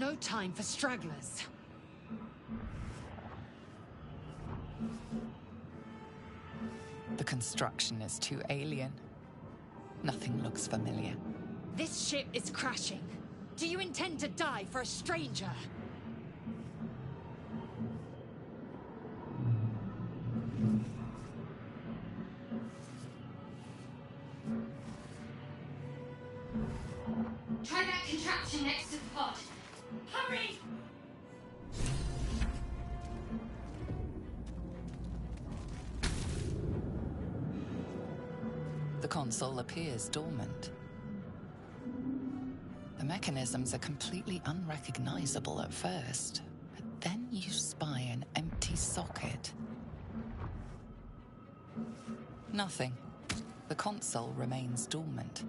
No time for stragglers. The construction is too alien. Nothing looks familiar. This ship is crashing. Do you intend to die for a stranger? Try that contraption next to the pod. Hurry! The console appears dormant. The mechanisms are completely unrecognizable at first, but then you spy an empty socket. Nothing. The console remains dormant.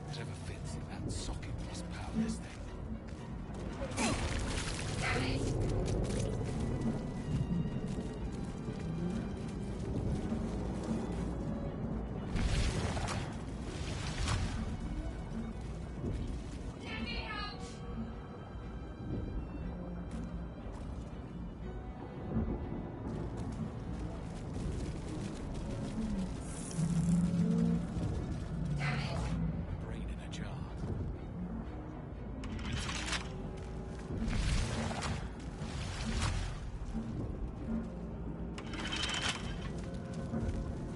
Whatever fits in that socket must power this thing. Damn it! Let me out! Damn it! Brain in a jar.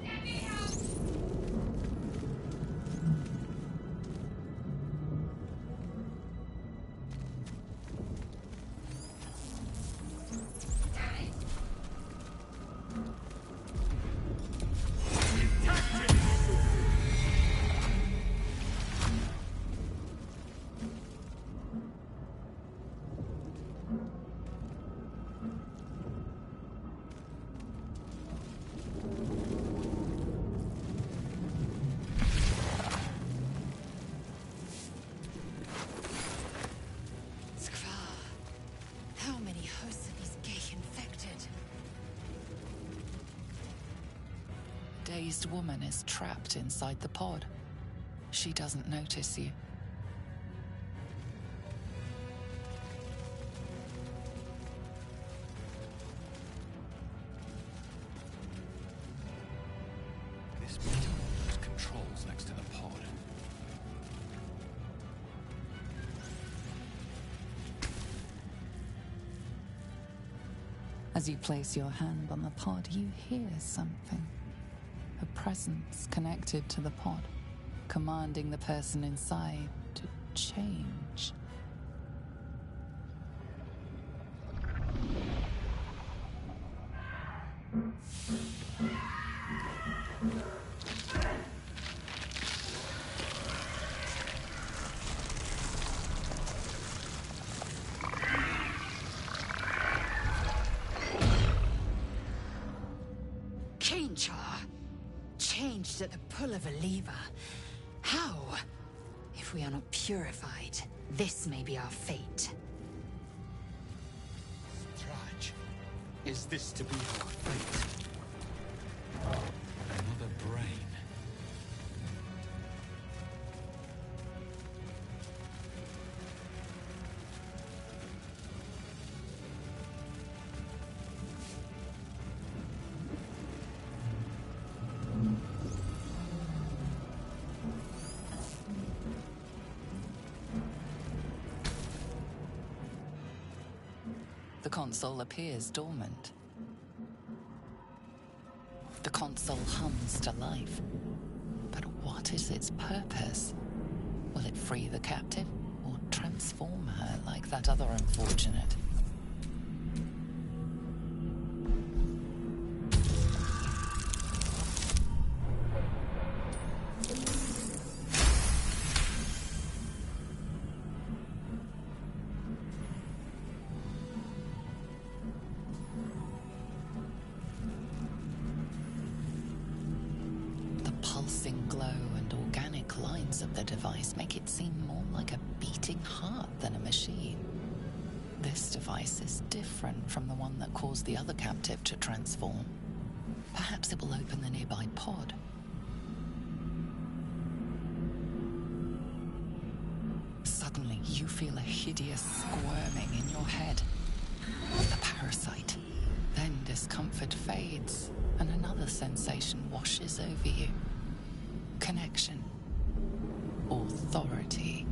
Let me out! Damn it! Skvar. How many hosts are these gay infected? A dazed woman is trapped inside the pod. She doesn't notice you. This metal has controls next to the pod. As you place your hand on the pod, you hear something. A presence connected to the pod, commanding the person inside to change. Change her. Changed at the pull of a lever. How? If we are not purified, this may be our fate. Strach, is this to be our fate? Another brain. The console appears dormant. The console hums to life. But what is its purpose? Will it free the captive or transform her like that other unfortunate? The pulsing glow and organic lines of the device make it seem more like a beating heart than a machine. This device is different from the one that caused the other captive to transform. Perhaps it will open the nearby pod. You feel a hideous squirming in your head. The parasite. Then discomfort fades, and another sensation washes over you. Connection. Authority.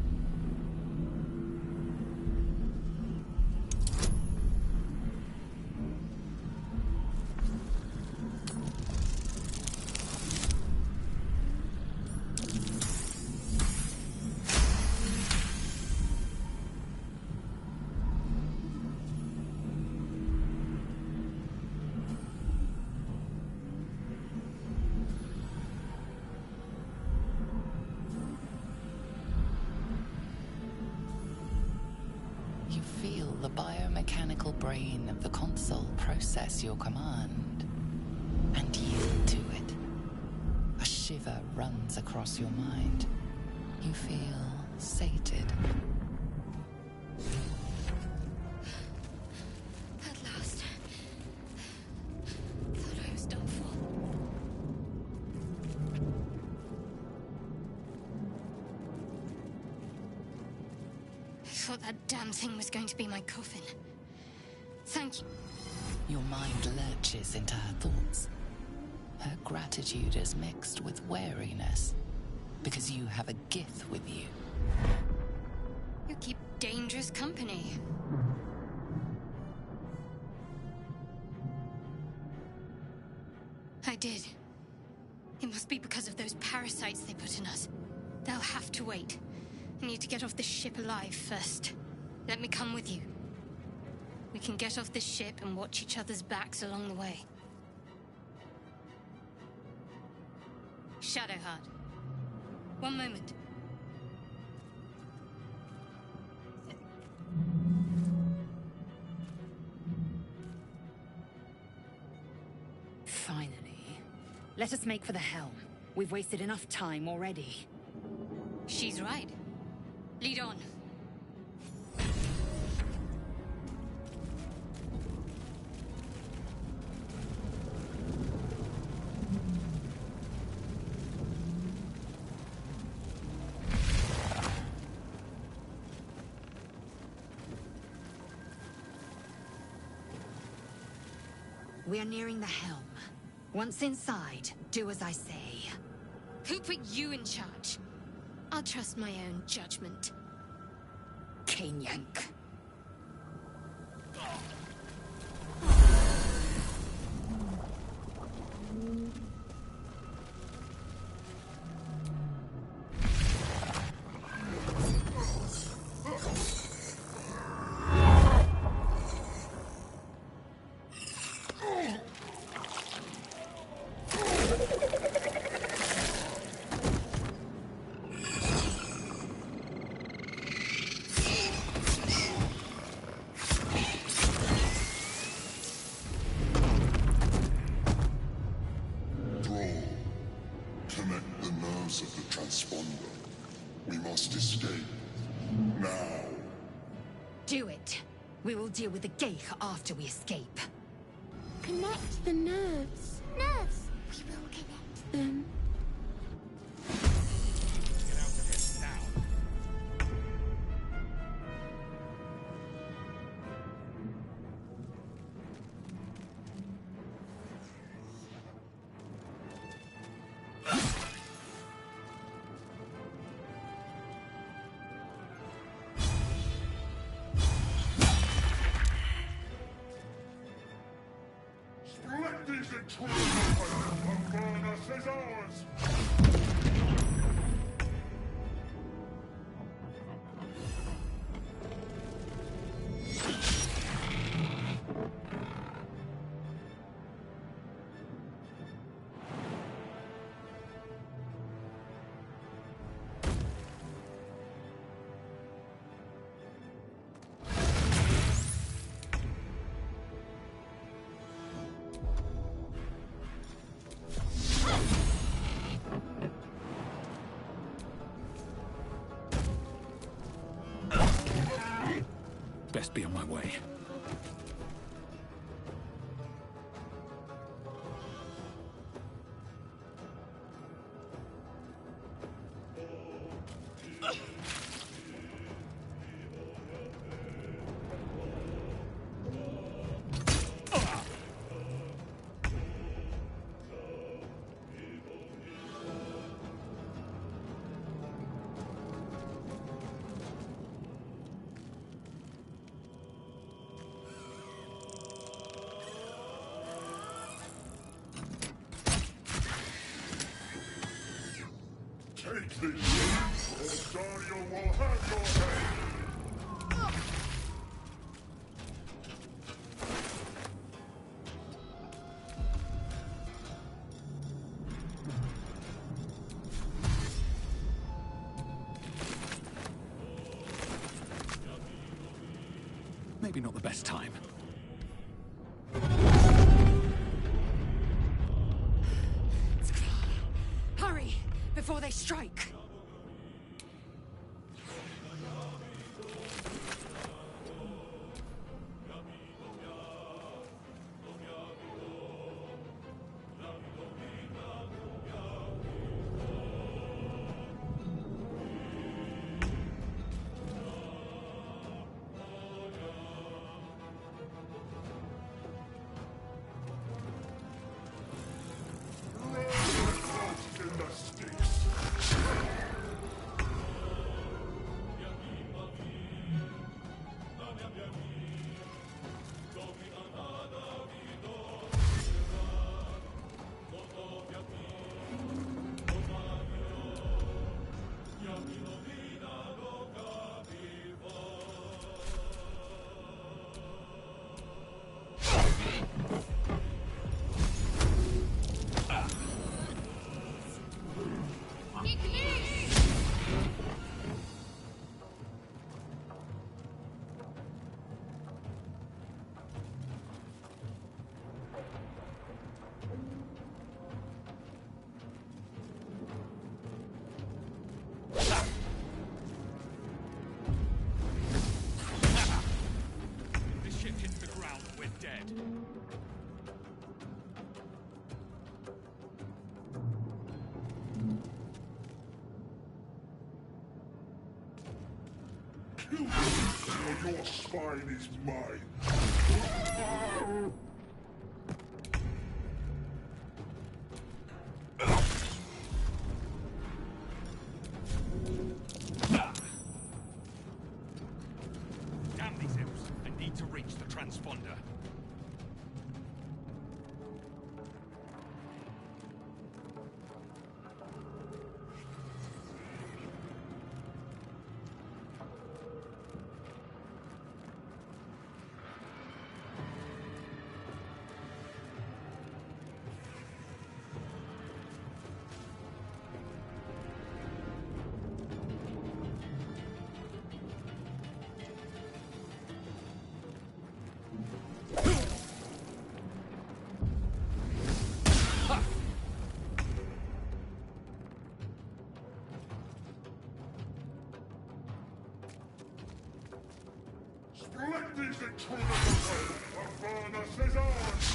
You feel the biomechanical brain of the console process your command and yield to it. A shiver runs across your mind. You feel sated. At last. Thought I was done for. I thought that damn thing was going to be my coffin. Thank you. Your mind lurches into her thoughts. Her gratitude is mixed with wariness, because you have a Gith with you. You keep dangerous company. I did. It must be because of those parasites they put in us. They'll have to wait. I need to get off this ship alive first. Let me come with you. We can get off this ship and watch each other's backs along the way. Shadowheart. One moment. Finally. Let us make for the helm. We've wasted enough time already. She's right. Lead on. We are nearing the helm. Once inside, do as I say. Who put you in charge? I'll trust my own judgment. Kanyank. Of the transponder. We must escape. Now. Do it. We will deal with the Gyatt after we escape. Connect the nerves. Nerves! We will connect them. Get out of here now. Let these intruders open and burn us as ours! Best be on my way. this ship, or Dario will have your head! Maybe not the best time. Hurry, before they strike! In the sticks! This ship hits the ground, we're dead. Kill me, or your spine is mine! Damn these imps. I need to reach the transponder. Let these intruders away! Avernus is ours!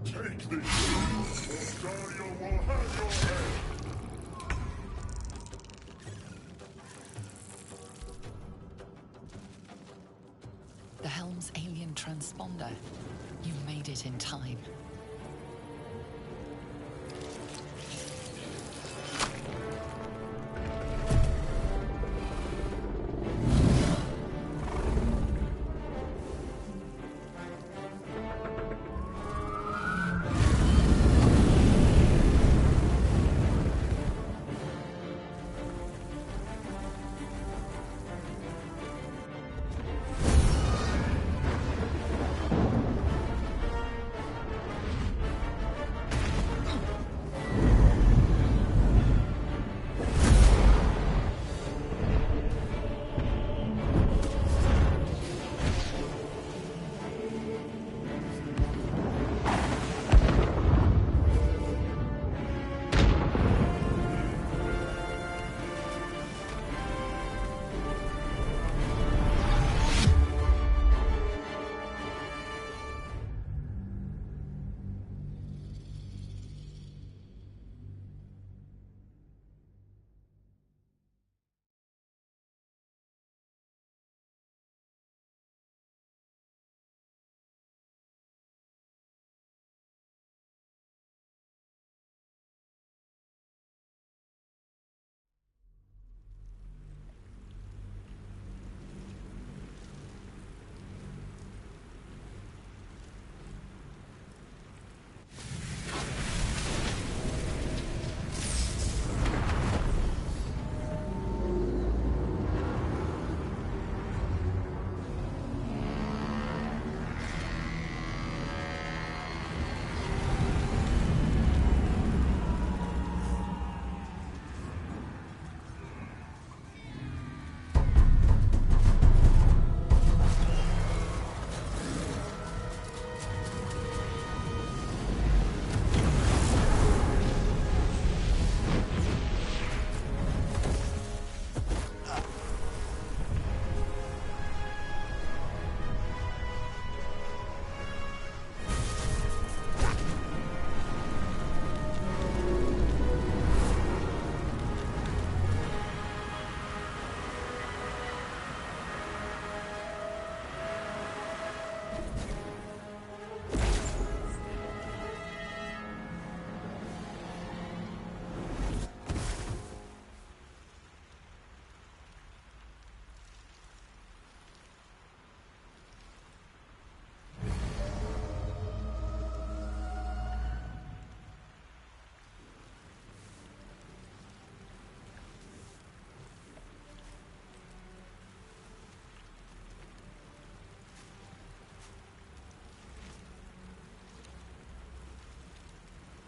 Take this, or Dario will have your head! The Helm's alien transponder. You made it in time.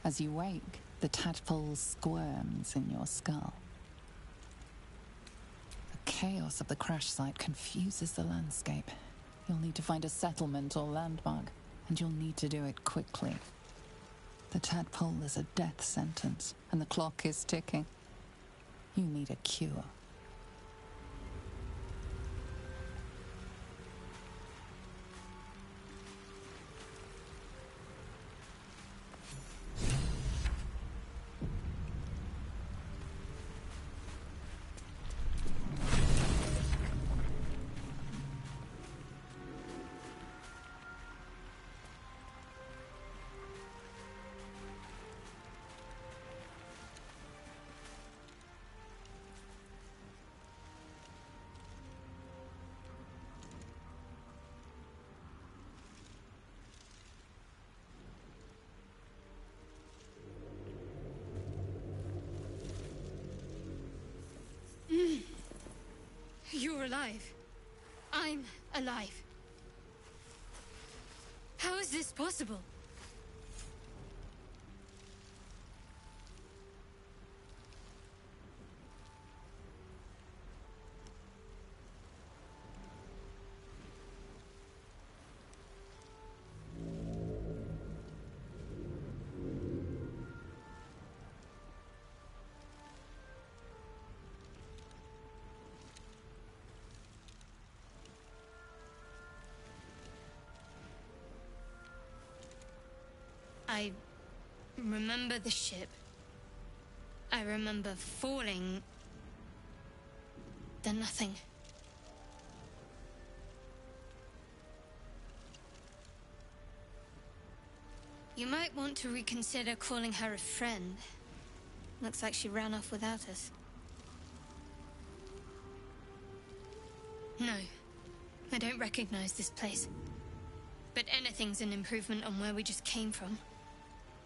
As you wake, the tadpole squirms in your skull. The chaos of the crash site confuses the landscape. You'll need to find a settlement or landmark, and you'll need to do it quickly. The tadpole is a death sentence, and the clock is ticking. You need a cure. You're alive. I'm alive. How is this possible? I remember the ship. I remember falling. Then nothing. You might want to reconsider calling her a friend. Looks like she ran off without us. No, I don't recognize this place. But anything's an improvement on where we just came from.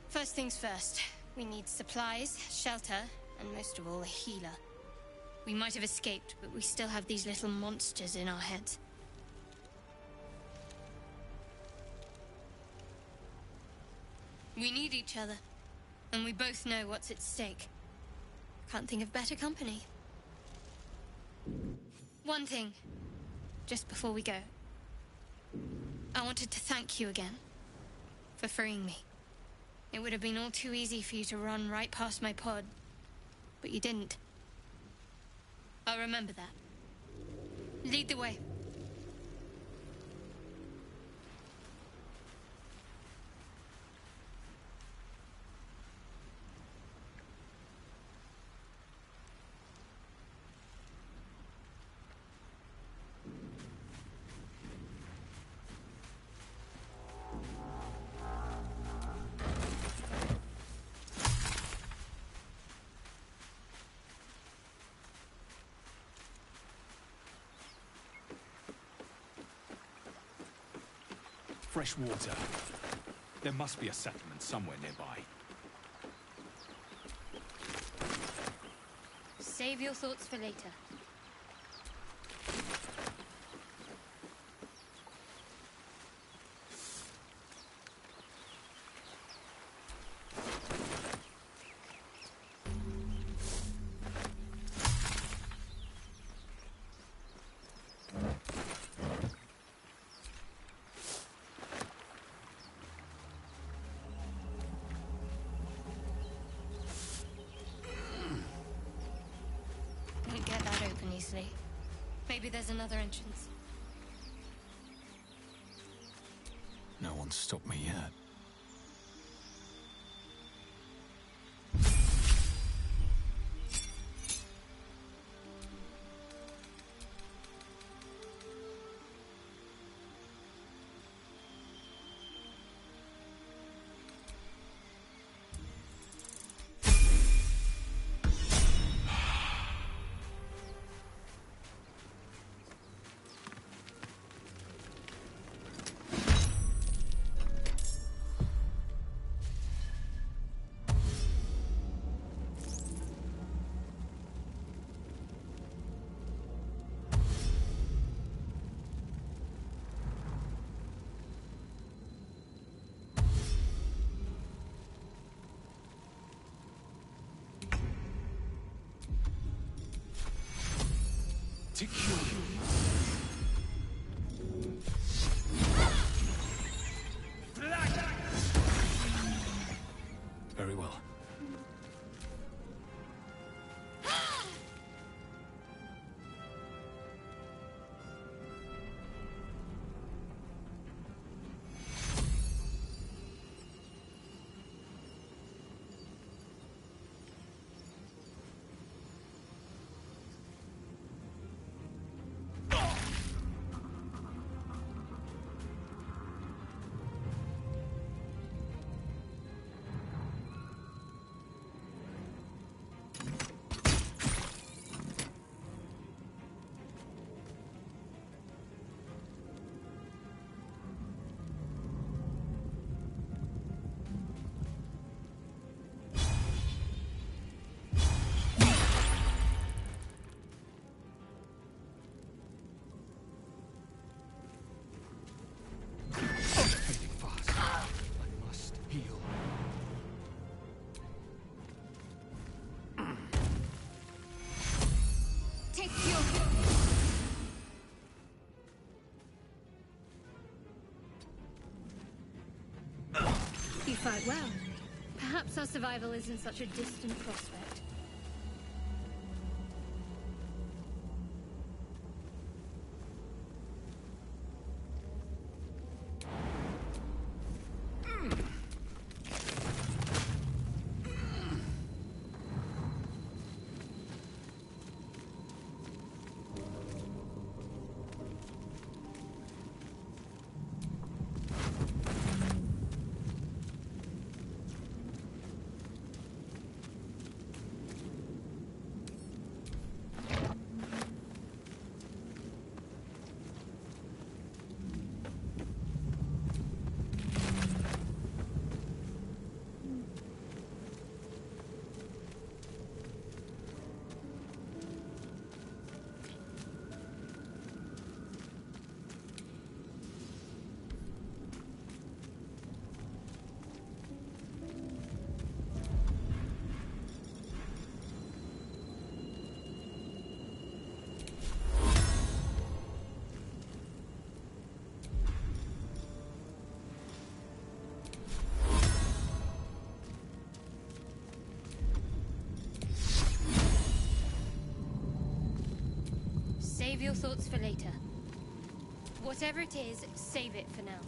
First things first, we need supplies, shelter, and most of all, a healer. We might have escaped, but we still have these little monsters in our heads. We need each other, and we both know what's at stake. Can't think of better company. One thing, just before we go. I wanted to thank you again for freeing me. It would have been all too easy for you to run right past my pod, but you didn't. I'll remember that. Lead the way. Fresh water. There must be a settlement somewhere nearby. Save your thoughts for later. Easily. Maybe there's another entrance. No one's stopped me yet. Very well. Fading fast. I must heal. Take your... You fight well. Perhaps our survival isn't such a distant prospect. Save your thoughts for later. Whatever it is, save it for now.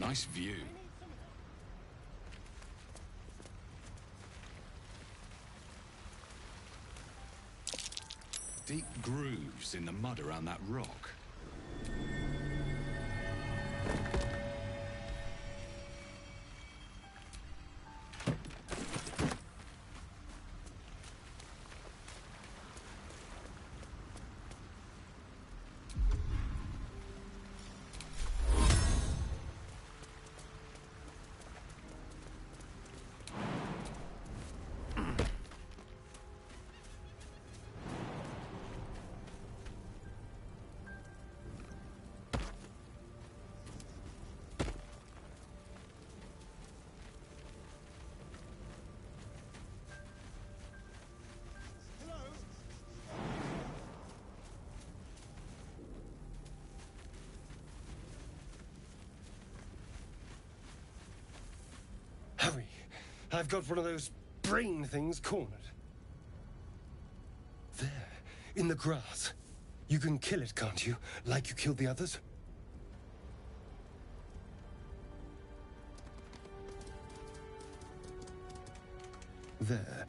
Nice view. Deep grooves in the mud around that rock. Hurry! I've got one of those brain things cornered. There, in the grass. You can kill it, can't you? Like you killed the others? There.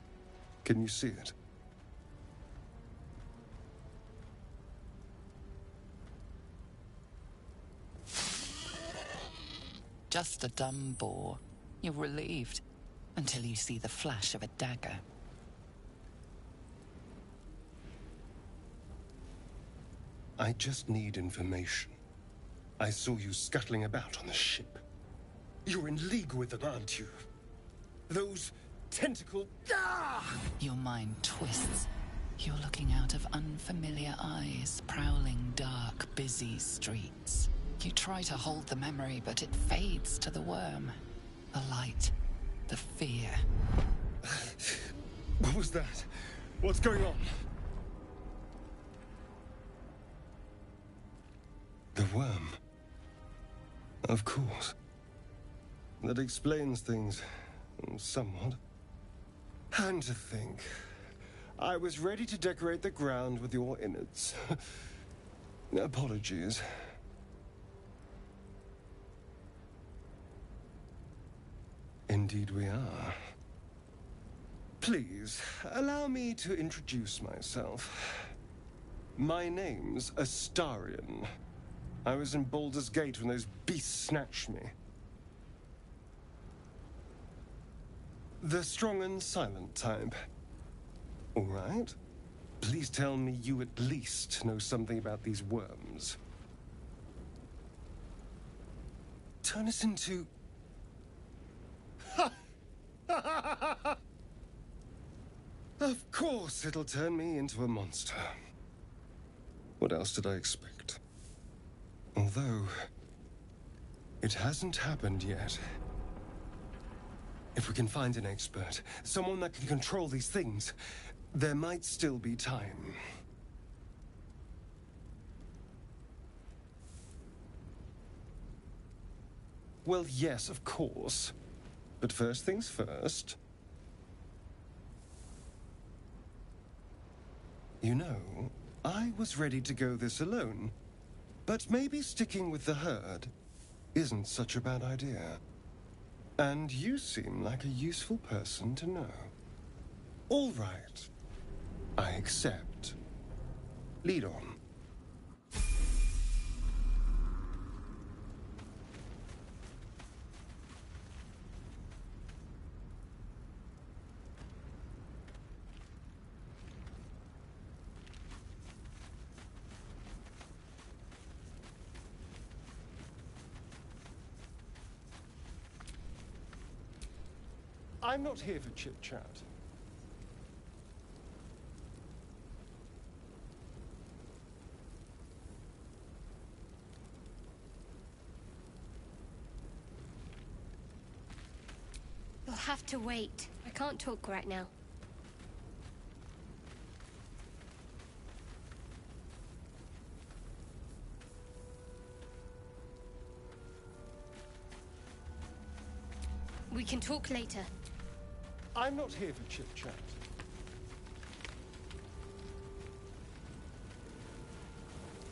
Can you see it? Just a dumb boar. You're relieved, until you see the flash of a dagger. I just need information. I saw you scuttling about on the ship. You're in league with them, aren't you? Those tentacle... Ah! Your mind twists. You're looking out of unfamiliar eyes, prowling dark, busy streets. You try to hold the memory, but it fades to the worm. The light, the fear. What was that? What's going on? The worm. Of course. That explains things, somewhat. And to think, I was ready to decorate the ground with your innards. Apologies. Indeed we are. Please, allow me to introduce myself. My name's Astarion. I was in Baldur's Gate when those beasts snatched me. The strong and silent type. All right. Please tell me you at least know something about these worms. Turn us into... Of course it'll turn me into a monster. What else did I expect? Although, it hasn't happened yet. If we can find an expert, someone that can control these things, there might still be time. Well, yes, of course. But first things first. You know, I was ready to go this alone. But maybe sticking with the herd isn't such a bad idea. And you seem like a useful person to know. All right. I accept. Lead on. I'm not here for chit-chat. You'll have to wait. I can't talk right now. We can talk later. I'm not here for chit-chat.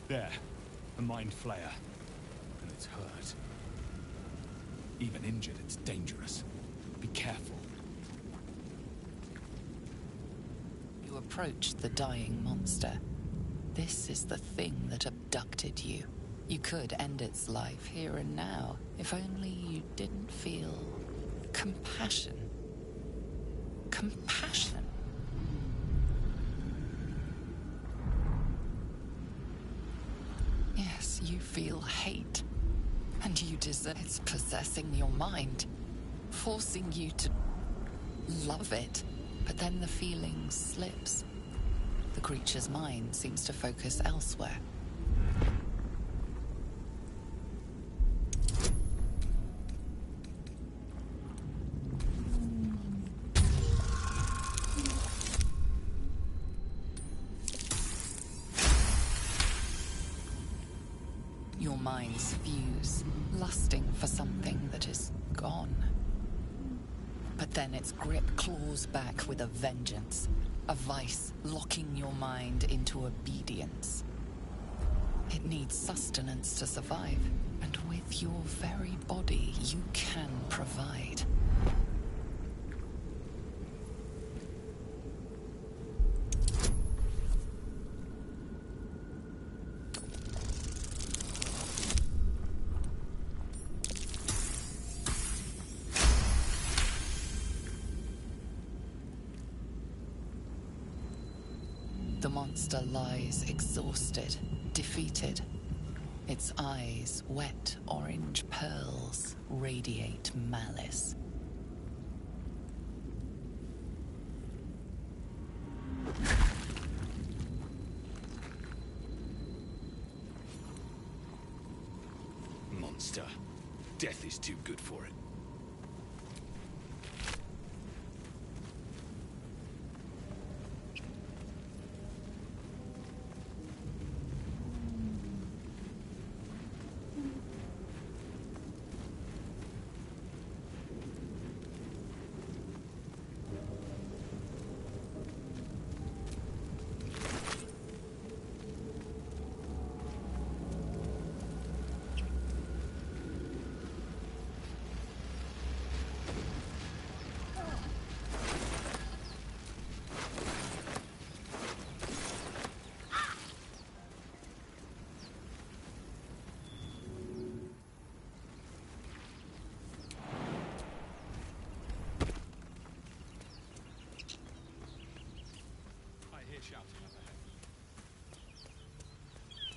There. A mind flayer. And it's hurt. Even injured, it's dangerous. Be careful. You approach the dying monster. This is the thing that abducted you. You could end its life here and now, if only you didn't feel compassion. Compassion. Yes, you feel hate. And you deserve it's possessing your mind, forcing you to love it. But then the feeling slips. The creature's mind seems to focus elsewhere. Your minds fuse, lusting for something that is gone. But then its grip claws back with a vengeance, a vice locking your mind into obedience. It needs sustenance to survive, and with your very body, you can provide. The monster lies exhausted, defeated. Its eyes, wet orange pearls, radiate malice. Monster. Death is too good for it.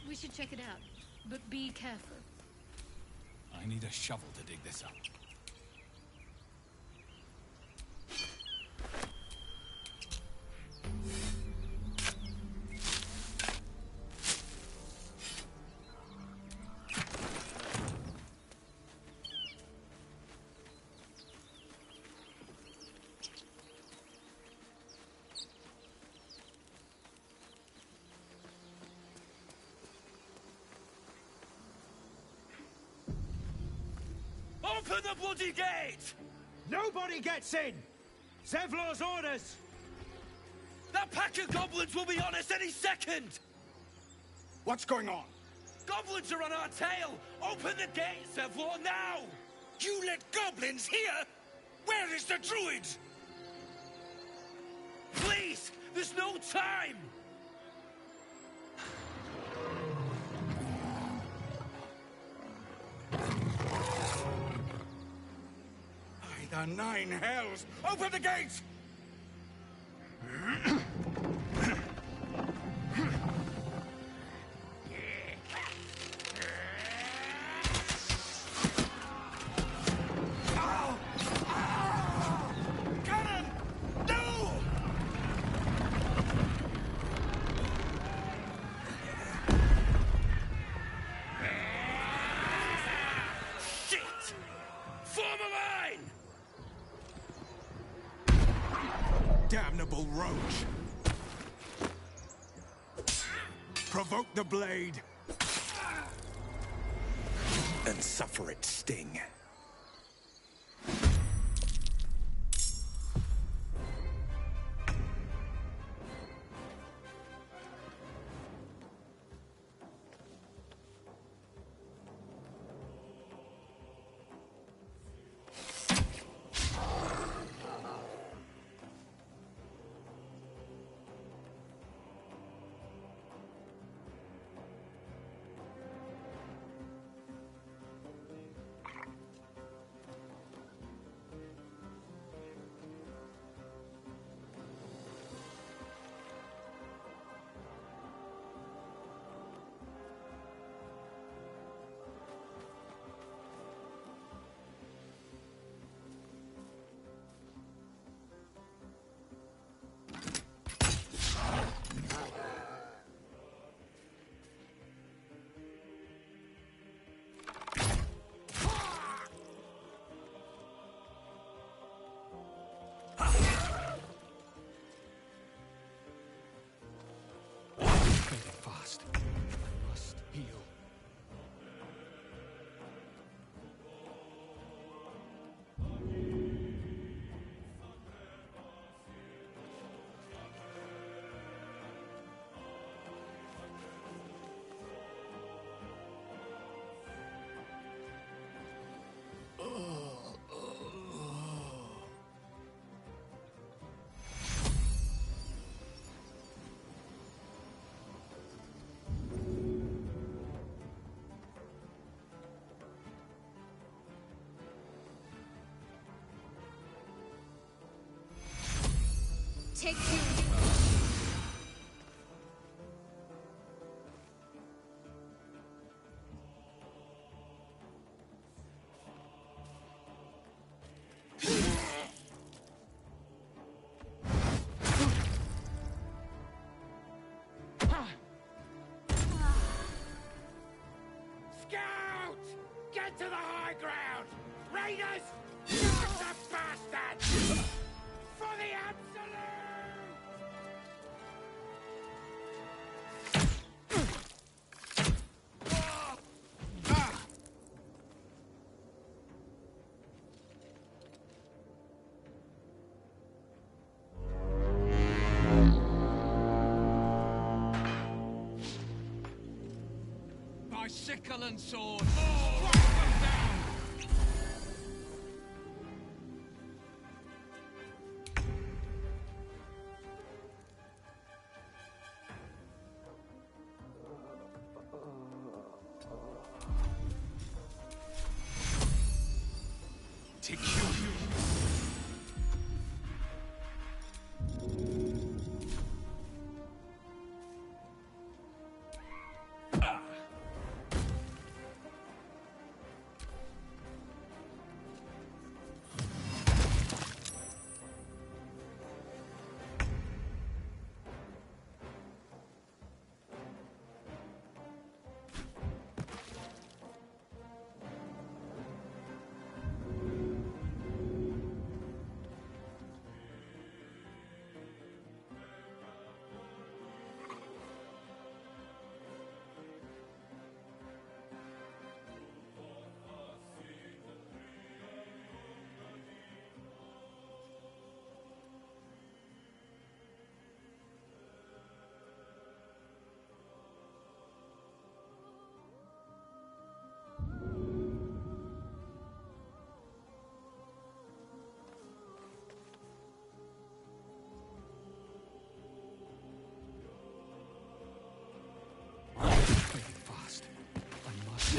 We should check it out, but be careful. I need a shovel to dig this up. Open the bloody gate! Nobody gets in! Zevlor's orders! That pack of goblins will be on us any second! What's going on? Goblins are on our tail! Open the gate, Zevlor, now! You let goblins here? Where is the druid? Please! There's no time! By the nine hells! Open the gates! Cannon! No! Shit! Form a line! Damnable roach! Provoke the blade! And suffer its sting. take you. Scout! Get to the high ground! Raiders! Not the bastards! For the absolute! My sickle and sword! Strike them down! Take you! Fast. I must.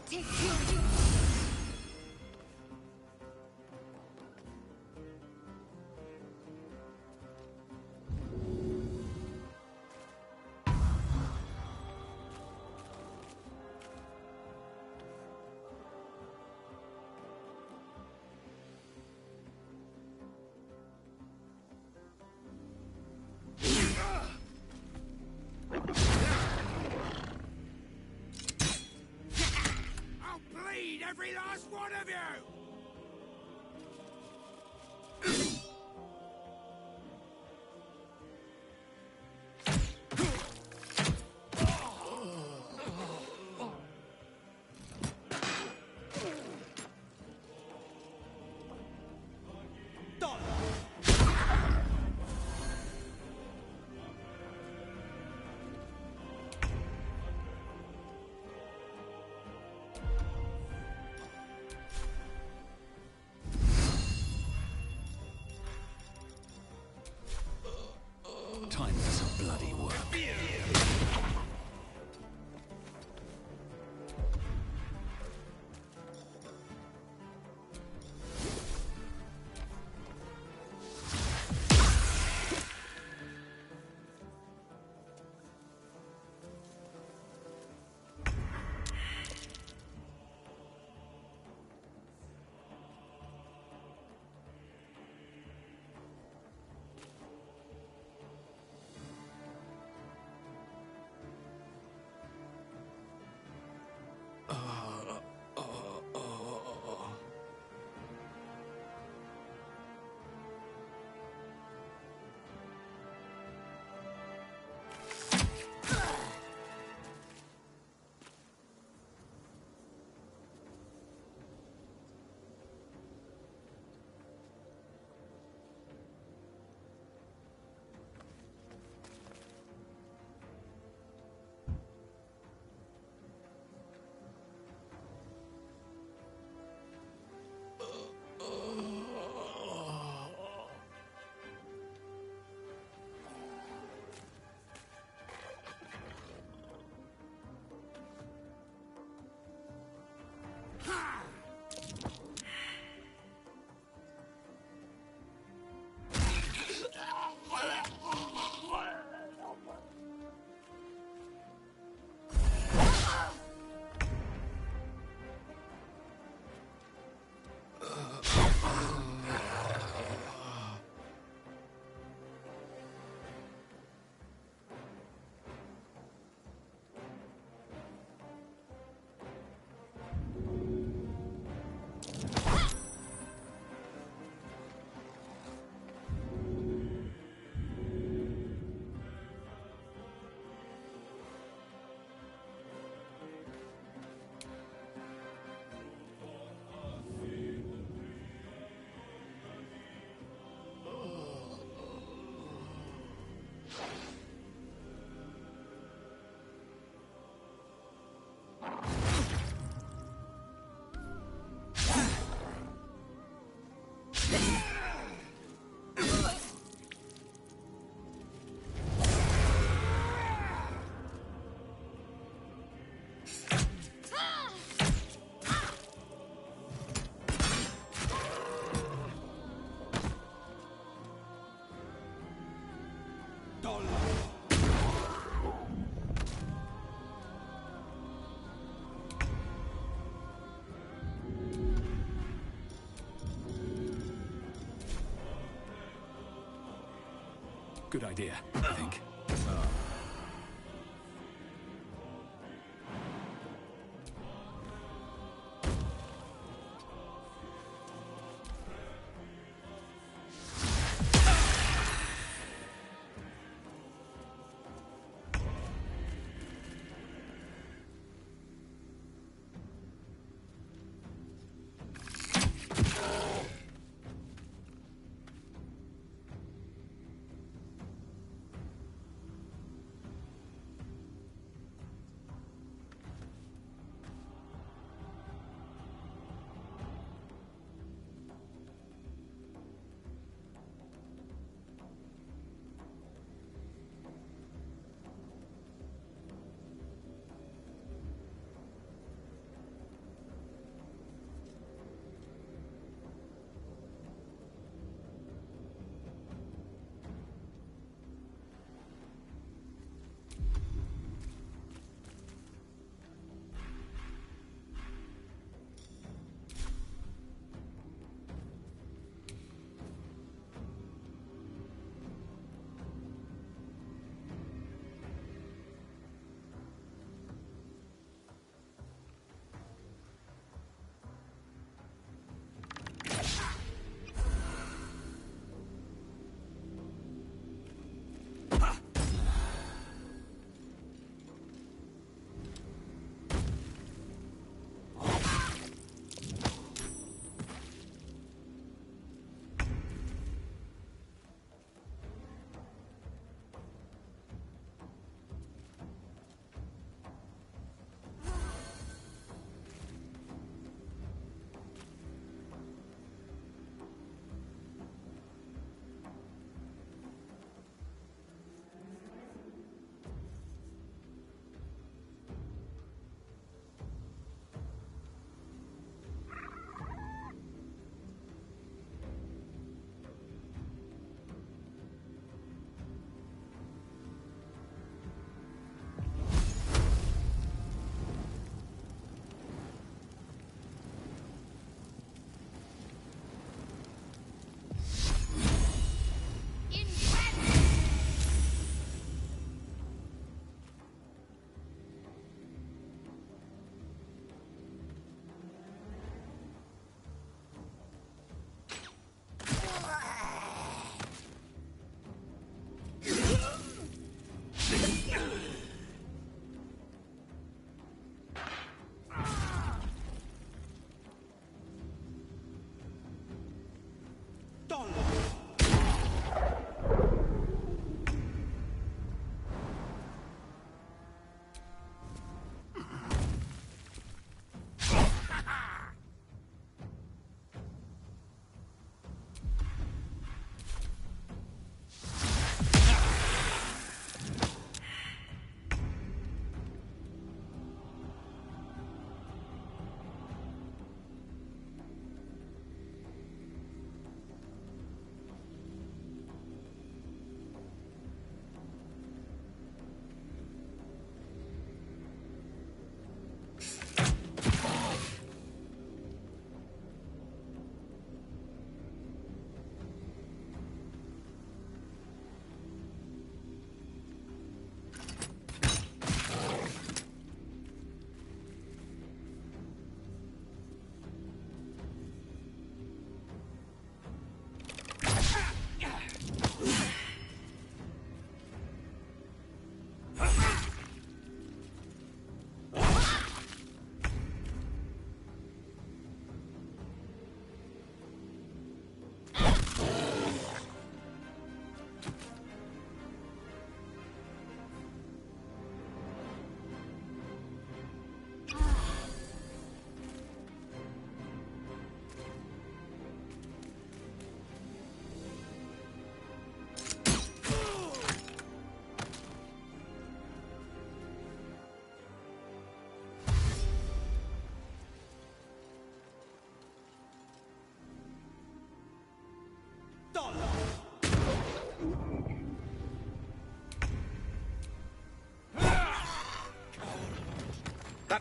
Take you. I'll bleed! Good idea, I think.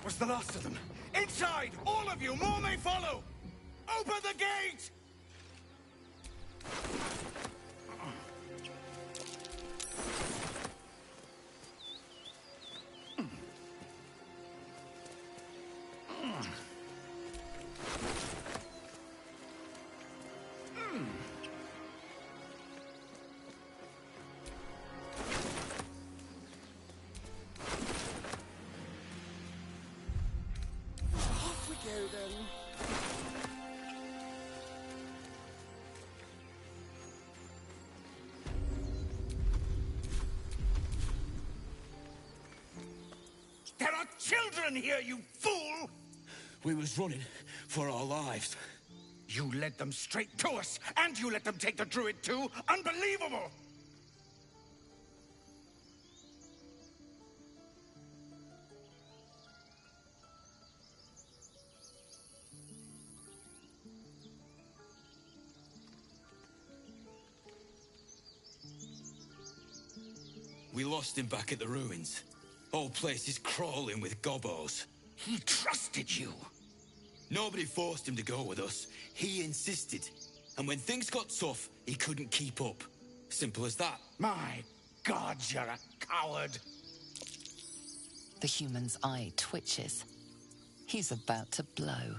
That was the last of them. Inside! All of you! More may follow! Open the gate! Off we go then. There are children here, you fool! We was running for our lives. You led them straight to us, and you let them take the druid too? Unbelievable! We lost him back at the ruins. Whole place is crawling with gobos. He trusted you. Nobody forced him to go with us. He insisted. And when things got tough, he couldn't keep up. Simple as that. My God, you're a coward. The human's eye twitches. He's about to blow.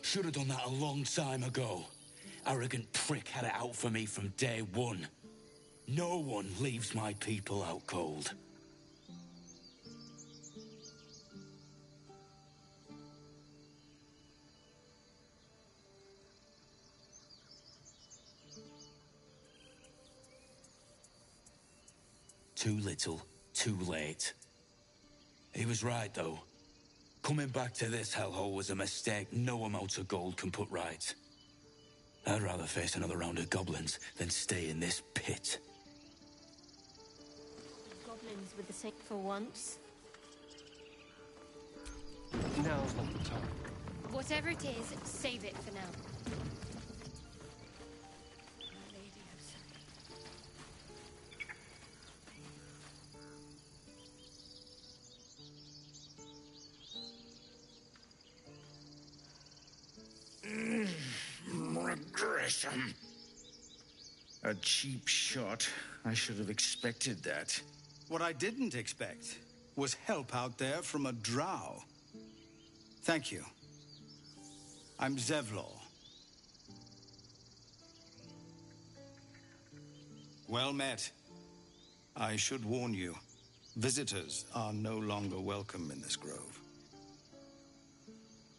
Should have done that a long time ago. Arrogant prick had it out for me from day one. No one leaves my people out cold. Too little, too late. He was right, though. Coming back to this hellhole was a mistake no amount of gold can put right. I'd rather face another round of goblins than stay in this pit. Goblins with the same for once. Now's not the time. Whatever it is, save it for now. Regression. A cheap shot. I should have expected that. What I didn't expect was help out there from a drow. Thank you. I'm Zevlor. Well met. I should warn you, visitors are no longer welcome in this grove.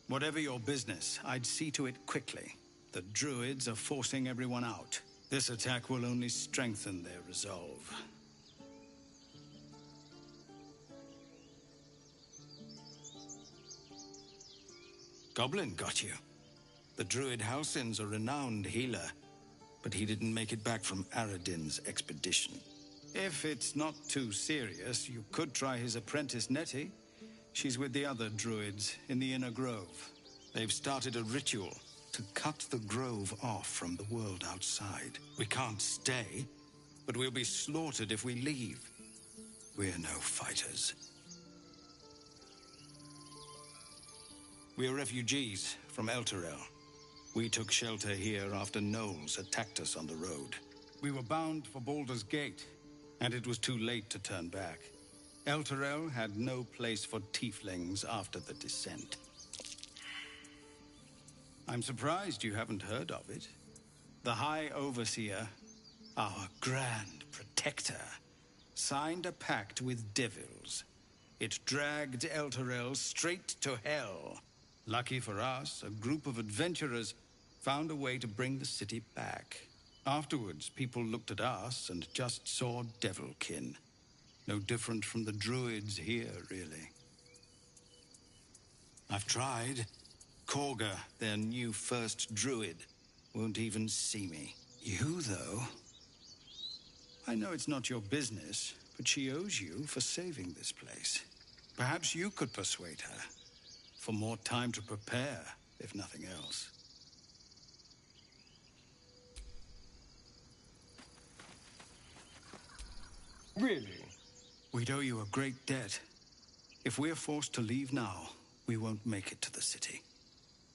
Whatever your business, I'd see to it quickly. The druids are forcing everyone out. This attack will only strengthen their resolve. Goblin got you. The druid Halsin's a renowned healer, but he didn't make it back from Aradin's expedition. If it's not too serious, you could try his apprentice Nettie. She's with the other druids in the inner grove. They've started a ritual to cut the grove off from the world outside. We can't stay, but we'll be slaughtered if we leave. We're no fighters. We're refugees from Elturel. We took shelter here after gnolls attacked us on the road. We were bound for Baldur's Gate, and it was too late to turn back. Elturel had no place for tieflings after the descent. I'm surprised you haven't heard of it. The High Overseer, our Grand Protector, signed a pact with devils. It dragged Elturel straight to hell. Lucky for us, a group of adventurers found a way to bring the city back. Afterwards, people looked at us and just saw devilkin. No different from the druids here, really. I've tried. Korga, their new first druid, won't even see me. You, though... I know it's not your business, but she owes you for saving this place. Perhaps you could persuade her. For more time to prepare, if nothing else. Really? We'd owe you a great debt. If we're forced to leave now, we won't make it to the city.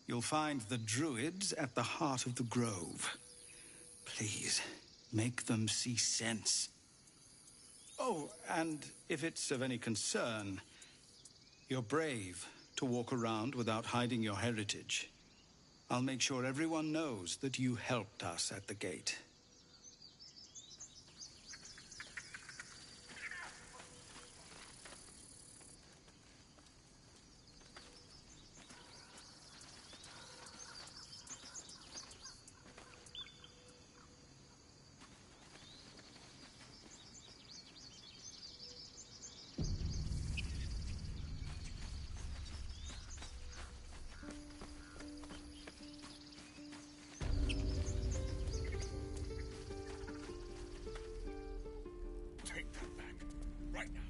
You'll find the druids at the heart of the grove. Please, make them see sense. Oh, and if it's of any concern, you're brave to walk around without hiding your heritage. I'll make sure everyone knows that you helped us at the gate. Take that back. Right now.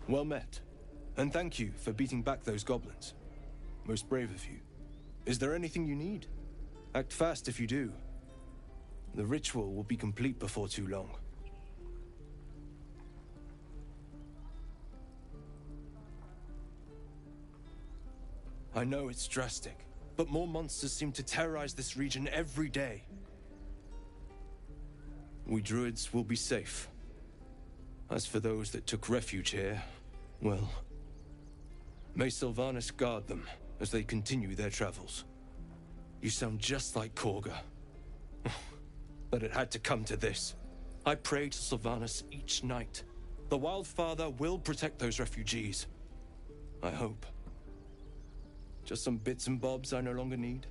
Well met. And thank you for beating back those goblins. Most brave of you. Is there anything you need? Act fast if you do. The ritual will be complete before too long. I know it's drastic, but more monsters seem to terrorize this region every day. We druids will be safe. As for those that took refuge here, well, may Sylvanas guard them as they continue their travels. You sound just like Korga. But it had to come to this. I pray to Sylvanas each night. The Wildfather will protect those refugees. I hope. Just some bits and bobs I no longer need.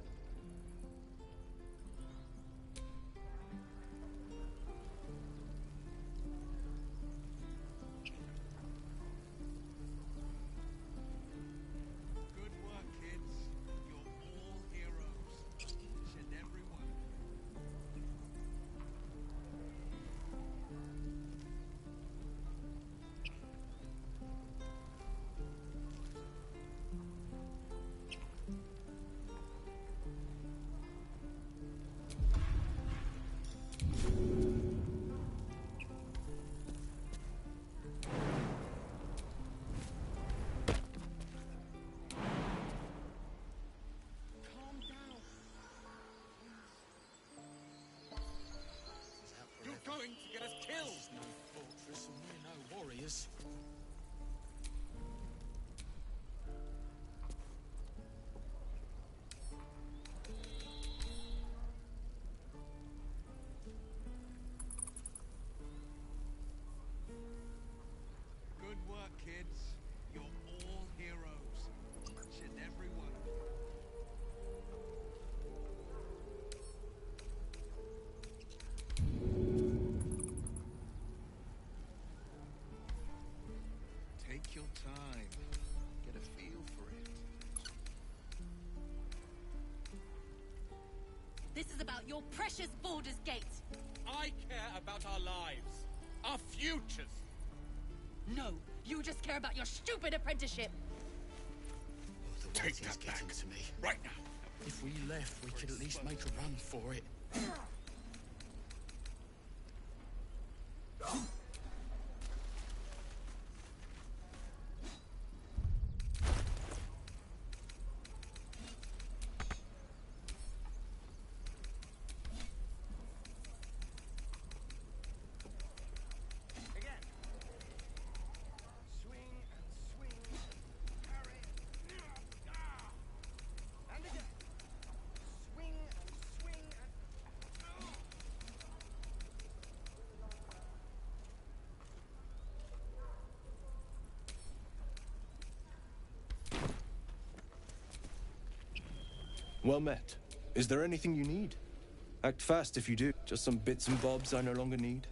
Good work, kids. You're all heroes. Each and every one. Calm down. You're going to get us killed. No fortress and we're no warriors. Good work, kids. You're all heroes. Each and every one of you. Take your time. Get a feel for it. This is about your precious Baldur's Gate. I care about our lives. Our futures. No, you just care about your stupid apprenticeship. Take that back. To me. Right now. If we left, we could at least make a run for it. Again. Swing and swing. Parry. And again. Swing and swing and... Well met. Is there anything you need? Act fast if you do. Just some bits and bobs I no longer need.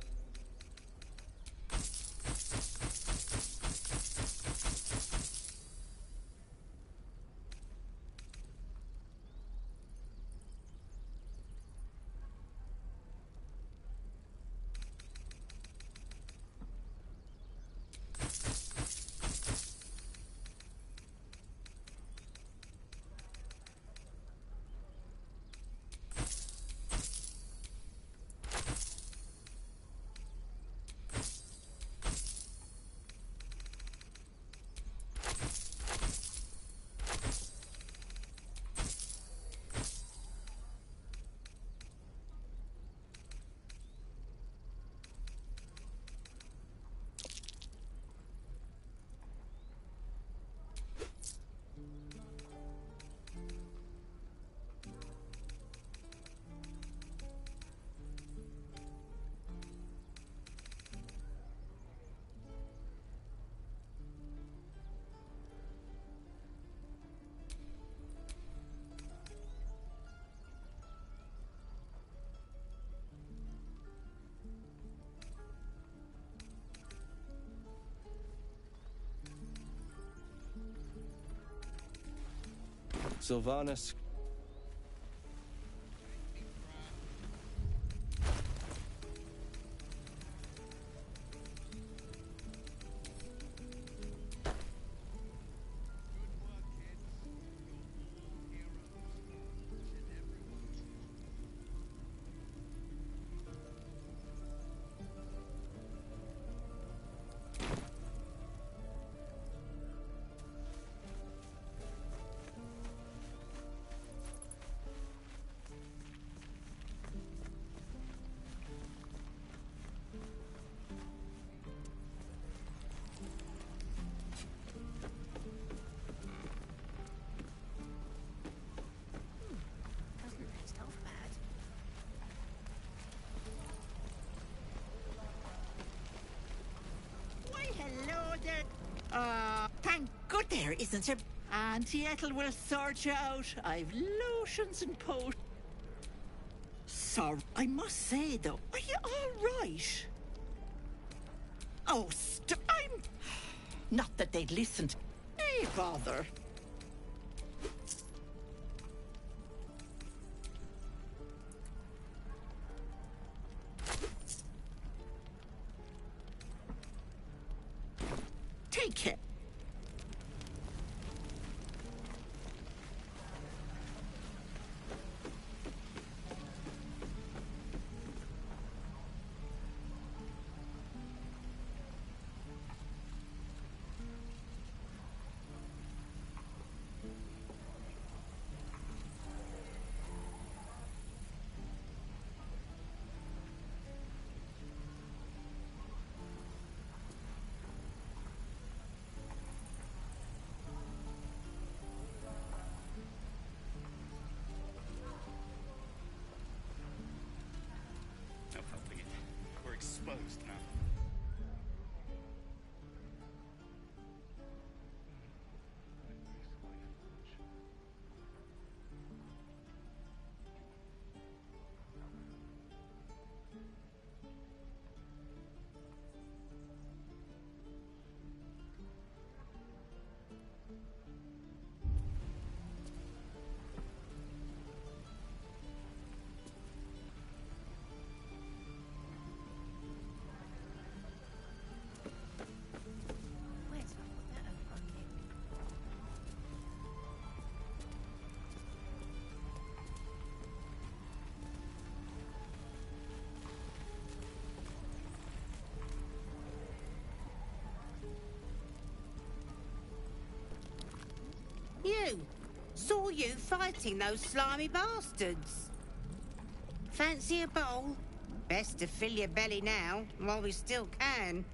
Sylvanas. Thank God there isn't a... Auntie Ethel will sort you out. I've lotions and potions. Sorry, I must say, though, are you all right? Oh, I'm... Not that they'd listen to... Hey, bother. Take it. We're exposed now. You! Saw you fighting those slimy bastards. Fancy a bowl? Best to fill your belly now, while we still can.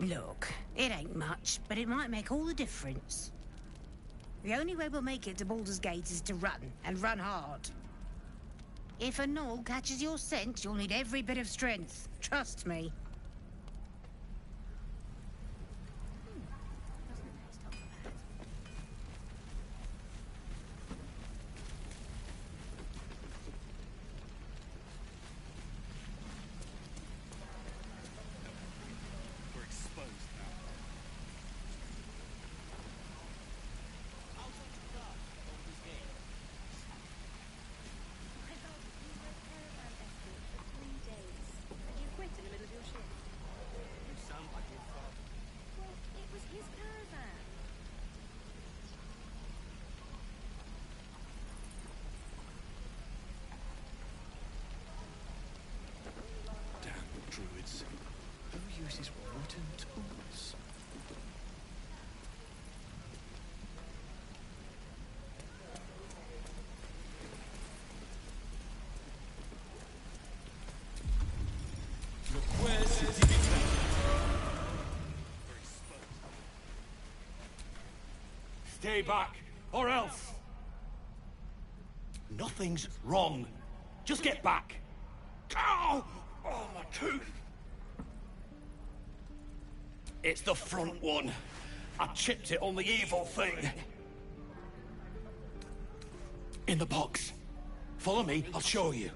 Look, it ain't much, but it might make all the difference. The only way we'll make it to Baldur's Gate is to run, and run hard. If a gnoll catches your scent, you'll need every bit of strength. Trust me. We're exposed now. Druids. Who uses wooden tools? Stay back, or else! Nothing's wrong. Just get back. Ow! Oh, my tooth! It's the front one. I chipped it on the evil thing. In the box. Follow me, I'll show you.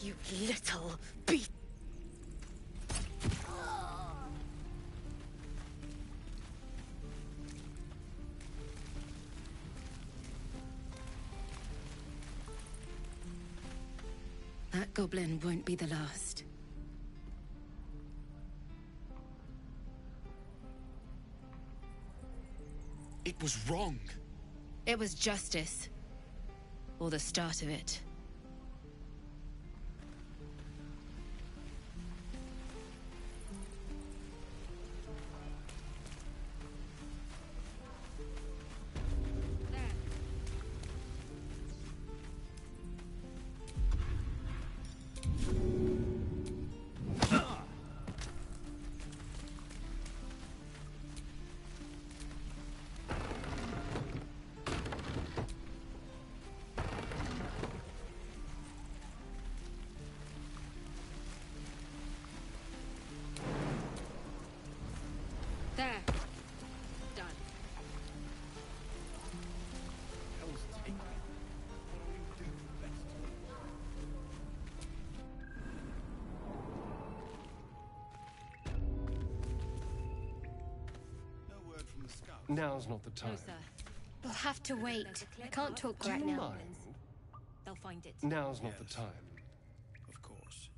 You little beast. That goblin won't be the last. It was wrong. It was justice. Or the start of it. There. Done. Hell's taken. What do we do best? No word from the scouts. Now's not the time. No, sir. We'll have to wait. I can't talk Do right you now. mind? They'll find it. Now's not the time. Of course.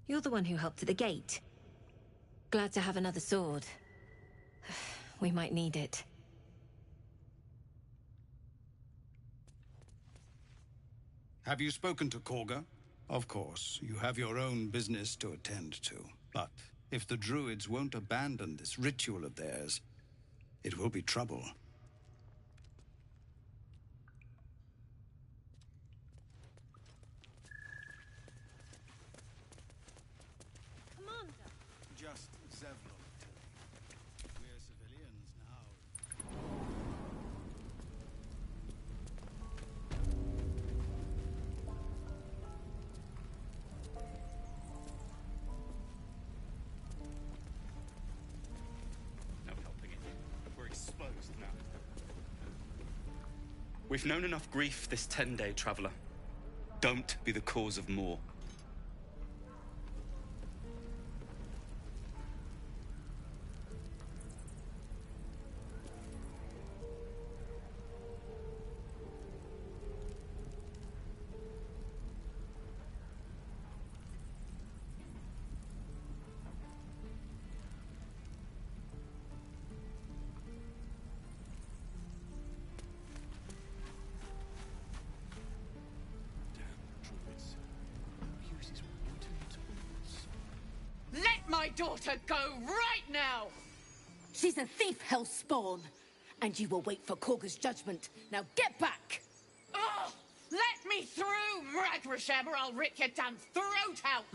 You're the one who helped at the gate. Glad to have another sword. We might need it. Have you spoken to Korga? Of course, you have your own business to attend to. But if the druids won't abandon this ritual of theirs, it will be trouble. Just Zevlon. We're civilians now. No helping it. We're exposed now. We've known enough grief this 10-day traveler. Don't be the cause of more. Let my daughter go right now! She's a thief, hellspawn. And you will wait for Korga's judgment. Now get back! Oh, let me through, Mragrasham, or I'll rip your damn throat out!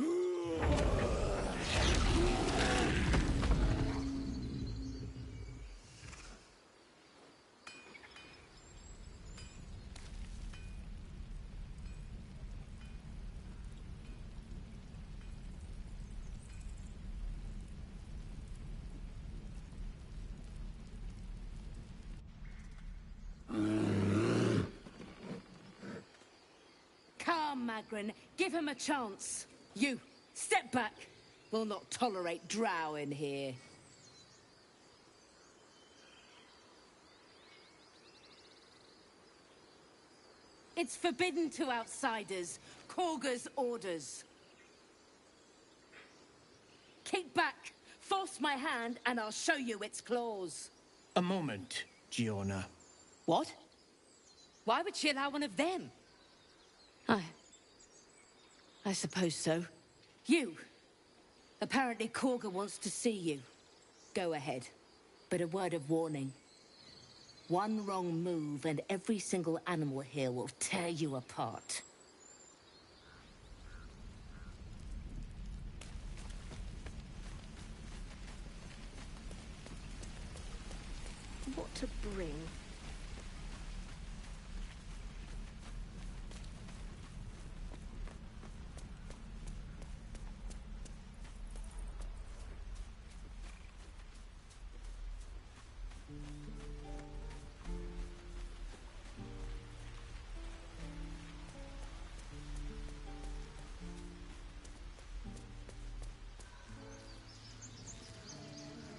Come, Magrin. Give him a chance. You, step back. We'll not tolerate drow in here. It's forbidden to outsiders. Korga's orders. Keep back. Force my hand, and I'll show you its claws. A moment, Giona. What? Why would she allow one of them? I suppose so. You. Apparently Korga wants to see you. Go ahead. But a word of warning. One wrong move and every single animal here will tear you apart. What to bring?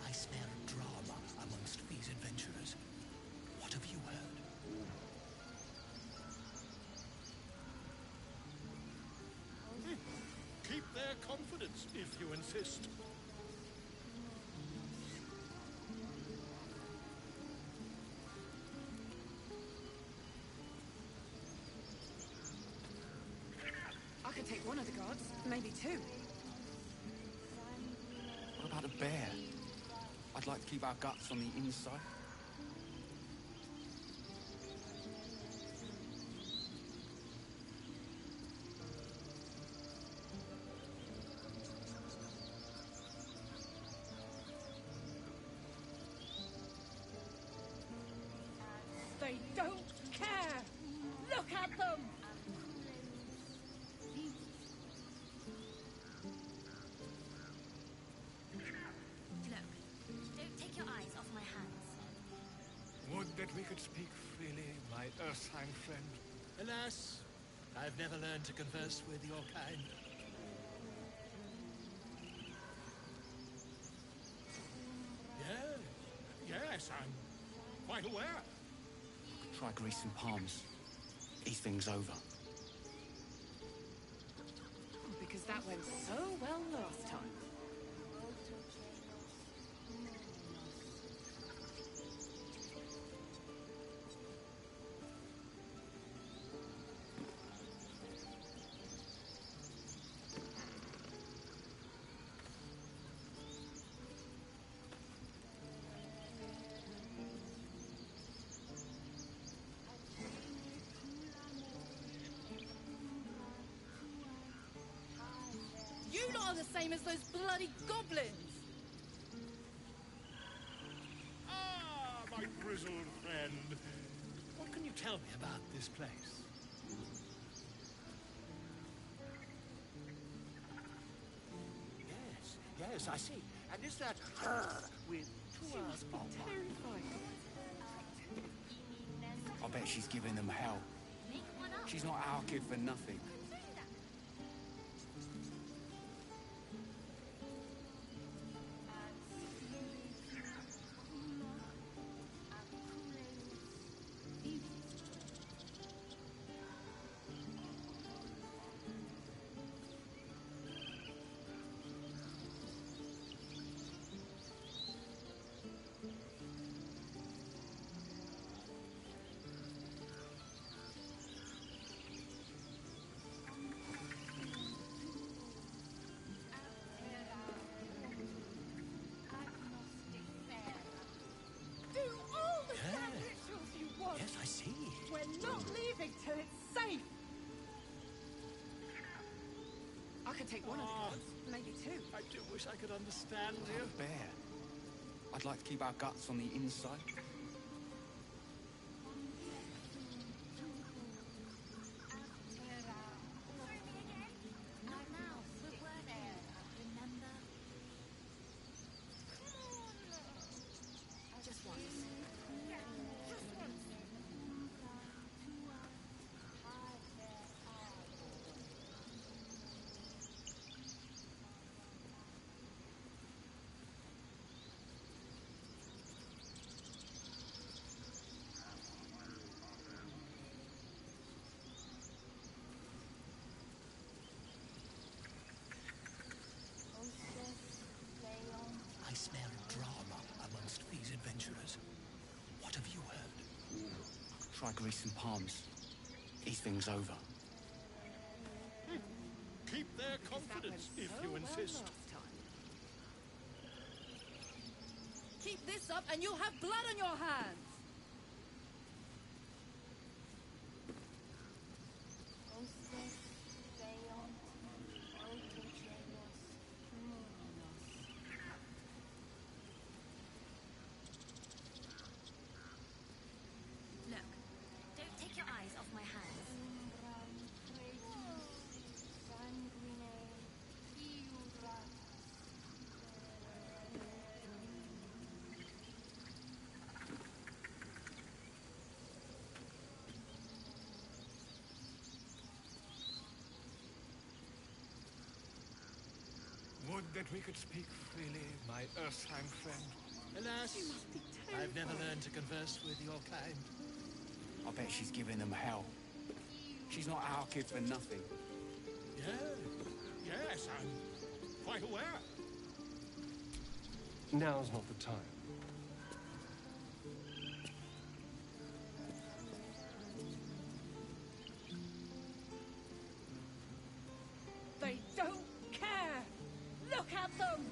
I smell drama amongst these adventurers. What have you heard? Keep their confidence, if you insist. I could take one of the guards, maybe two. What about a bear? I'd like to keep our guts on the inside. They don't care! Look at them! Look, don't take your eyes off my hands. Would that we could speak freely, my Earthside friend. Alas, I've never learned to converse with your kind. Yes, I'm quite aware. Try greasing palms. Ease things over. Because that went so well last time. You lot are the same as those bloody goblins! Ah, my grizzled friend. What can you tell me about this place? Yes, I see. And is that her with two eyes? Terrifying. I bet she's giving them hell. She's not our kid for nothing. Do all the damn rituals you want! Yes, I see. We're not leaving till it's safe! I could take one of the guards, maybe two. I do wish I could understand you. A bear. I'd like to keep our guts on the inside. Not now, we're working. Remember? Just once. Just once. try greasing palms. These things over. Keep their confidence if you insist. Keep this up and you'll have blood on your hands! Look, don't take your eyes off my hands. Would that we could speak freely, my Earthheim friend. Alas, I've never learned to converse with your kind. I bet she's giving them hell. She's not our kid for nothing. Yes, I'm quite aware. Now's not the time. They don't care! Look at them!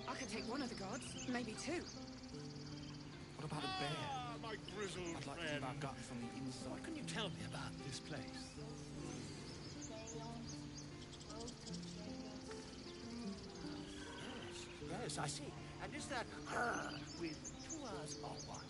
I could take one of the gods, maybe two. What about a bear? My grizzled I'd like to friend. keep our guts from the inside. What can you tell me about this place? Yes, I see. And is that with two R's or one?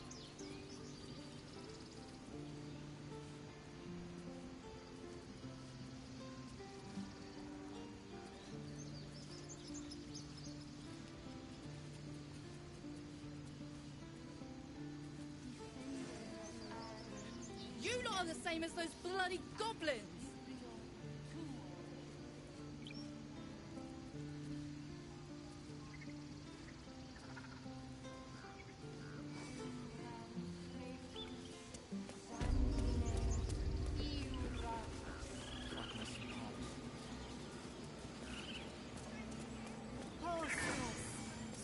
You lot are the same as those bloody goblins! Hostos,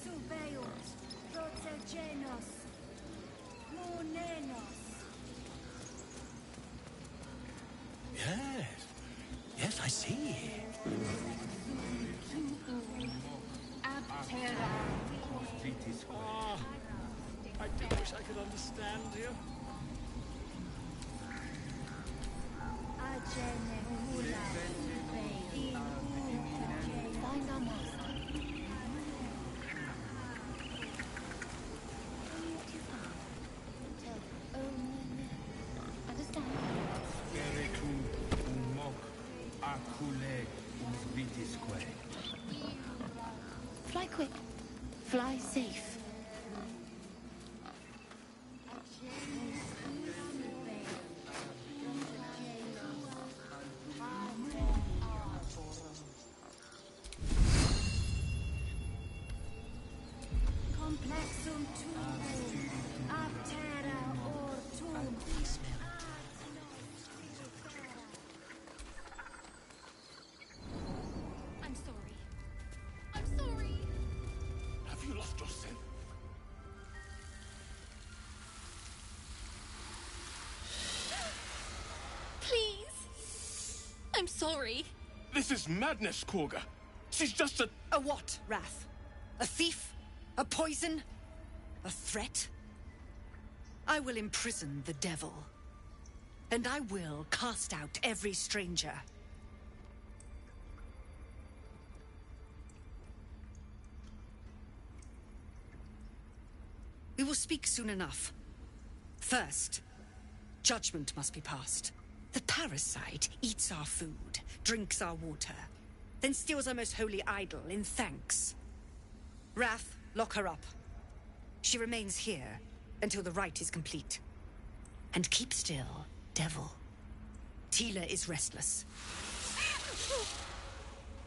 subeos, protegenos, monenos. Yes. Yes, I see. Ah, I do wish I could understand you. Find our master. Understand? Fly quick. Fly safe. Complexum tuum, aptera ortum. I'm sorry. I'm sorry. Have you lost your scent? Please. I'm sorry. This is madness, Korga. She's just a... A what, Wrath? A thief? A poison? A threat? I will imprison the devil. And I will cast out every stranger. We will speak soon enough. First, judgment must be passed. The parasite eats our food, drinks our water, then steals our most holy idol in thanks. Wrath, lock her up. She remains here until the rite is complete. And keep still, devil. Tila is restless.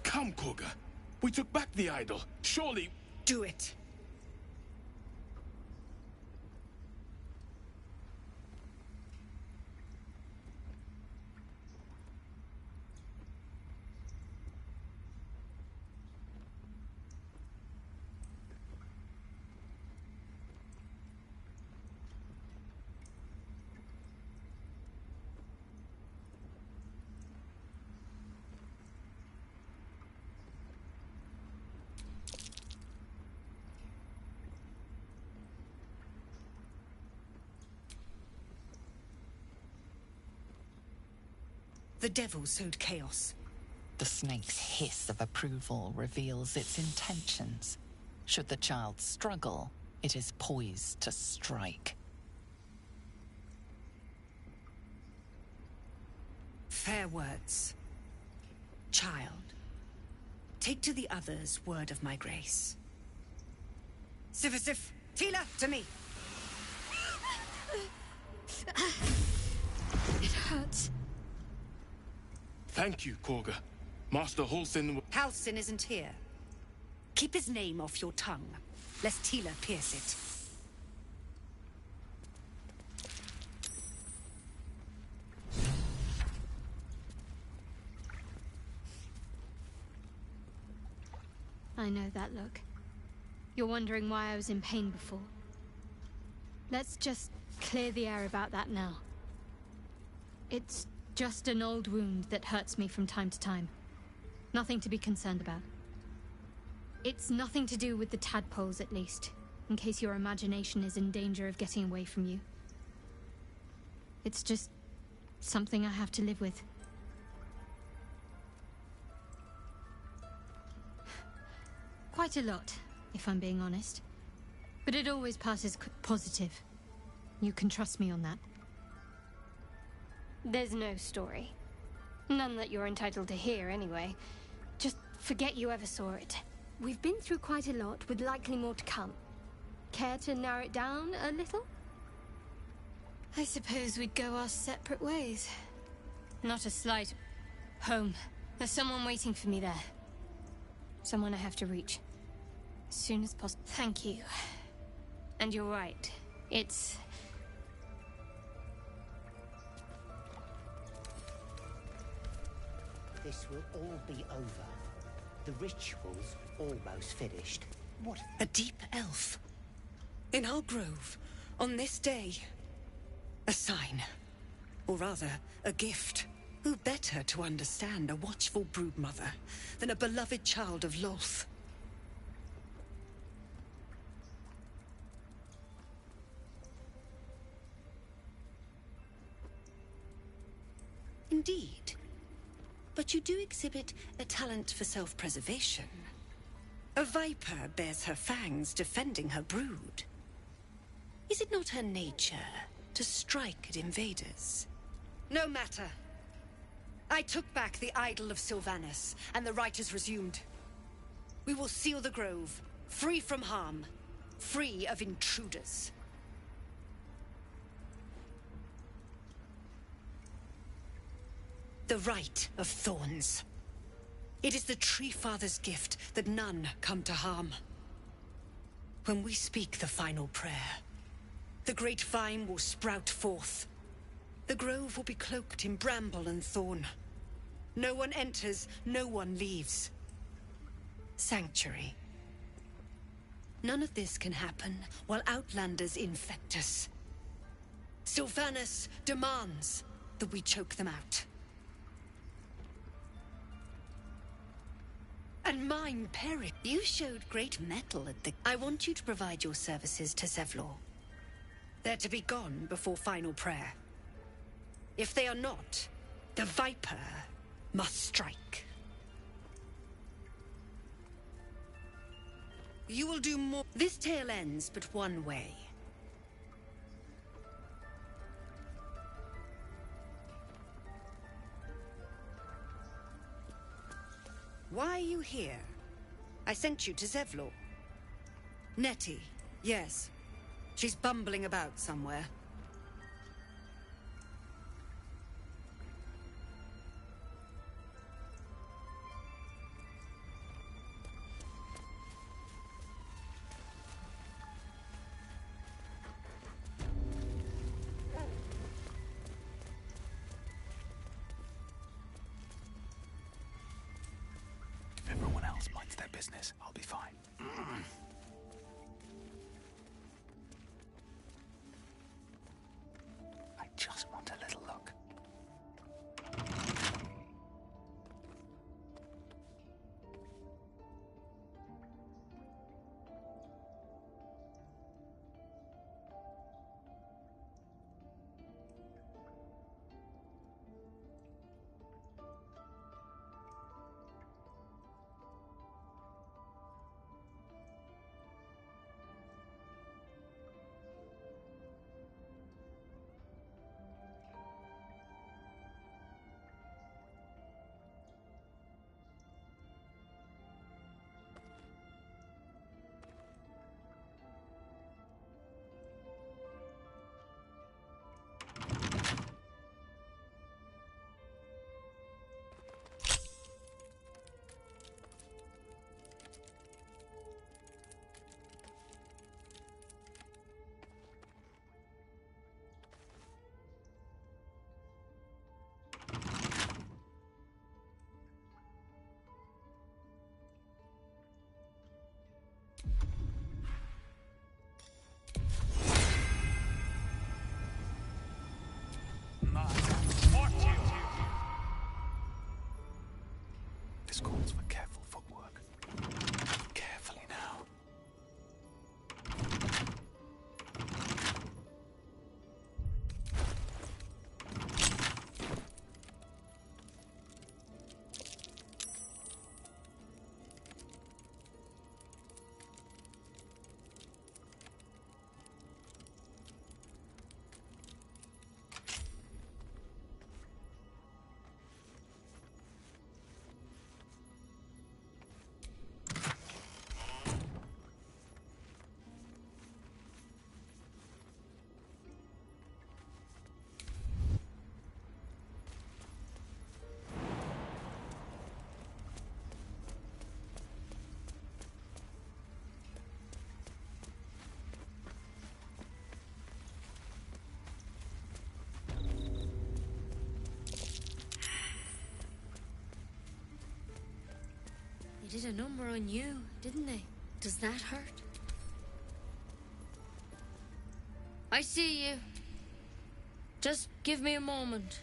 Come, Korga. We took back the idol. Surely... Do it. The devil sowed chaos. The snake's hiss of approval reveals its intentions. Should the child struggle, it is poised to strike. Fair words. Child, take to the others word of my grace. Sif, Tila, to me! It hurts. Thank you, Korga. Master Halsin... Halsin isn't here. Keep his name off your tongue, lest Tila pierce it. I know that look. You're wondering why I was in pain before. Let's just clear the air about that now. It's just an old wound that hurts me from time to time. Nothing to be concerned about. It's nothing to do with the tadpoles, at least, in case your imagination is in danger of getting away from you. It's just something I have to live with. Quite a lot, if I'm being honest. But it always passes positive. You can trust me on that. There's no story. None that you're entitled to hear, anyway. Just forget you ever saw it. We've been through quite a lot, with likely more to come. Care to narrow it down a little? I suppose we'd go our separate ways. Not a slight... Home. There's someone waiting for me there. Someone I have to reach. As soon as possible. Thank you. And you're right. It's... This will all be over. The ritual's almost finished. What? A deep elf. In our grove, on this day. A sign. Or rather, a gift. Who better to understand a watchful broodmother than a beloved child of Lolth? Indeed. But you do exhibit a talent for self-preservation. A viper bears her fangs defending her brood. Is it not her nature to strike at invaders? No matter. I took back the idol of Sylvanas, and the rite is resumed. We will seal the grove, free from harm, free of intruders. The Rite of Thorns. It is the Tree Father's gift that none come to harm. When we speak the final prayer, the great vine will sprout forth. The grove will be cloaked in bramble and thorn. No one enters, no one leaves. Sanctuary. None of this can happen while Outlanders infect us. Sylvanas demands that we choke them out. And mine perish. You showed great mettle at the... I want you to provide your services to Zevlor. They're to be gone before final prayer. If they are not, the Viper must strike. You will do more... This tale ends but one way. Why are you here? I sent you to Zevlor. Nettie, yes. She's bumbling about somewhere. else minds their business, I'll be fine. I just want a little look. This calls for careful footwork. Carefully now. They did a number on you, didn't they? Does that hurt? I see you. Just give me a moment.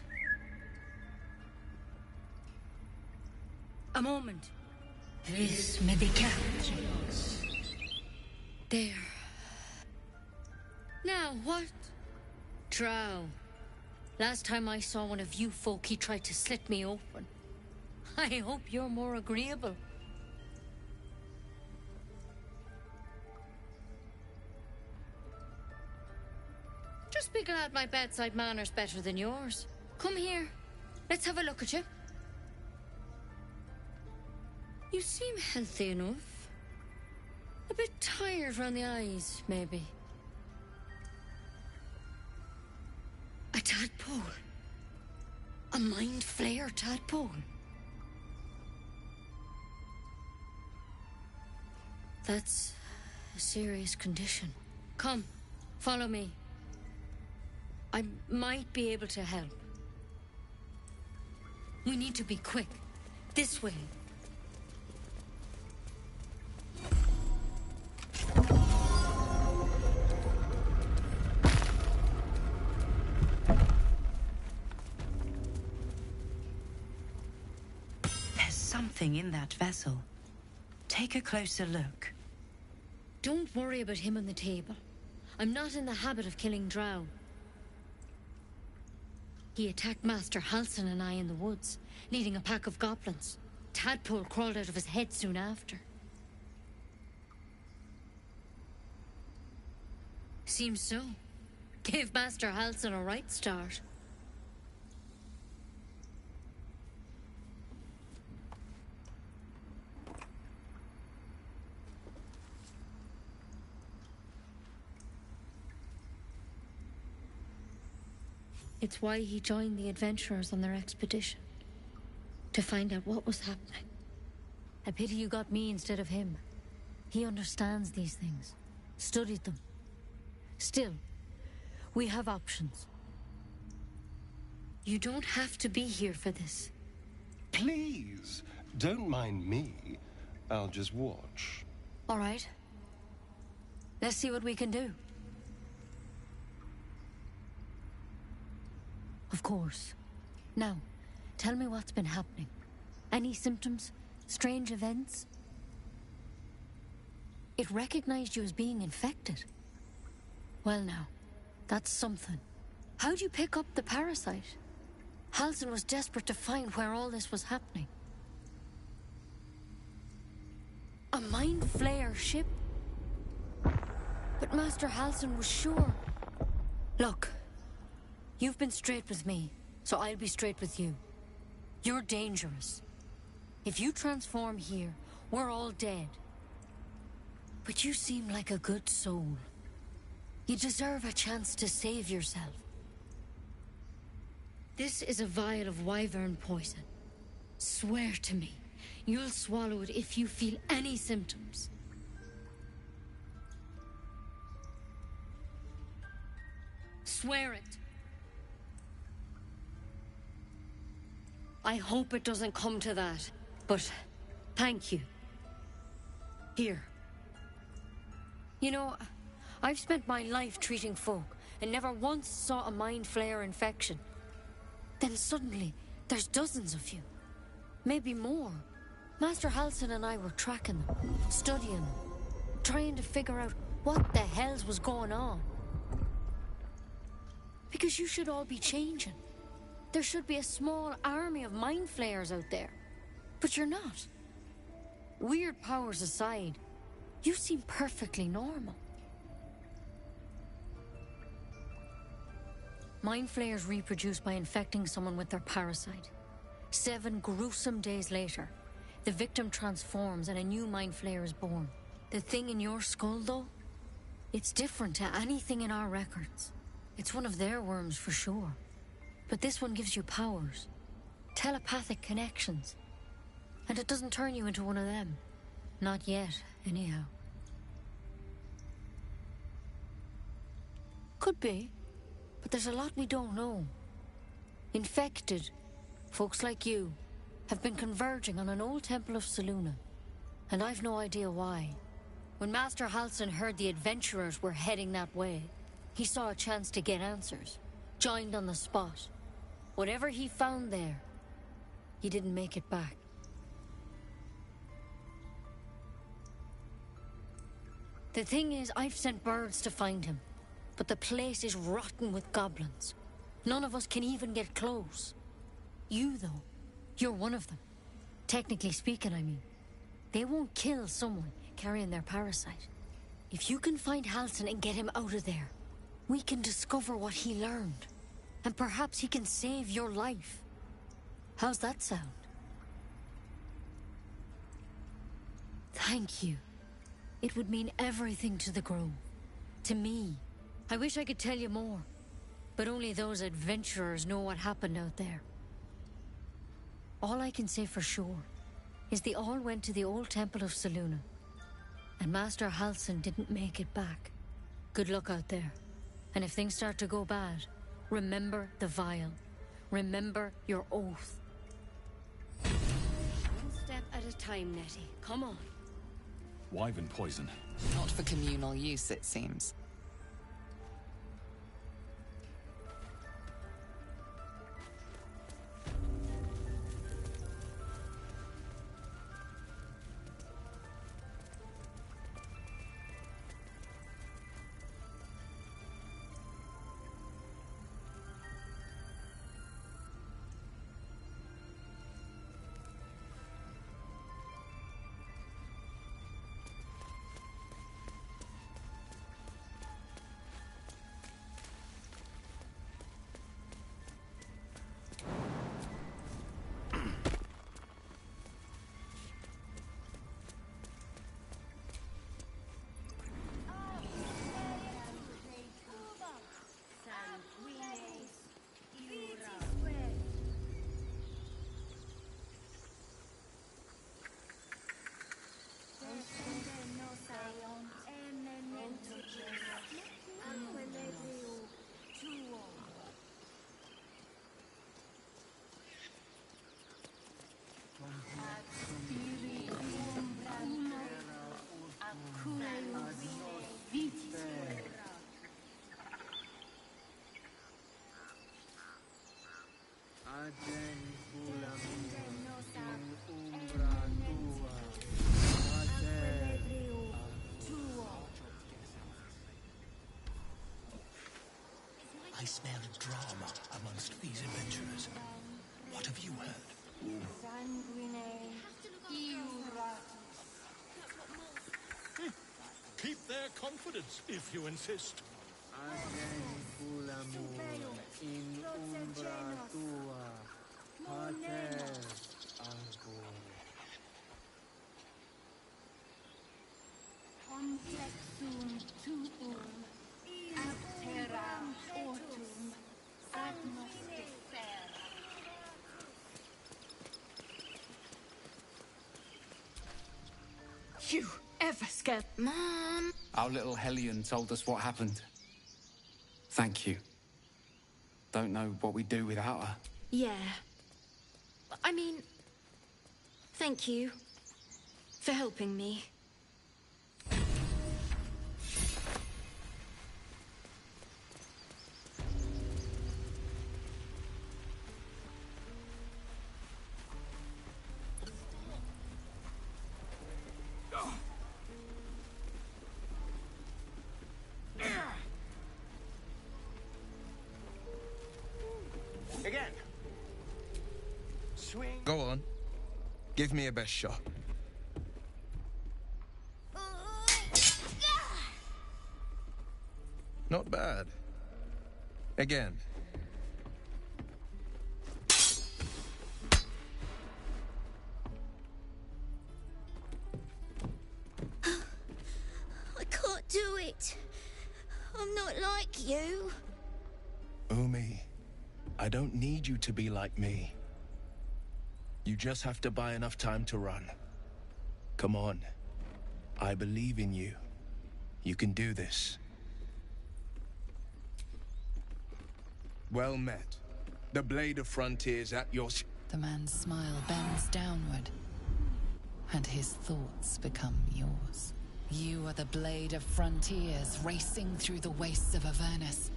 A moment. This may be captured. There. Now what? Drow. Last time I saw one of you folk, he tried to slit me open. I hope you're more agreeable. Just be glad my bedside manner's better than yours. Come here. Let's have a look at you. You seem healthy enough. A bit tired round the eyes, maybe. A tadpole. A mind flayer tadpole. That's a serious condition. Come, follow me. I might be able to help. We need to be quick. This way. There's something in that vessel. Take a closer look. Don't worry about him on the table. I'm not in the habit of killing drow. He attacked Master Halsin and I in the woods, leading a pack of goblins. Tadpole crawled out of his head soon after. Seems so. Gave Master Halsin a right start. It's why he joined the adventurers on their expedition. To find out what was happening. A pity you got me instead of him. He understands these things. Studied them. Still, we have options. You don't have to be here for this. Please, don't mind me. I'll just watch. All right. Let's see what we can do. Of course. Now, tell me what's been happening. Any symptoms? Strange events? It recognized you as being infected. Well now, that's something. How'd you pick up the parasite? Halsin was desperate to find where all this was happening. A Mind Flayer ship? But Master Halsin was sure. Look, you've been straight with me, so I'll be straight with you. You're dangerous. If you transform here, we're all dead. But you seem like a good soul. You deserve a chance to save yourself. This is a vial of wyvern poison. Swear to me, you'll swallow it if you feel any symptoms. Swear it. I hope it doesn't come to that, but thank you. Here. You know, I've spent my life treating folk and never once saw a Mind Flayer infection. Then suddenly, there's dozens of you. Maybe more. Master Halsin and I were tracking them, studying them, trying to figure out what the hells was going on. Because you should all be changing. There should be a small army of Mind Flayers out there. But you're not. Weird powers aside, you seem perfectly normal. Mind Flayers reproduce by infecting someone with their parasite. 7 gruesome days later, the victim transforms and a new Mind Flayer is born. The thing in your skull, though, it's different to anything in our records. It's one of their worms for sure. But this one gives you powers. Telepathic connections. And it doesn't turn you into one of them. Not yet, anyhow. Could be. But there's a lot we don't know. Infected, folks like you, have been converging on an old temple of Selûne. And I've no idea why. When Master Halsin heard the adventurers were heading that way, he saw a chance to get answers. Joined on the spot. Whatever he found there, he didn't make it back. The thing is, I've sent birds to find him. But the place is rotten with goblins. None of us can even get close. You, though, you're one of them. Technically speaking, I mean. They won't kill someone carrying their parasite. If you can find Halsin and get him out of there, we can discover what he learned. And perhaps he can save your life. How's that sound? Thank you. It would mean everything to the Grove. To me. I wish I could tell you more, but only those adventurers know what happened out there. All I can say for sure is they all went to the old temple of Selûne, and Master Halsin didn't make it back. Good luck out there, and if things start to go bad, remember the vial. Remember your oath. One step at a time, Nettie. Come on. Wyvern poison. Not for communal use, it seems. I smell drama amongst these adventurers. What have you heard? Keep their confidence, if you insist. Complexum tubum, aptera ortum, agnosticera. You ever scared Mom? Our little Hellion told us what happened. Thank you. Don't know what we'd do without her. Yeah. I mean, thank you for helping me. Again. Swing. Go on. Give me a best shot. Not bad. Again. I can't do it. I'm not like you. Umi, I don't need you to be like me. You just have to buy enough time to run. Come on. I believe in you. You can do this. Well met. The Blade of Frontiers at your... The man's smile bends downward, and his thoughts become yours. You are the Blade of Frontiers racing through the wastes of Avernus.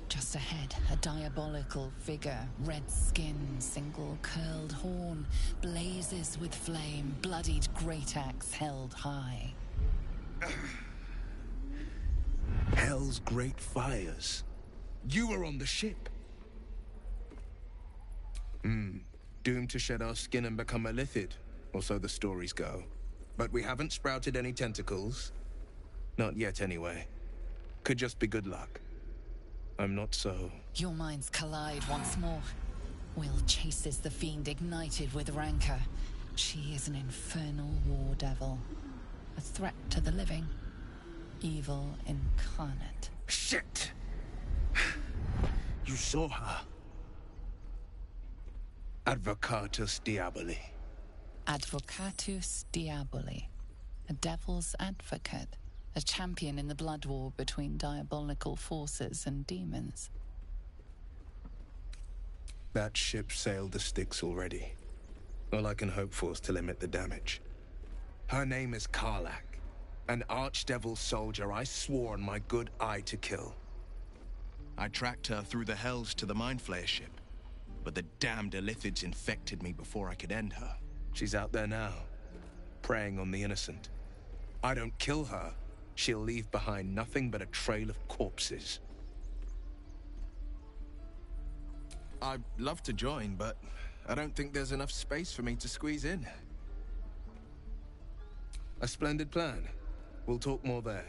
Just ahead, a diabolical figure, red skin, single curled horn, blazes with flame, bloodied great axe held high. Hell's great fires. You were on the ship. Doomed to shed our skin and become a lithid, or so the stories go. But we haven't sprouted any tentacles. Not yet, anyway. Could just be good luck. I'm not so... Your minds collide once more. Will chases the fiend ignited with rancor. She is an infernal war devil. A threat to the living. Evil incarnate. Shit! You saw her. Advocatus Diaboli. Advocatus Diaboli. A devil's advocate. A champion in the blood war between diabolical forces and demons. That ship sailed the Styx already. All I can hope for is to limit the damage. Her name is Karlach, an archdevil soldier I swore on my good eye to kill. I tracked her through the hells to the Mind Flayer ship, but the damned Illithids infected me before I could end her. She's out there now, preying on the innocent. I don't kill her, she'll leave behind nothing but a trail of corpses. I'd love to join, but I don't think there's enough space for me to squeeze in. A splendid plan. We'll talk more there.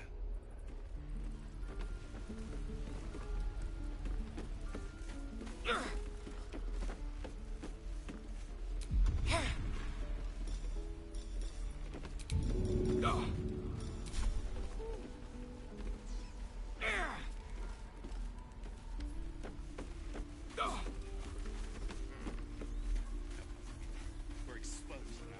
We're exposed now.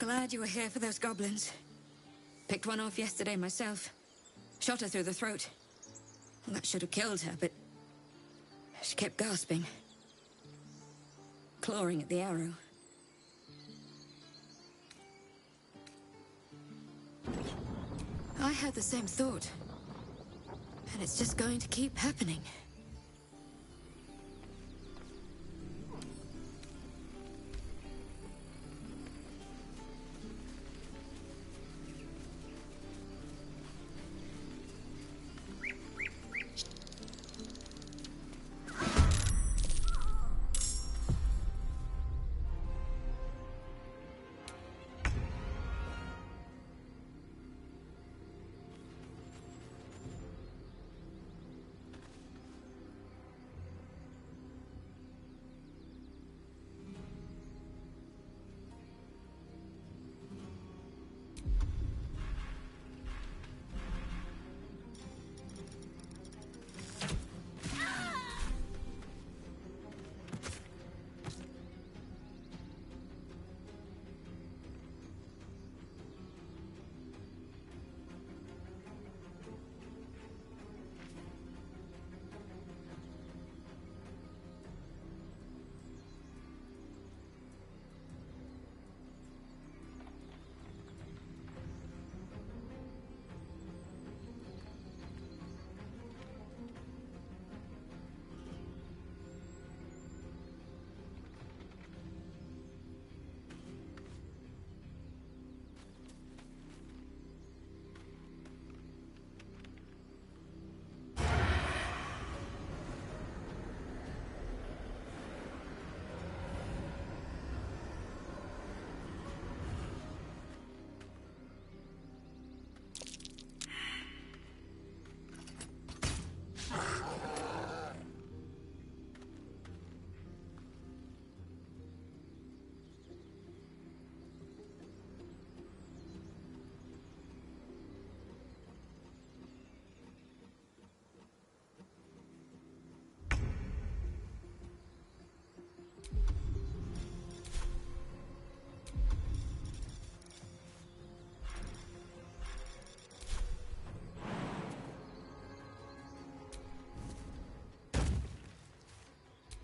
Glad you were here for those goblins. Picked one off yesterday myself. Shot her through the throat. Well, that should have killed her, but she kept gasping. Clawing at the arrow. I had the same thought. And it's just going to keep happening.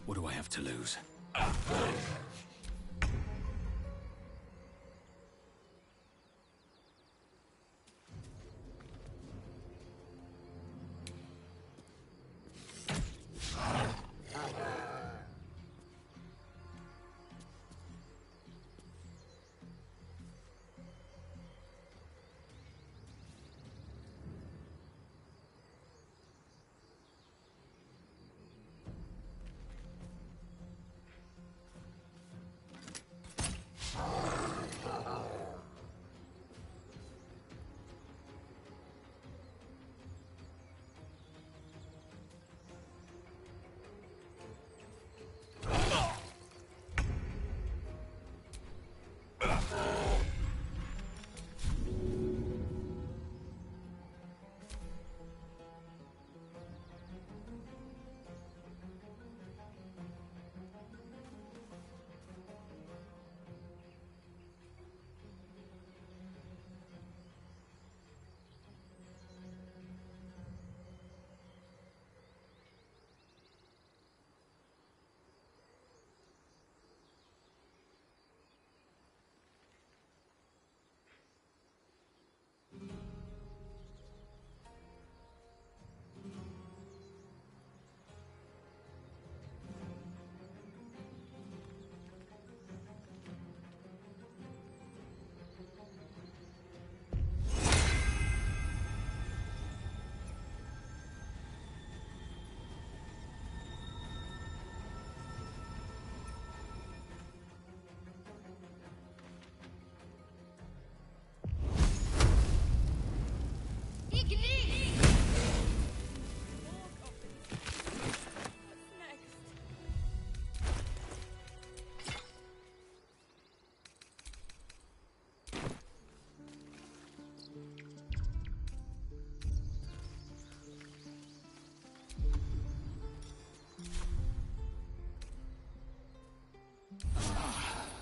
What do I have to lose?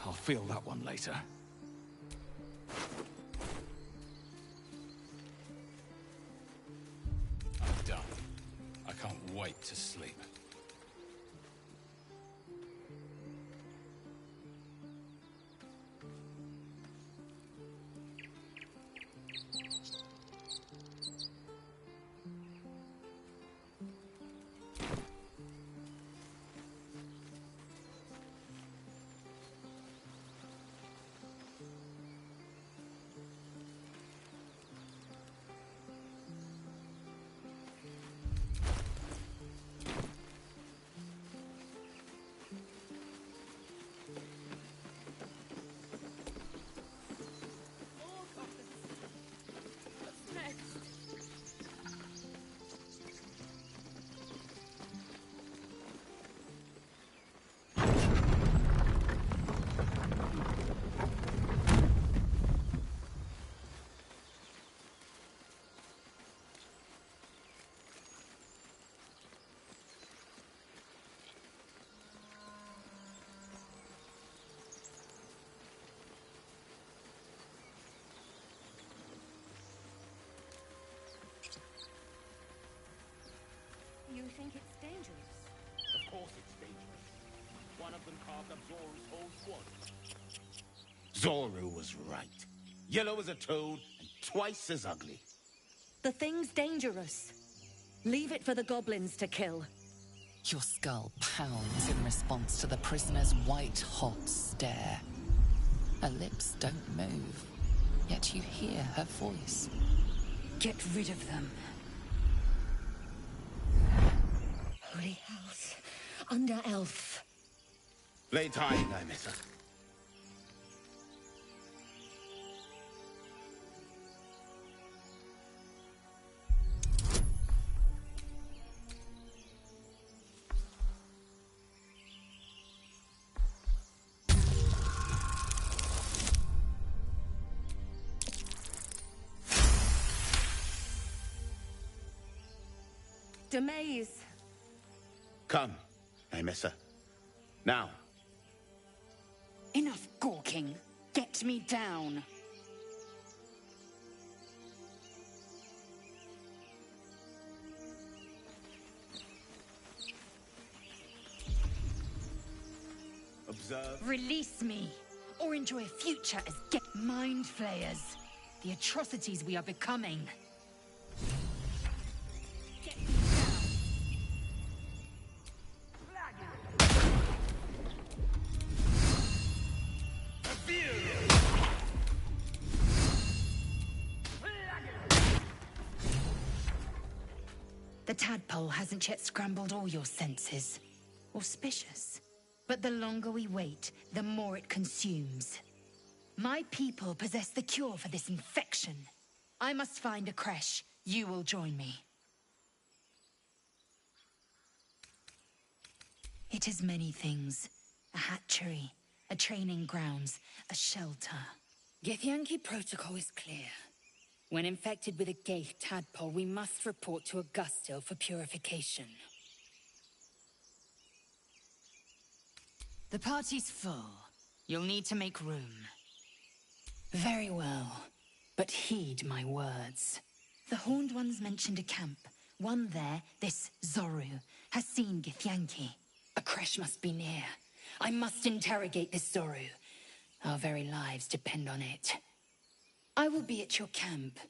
I'll feel that one later. right to sleep. You think it's dangerous? Of course it's dangerous. One of them carved up Zoru's whole squad. Zoru was right. Yellow as a toad and twice as ugly. The thing's dangerous. Leave it for the goblins to kill. Your skull pounds in response to the prisoner's white-hot stare. Her lips don't move, yet you hear her voice. Get rid of them. Holy house. Under elf. Lay time, I miss her. Demaze. Come, I miss her. Now. Enough gawking. Get me down. Observe. Release me, or enjoy a future as mind flayers. The atrocities we are becoming. The tadpole hasn't yet scrambled all your senses. Auspicious. But the longer we wait, the more it consumes. My people possess the cure for this infection. I must find a creche. You will join me. It is many things. A hatchery, a training grounds, a shelter. Githyanki protocol is clear. When infected with a Gyatt tadpole, we must report to Augustil for purification. The party's full. You'll need to make room. Very well, but heed my words. The Horned Ones mentioned a camp. One there, this Zoru, has seen Githyanki. A creche must be near. I must interrogate this Zoru. Our very lives depend on it. I will be at your camp.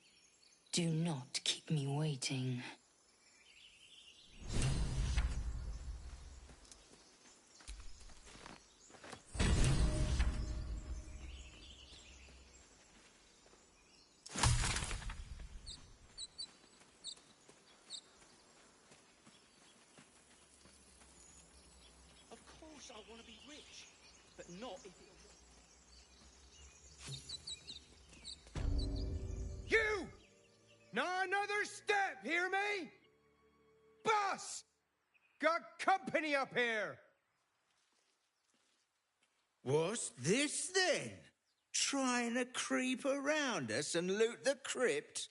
Do not keep me waiting. Of course I want to be rich, but not if it... You! Not another step, hear me? Boss! Got company up here! What's this then? Trying to creep around us and loot the crypt?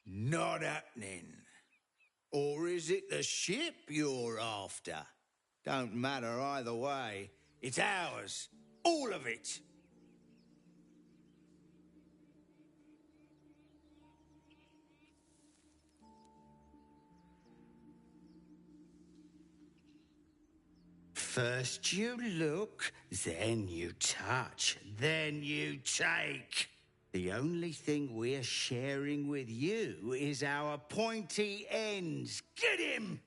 Not happening. Or is it the ship you're after? Don't matter either way. It's ours. All of it. First you look, then you touch, then you take. The only thing we're sharing with you is our pointy ends. Get him!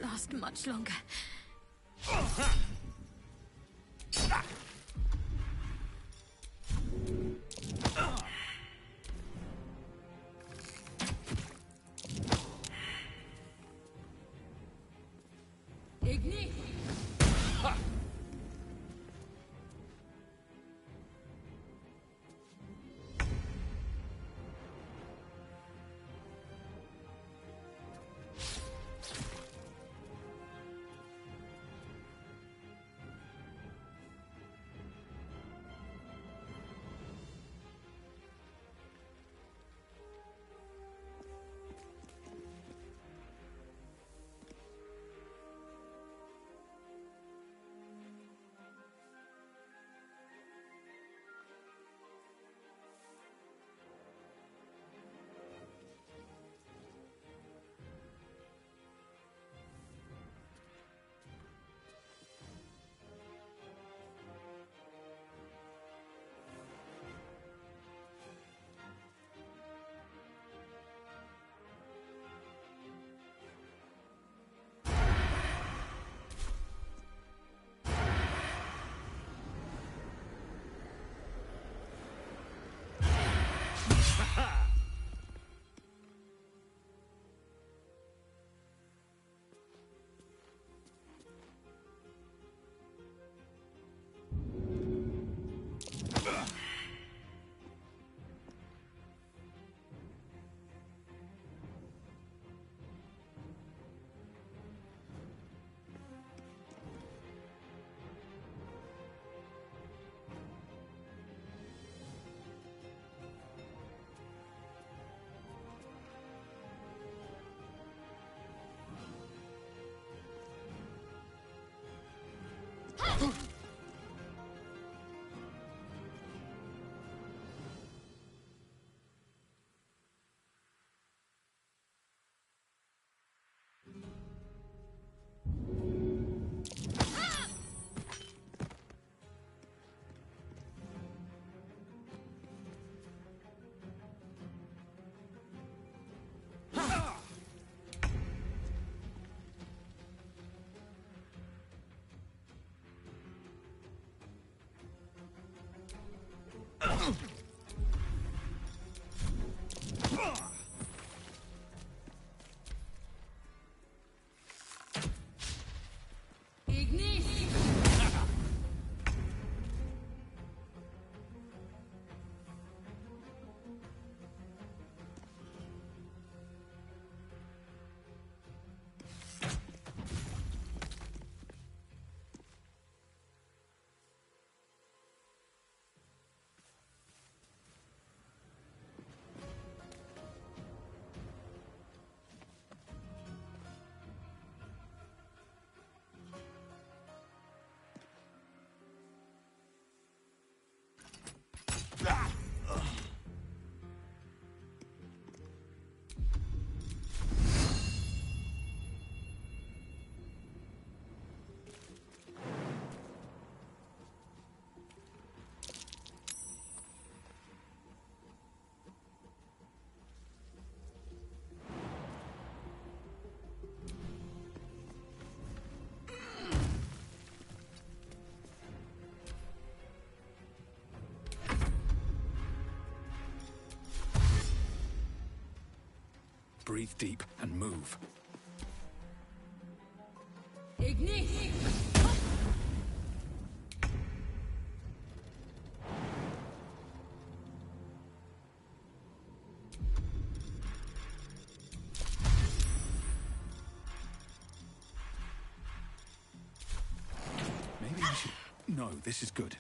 last much longer. Ignite! Breathe deep and move. Ignite! Maybe I should... No, this is good.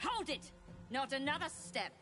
Hold it! Not another step!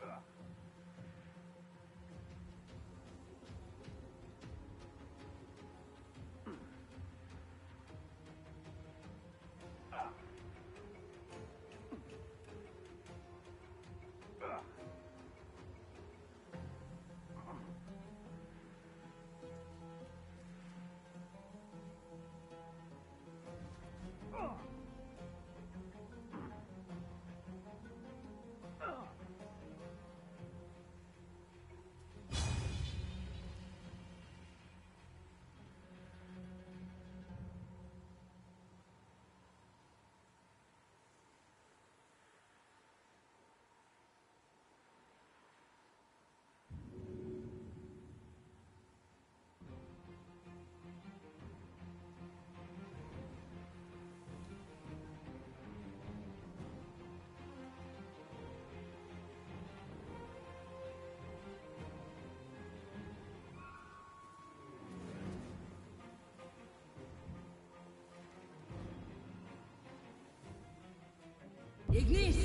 Ignis!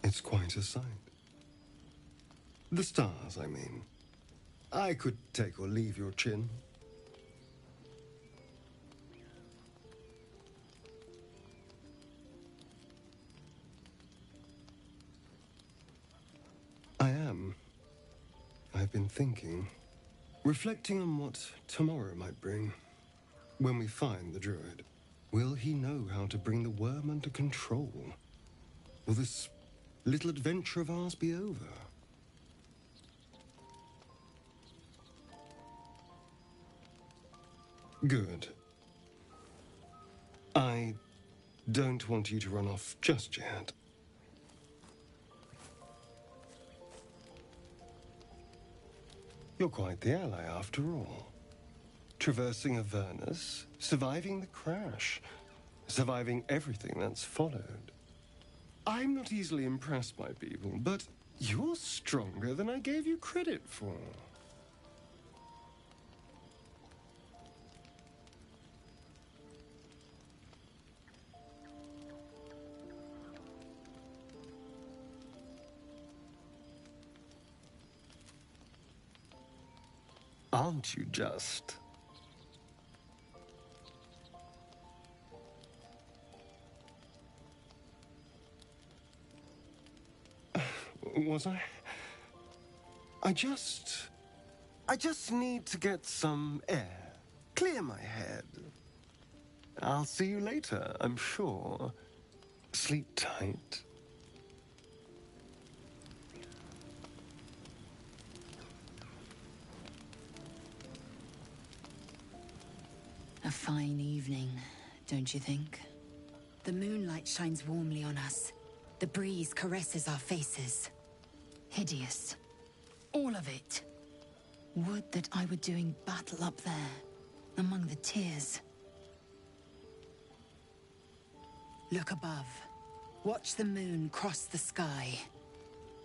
It's quite a sight. The stars, I mean. I could take or leave your chin. I am. I've been thinking, reflecting on what tomorrow might bring. When we find the druid, will he know how to bring the worm under control? Will this little adventure of ours be over? Good. I don't want you to run off just yet. You're quite the ally, after all. Traversing Avernus, surviving the crash, surviving everything that's followed. I'm not easily impressed by people, but you're stronger than I gave you credit for. Aren't you just? Was I? I just need to get some air. Clear my head. I'll see you later, I'm sure. Sleep tight. A fine evening, don't you think? The moonlight shines warmly on us. The breeze caresses our faces. Hideous. All of it. Would that I were doing battle up there, among the tears. Look above. Watch the moon cross the sky.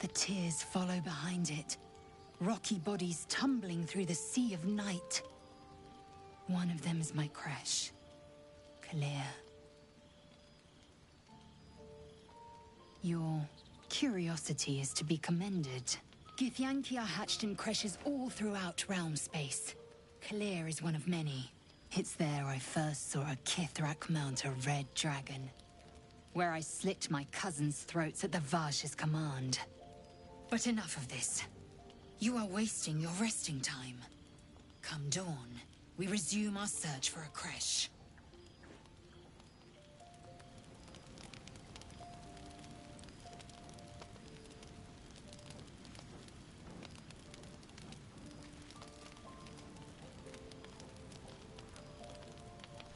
The tears follow behind it. Rocky bodies tumbling through the sea of night. One of them's my crash. Clear. Your curiosity is to be commended. Githyanki are hatched in creches all throughout realm space. Clear is one of many. It's there I first saw a Kithrak mount a red dragon. Where I slit my cousins' throats at the Vaj's command. But enough of this. You are wasting your resting time. Come dawn, we resume our search for a creche.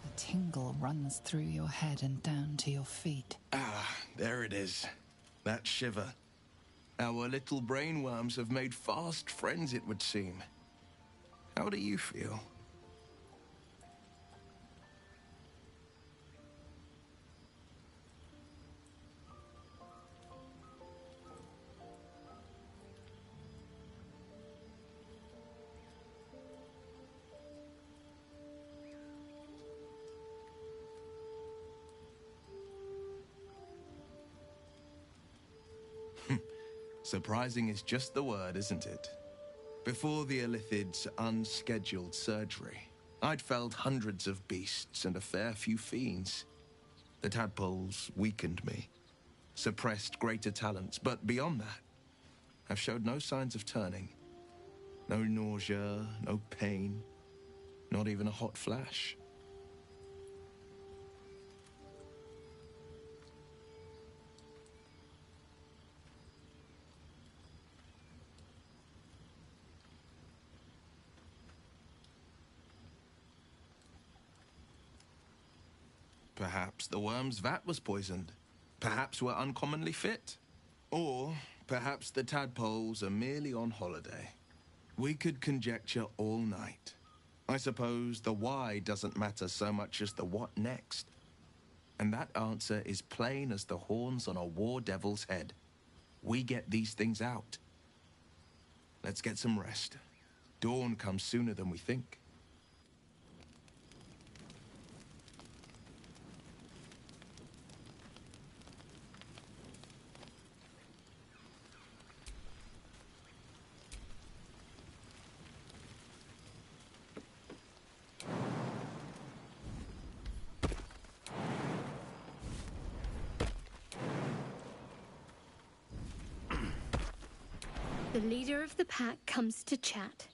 A tingle runs through your head and down to your feet. Ah, there it is. That shiver. Our little brainworms have made fast friends, it would seem. How do you feel? Surprising is just the word, isn't it? Before the Illithid's unscheduled surgery, I'd felled hundreds of beasts and a fair few fiends. The tadpoles weakened me, suppressed greater talents, but beyond that, I've showed no signs of turning. No nausea, no pain, not even a hot flash. Perhaps the worm's vat was poisoned. Perhaps we're uncommonly fit. Or perhaps the tadpoles are merely on holiday. We could conjecture all night. I suppose the why doesn't matter so much as the what next. And that answer is plain as the horns on a war devil's head. We get these things out. Let's get some rest. Dawn comes sooner than we think. The leader of the pack comes to chat.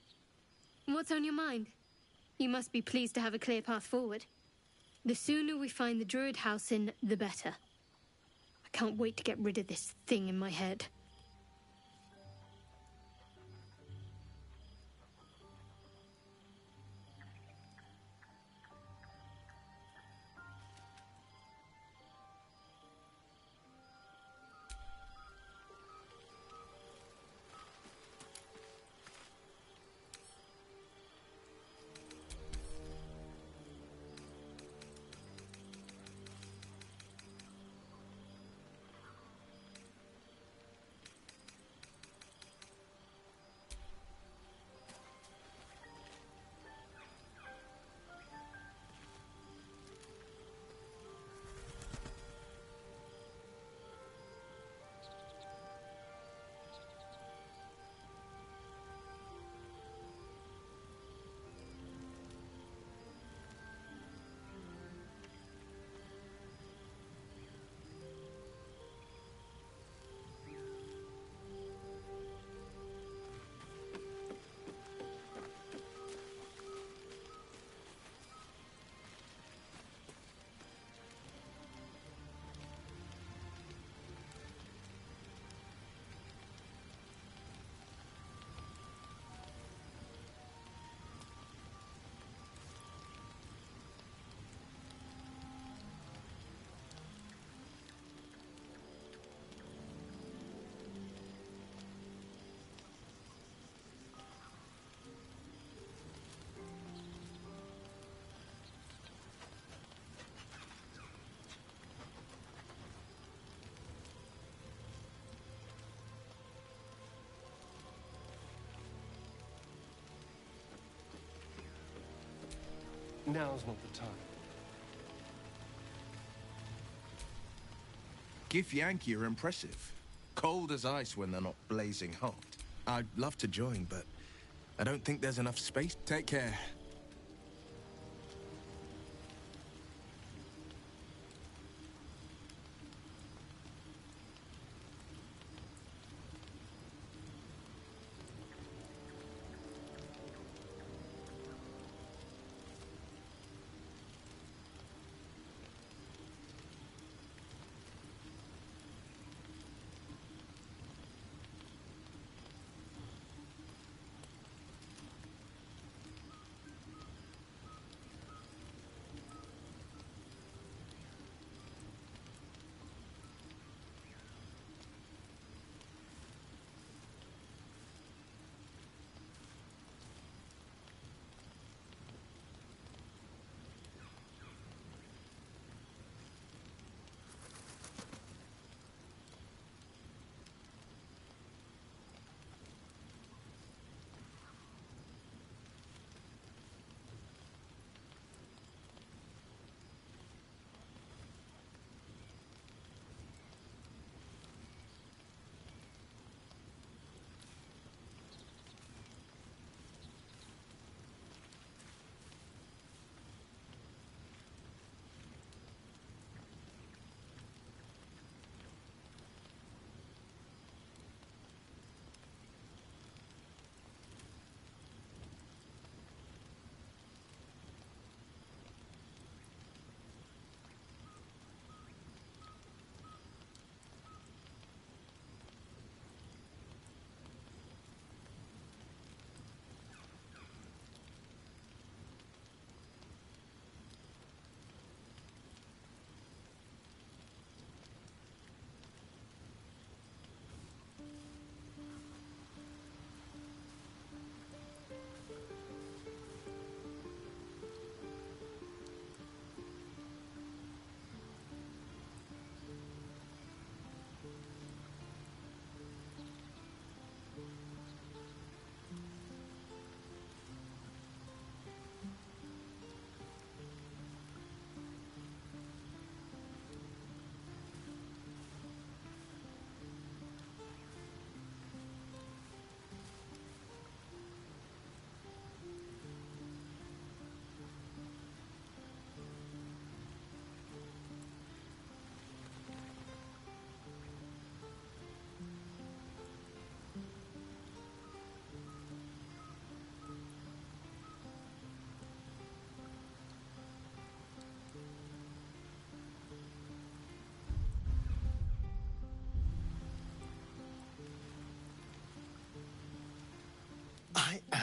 What's on your mind? You must be pleased to have a clear path forward. The sooner we find the Druid house in, the better. I can't wait to get rid of this thing in my head. Now's not the time. Githyanki are impressive. Cold as ice when they're not blazing hot. I'd love to join, but I don't think there's enough space. Take care.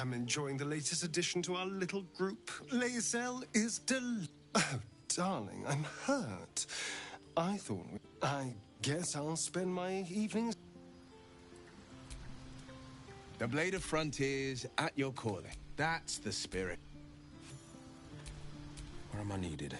am enjoying the latest addition to our little group. Lae'zel is Oh, darling, I'm hurt. I guess I'll spend my evenings... The Blade of Frontiers at your calling. That's the spirit. Where am I needed?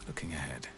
Looking ahead.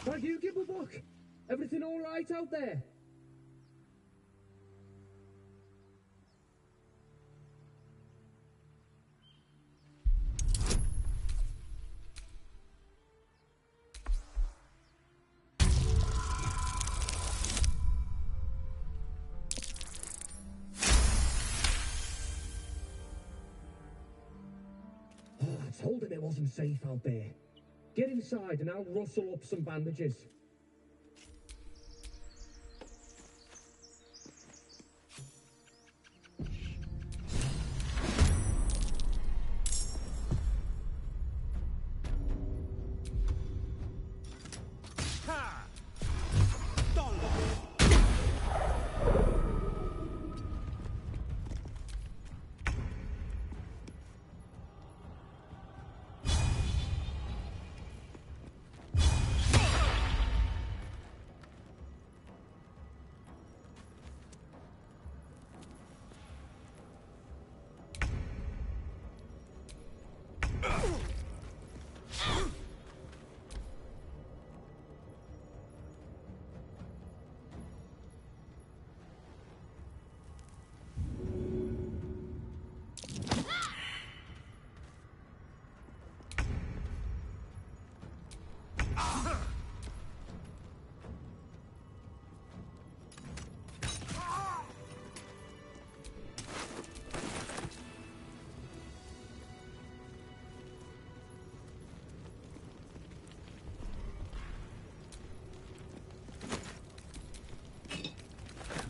Thank you, Gibblebuck. Everything all right out there? Oh, I told him it wasn't safe out there. Get inside and I'll rustle up some bandages.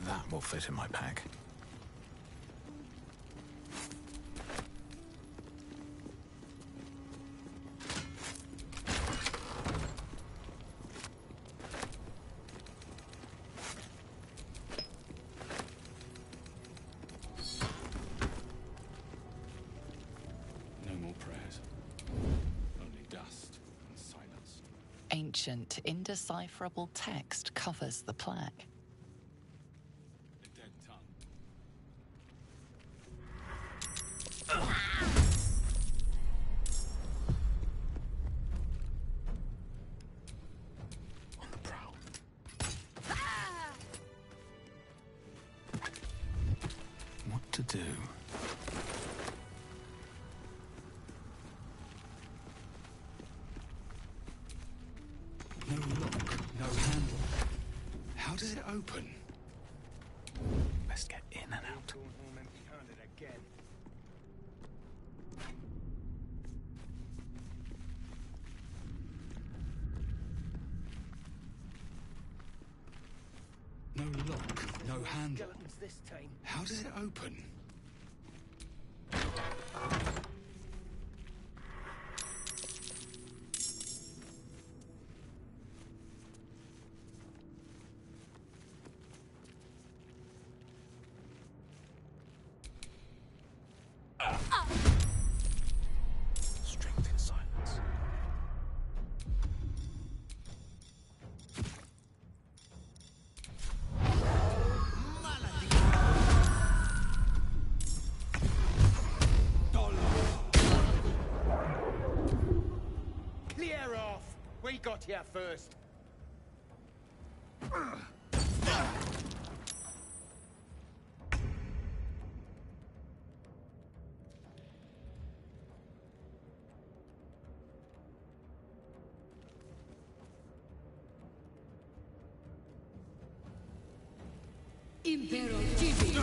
That will fit in my pack. No more prayers. Only dust and silence. Ancient, indecipherable text covers the plaque. A dead tongue. does it open? Best get in and out. Going home empty-handed again. No lock, no handle. Skeletons this time. How does it open? Strength in silence. Clear off! We got here first. Impero TV.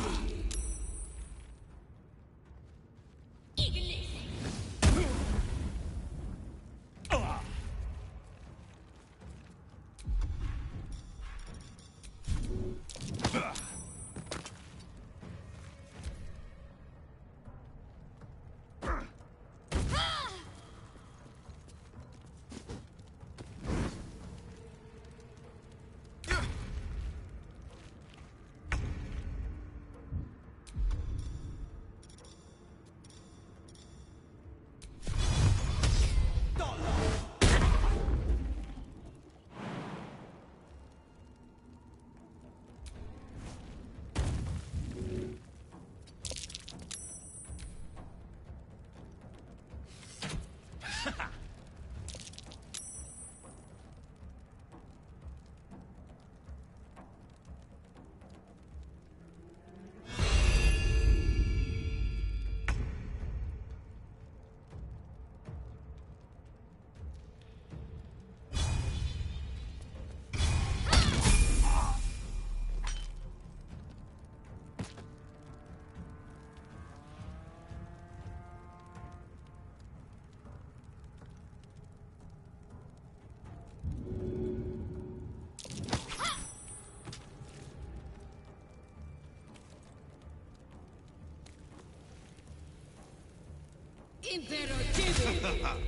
Impero TV.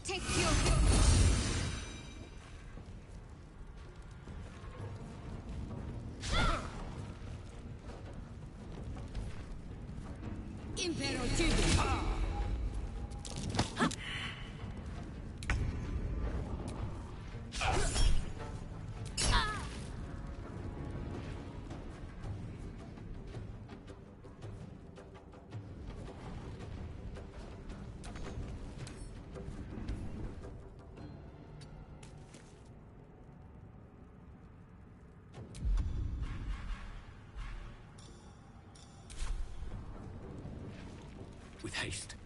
Take your... Impero TV. With haste.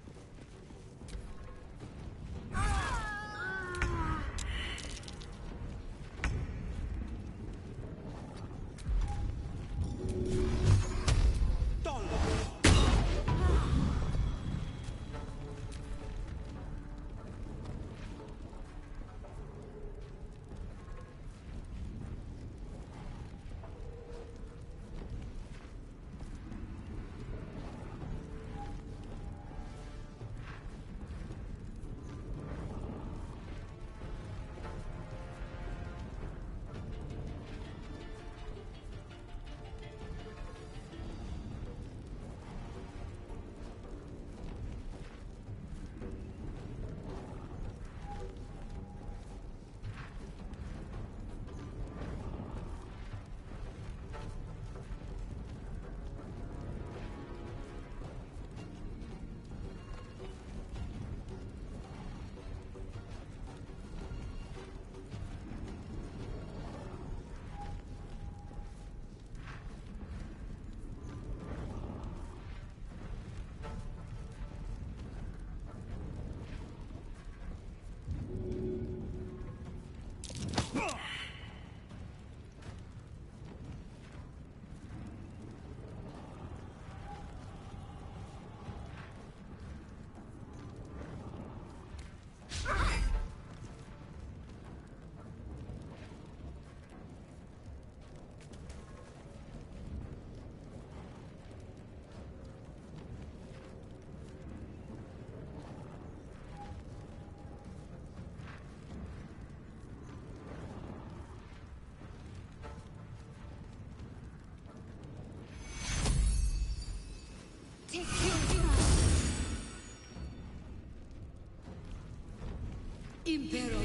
Impero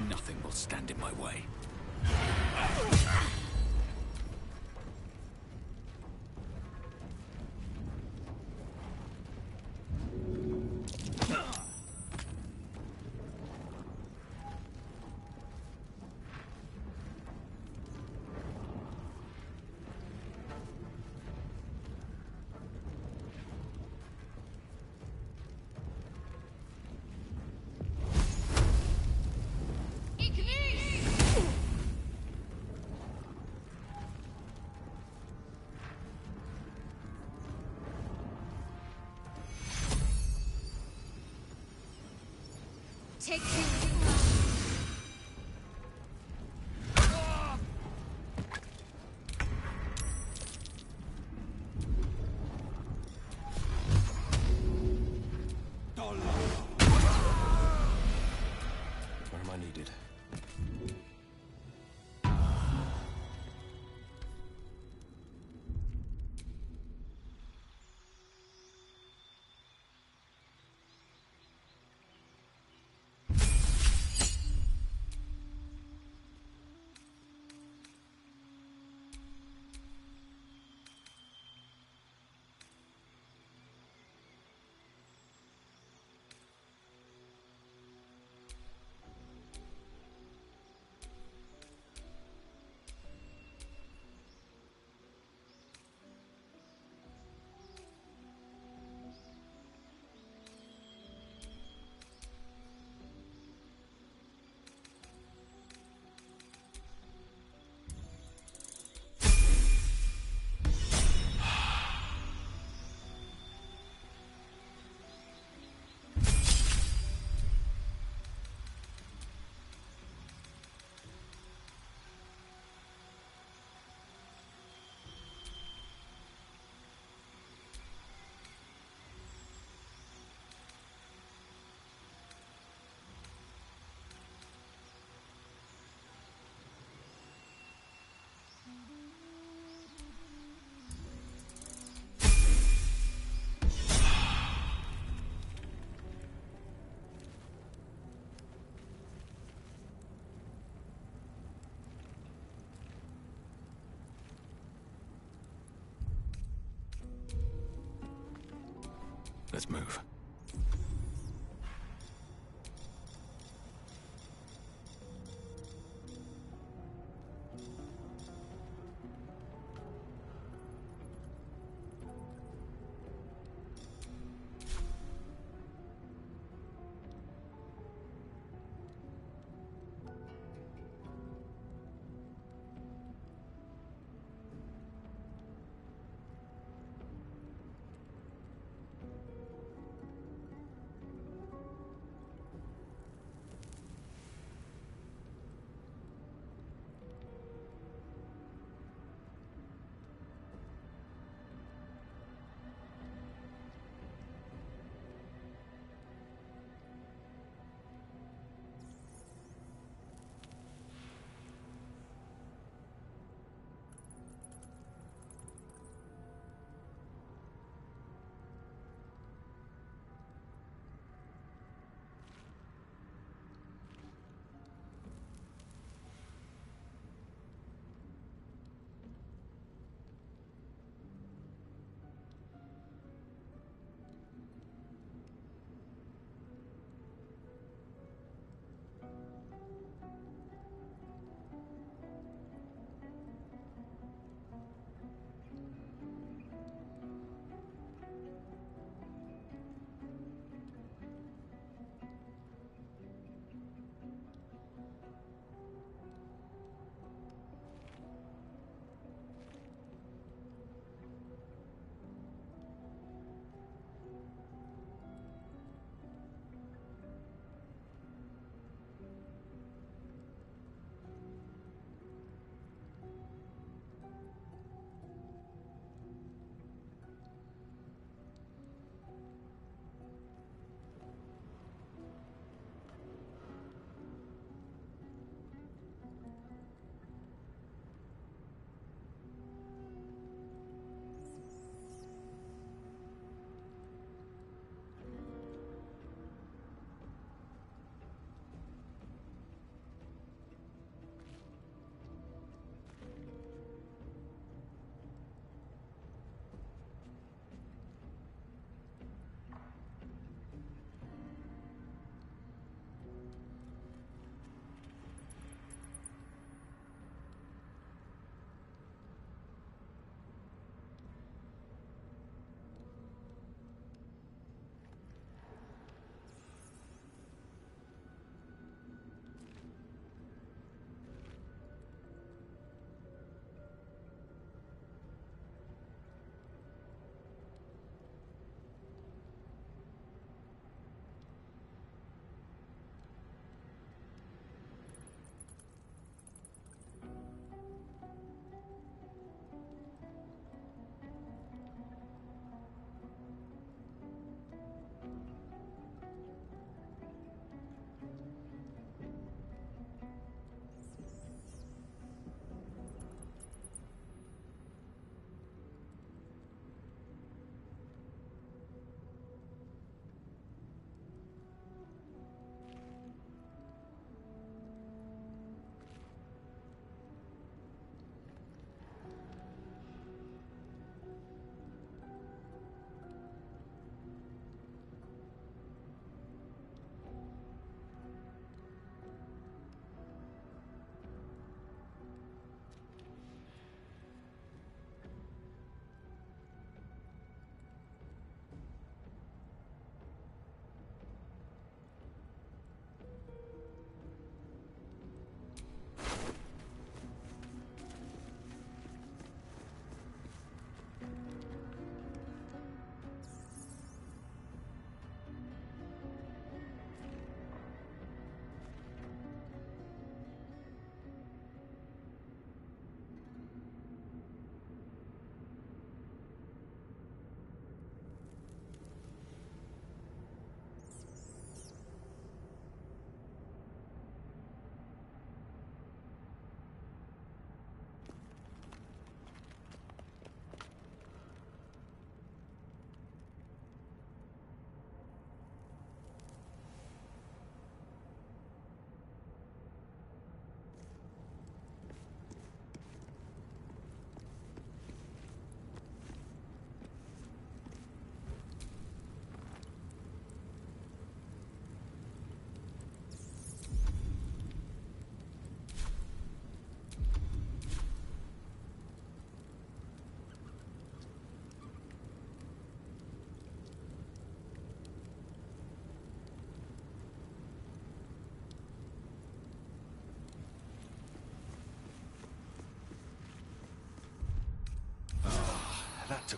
Nothing will stand in my way. Take you. Where am I needed? Let's move.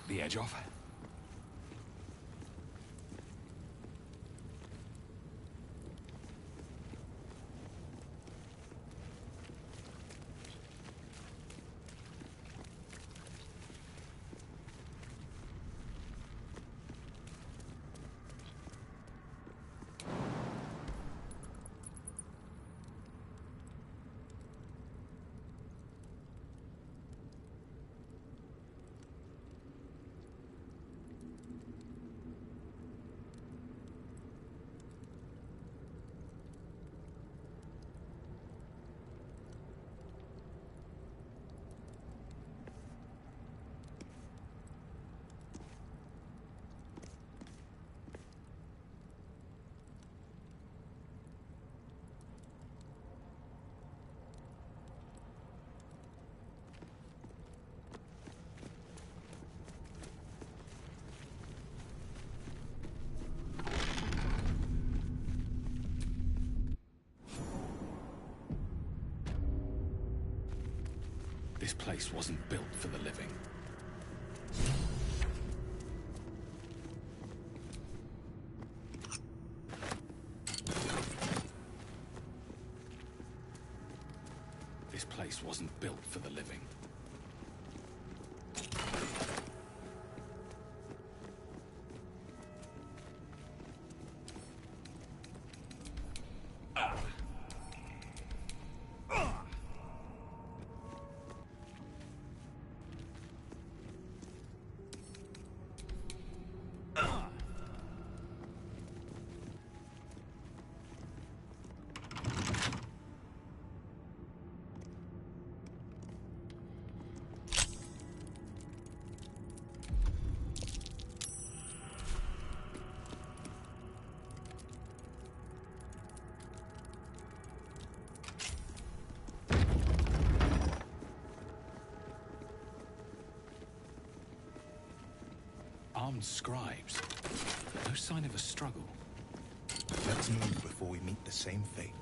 took the edge off. This place wasn't built for the living. This place wasn't built for the living. Armed scribes. No sign of a struggle. Let's move before we meet the same fate.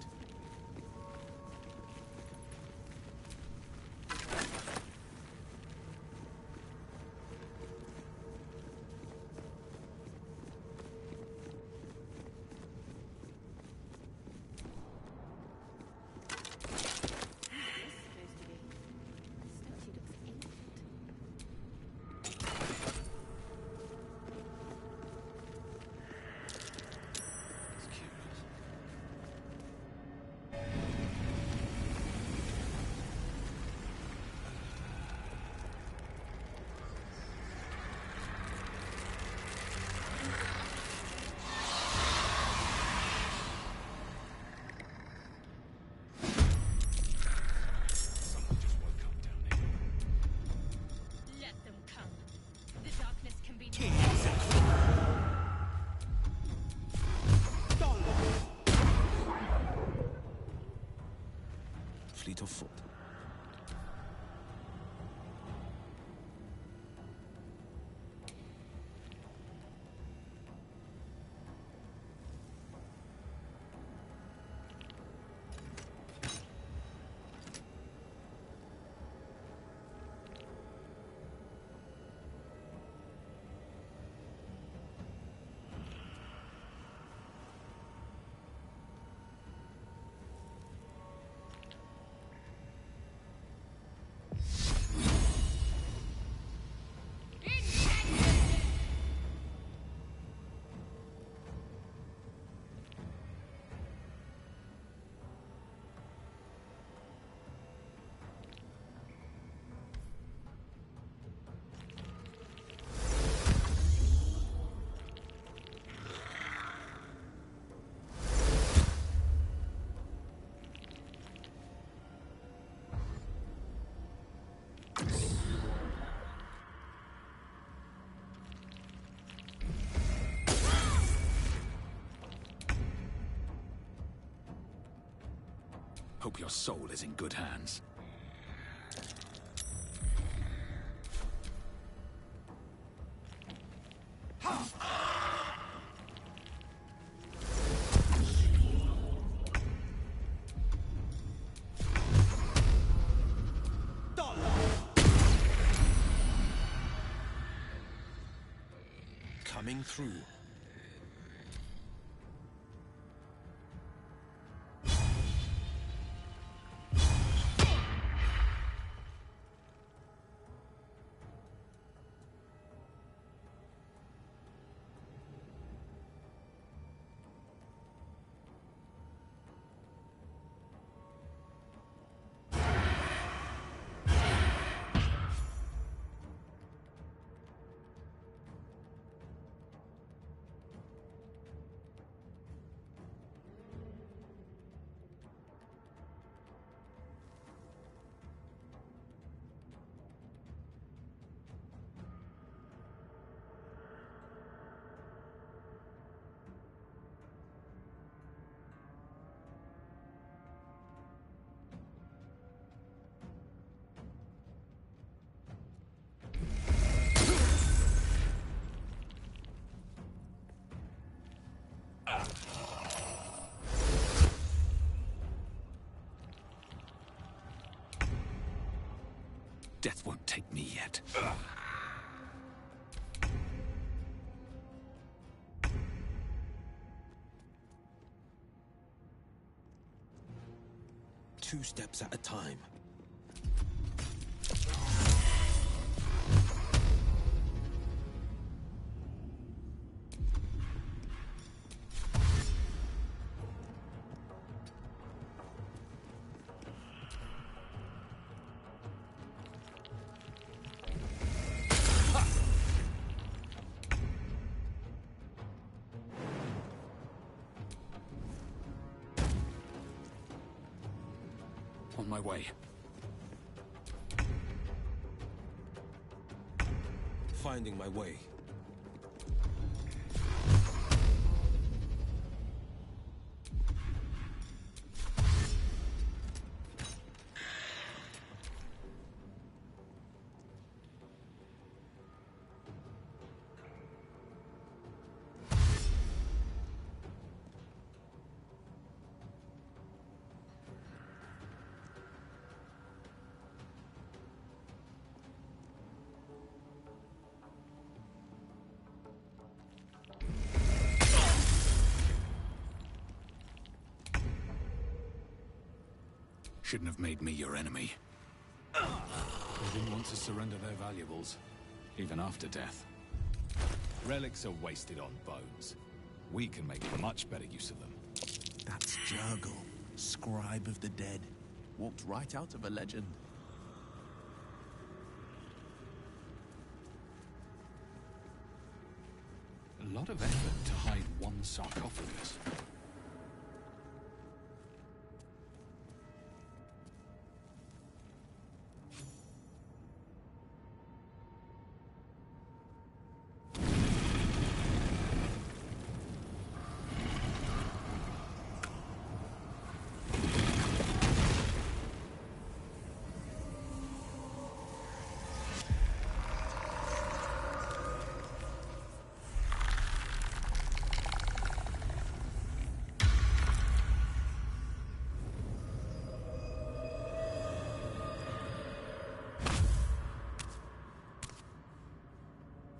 Fleet of foot. Hope your soul is in good hands. coming through. Death won't take me yet. Two steps at a time. On my way. Finding my way. Shouldn't have made me your enemy. They didn't want to surrender their valuables, even after death. Relics are wasted on bones. We can make much better use of them. That's Jurgle, scribe of the dead. Walked right out of a legend. A lot of effort to hide one sarcophagus.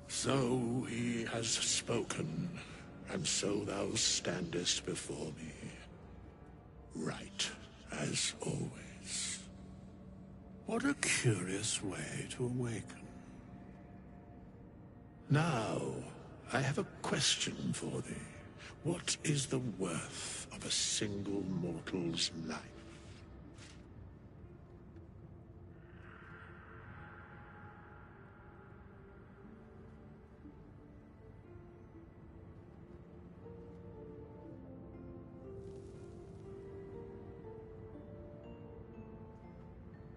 So he has spoken, and so thou standest before me. Right, as always. What a curious way to awaken. Now, I have a question for thee. What is the worth of a single mortal's life?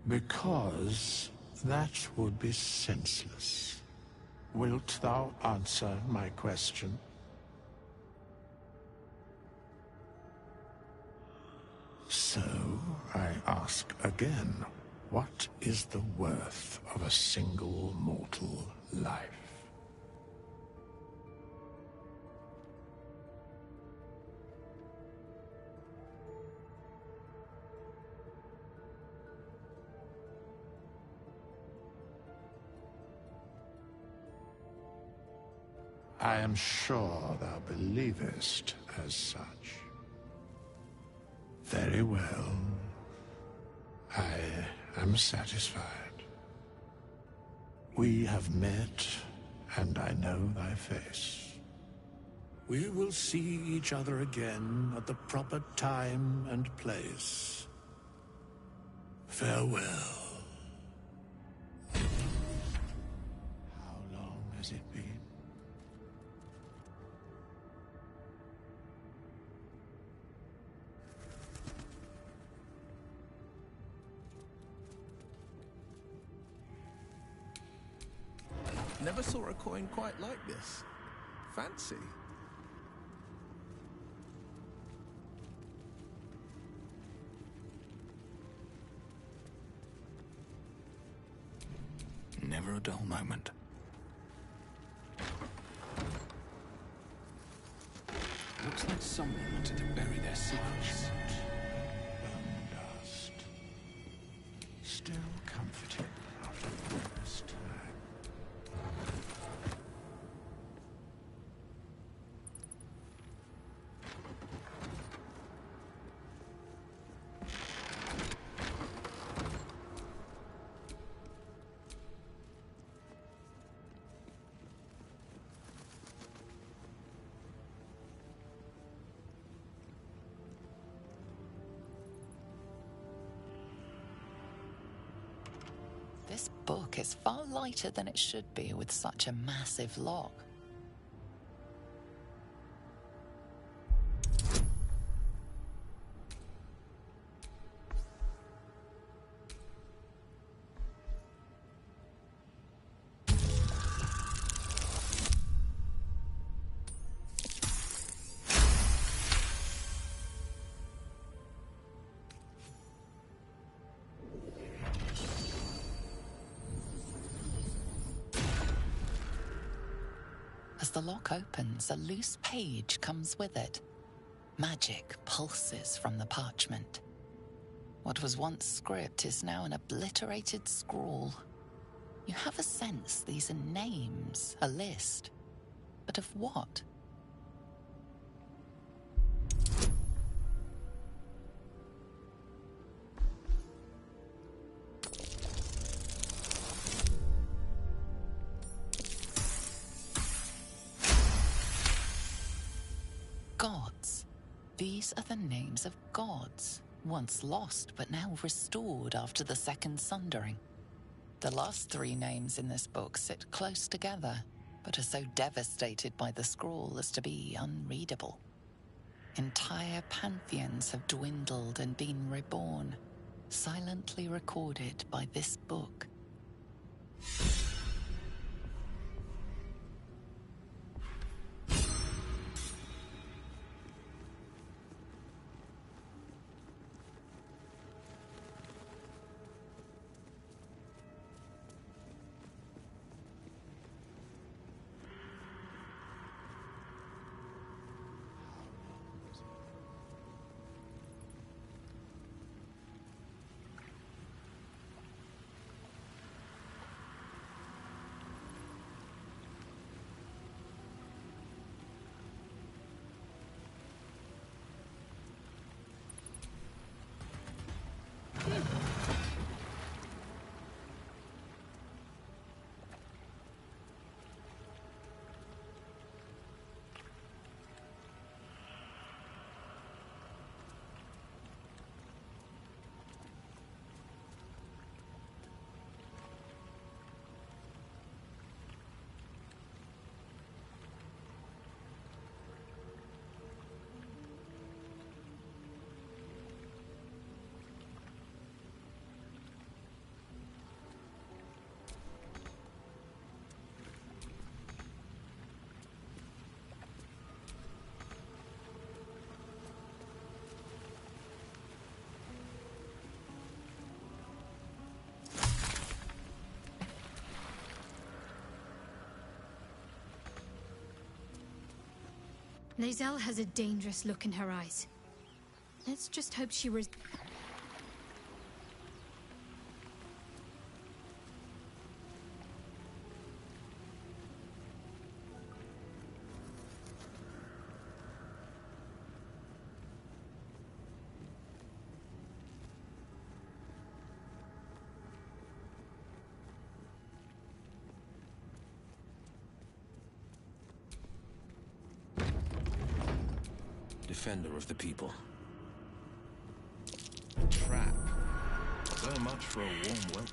Because that would be senseless. Wilt thou answer my question? So, I ask again, what is the worth of a single mortal life? I am sure thou believest as such. Very well. I am satisfied. We have met, and I know thy face. We will see each other again at the proper time and place. Farewell. How long has it been? Never saw a coin quite like this. Fancy. Never a dull moment. Looks like someone wanted to bury their secrets. Bone dust. Still comforting after all this time. This book is far lighter than it should be with such a massive lock. As the lock opens, a loose page comes with it. Magic pulses from the parchment. What was once script is now an obliterated scrawl. You have a sense these are names, a list. But of what? Gods. These are the names of gods, once lost but now restored after the Second Sundering. The last three names in this book sit close together, but are so devastated by the scroll as to be unreadable. Entire pantheons have dwindled and been reborn, silently recorded by this book. Lae'zel has a dangerous look in her eyes. Let's just hope she defender of the people. A trap. So much for a warm welcome.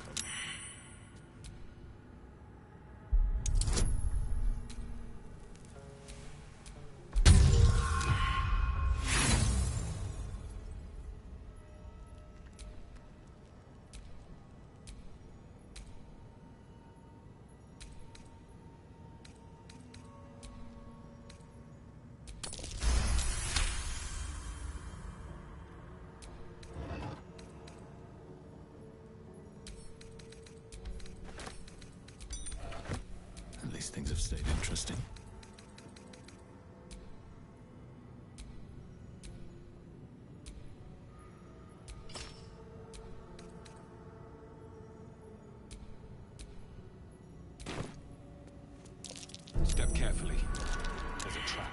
At least things have stayed interesting. Step carefully. There's a trap.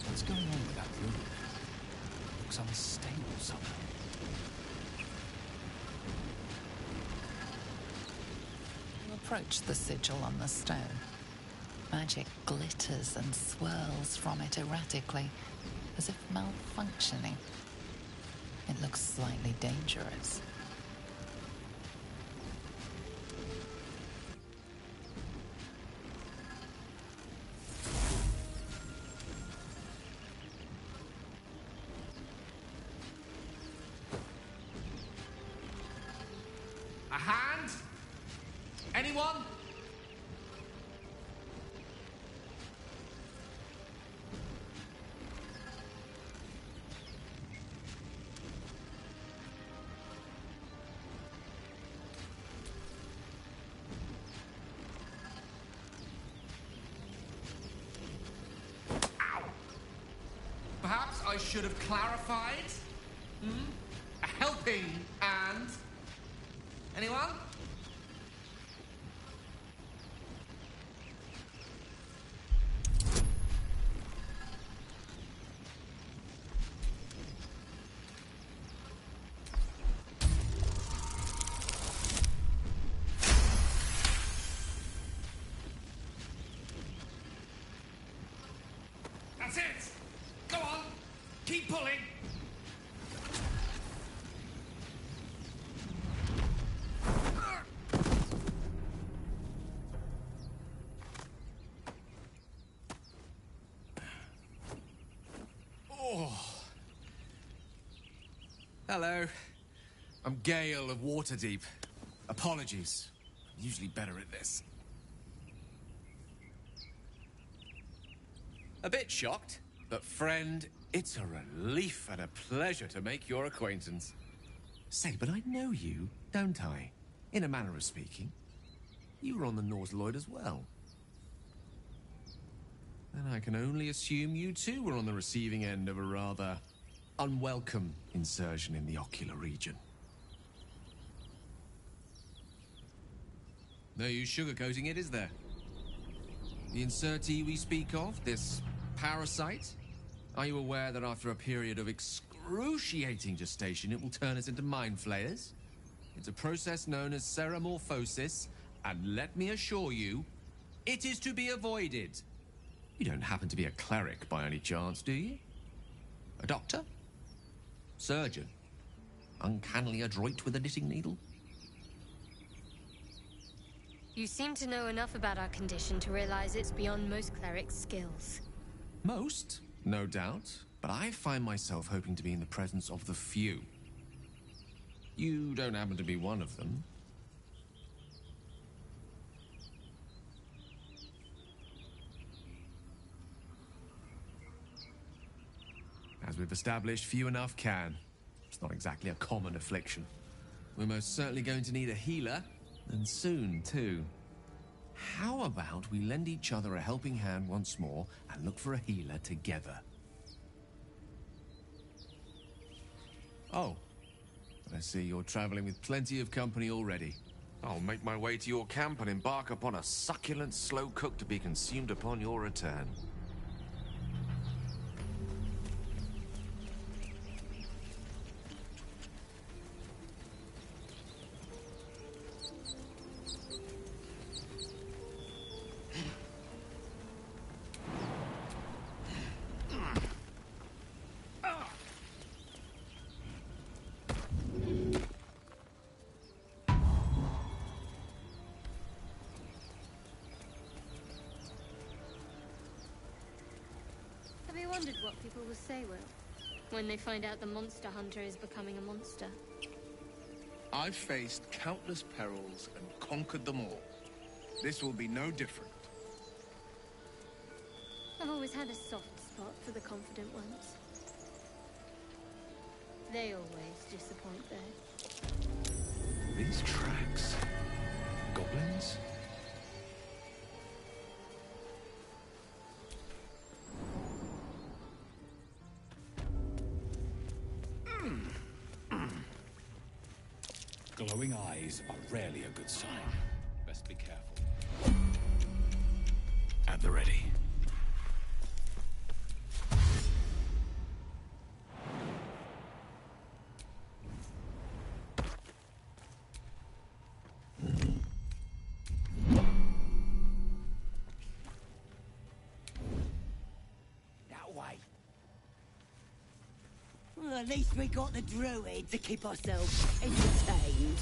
What's going on with that room? Looks unstable somehow. You approach the sigil on the stone. Magic glitters and swirls from it erratically, as if malfunctioning. It looks slightly dangerous. A hand? Anyone? Ow! Perhaps I should have clarified? A helping hand? Anyone? That's it! Go on! Keep pulling! Hello. I'm Gale of Waterdeep. Apologies. I'm usually better at this. A bit shocked, but friend, it's a relief and a pleasure to make your acquaintance. Say, but I know you, don't I? In a manner of speaking. You were on the Norse Lloyd as well. And I can only assume you too were on the receiving end of a rather unwelcome insertion in the ocular region. No use sugarcoating it, is there? The insertee we speak of, this parasite, Are you aware that after a period of excruciating gestation, it will turn us into mind flayers? It's a process known as ceremorphosis, and let me assure you, it is to be avoided. You don't happen to be a cleric by any chance, do you? A doctor? Surgeon? Uncannily adroit with a knitting needle? You seem to know enough about our condition to realize it's beyond most clerics' skills. Most, no doubt, but I find myself hoping to be in the presence of the few. You don't happen to be one of them. As we've established, few enough can. It's not exactly a common affliction. We're most certainly going to need a healer, and soon, too. How about we lend each other a helping hand once more and look for a healer together? Oh, I see you're traveling with plenty of company already. I'll make my way to your camp and embark upon a succulent slow cook to be consumed upon your return. Have you wondered what people will say, Will, when they find out the monster hunter is becoming a monster? I've faced countless perils and conquered them all. This will be no different. I've always had a soft spot for the confident ones. They always disappoint, though. These tracks... goblins? Glowing eyes are rarely a good sign. Best be careful. At the ready. That way. Well, at least we got the druid to keep ourselves entertained.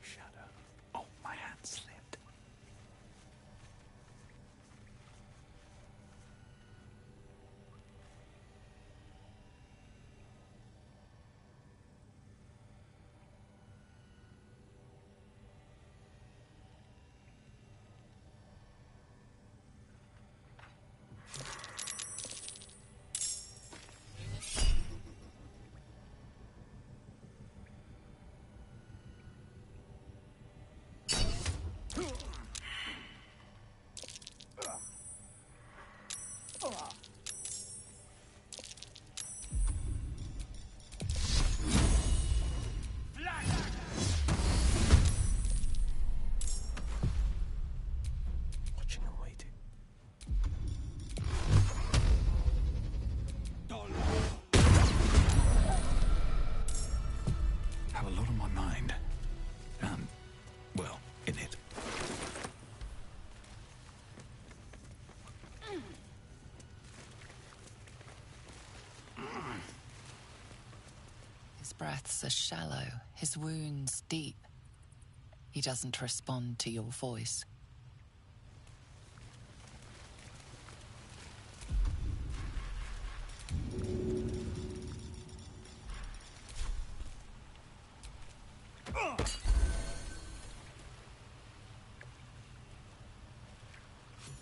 Shadow. Oh, my hand slipped. Watching and waiting. Have a lot on my mind. Well, in it. His breaths are shallow, his wounds deep. He doesn't respond to your voice.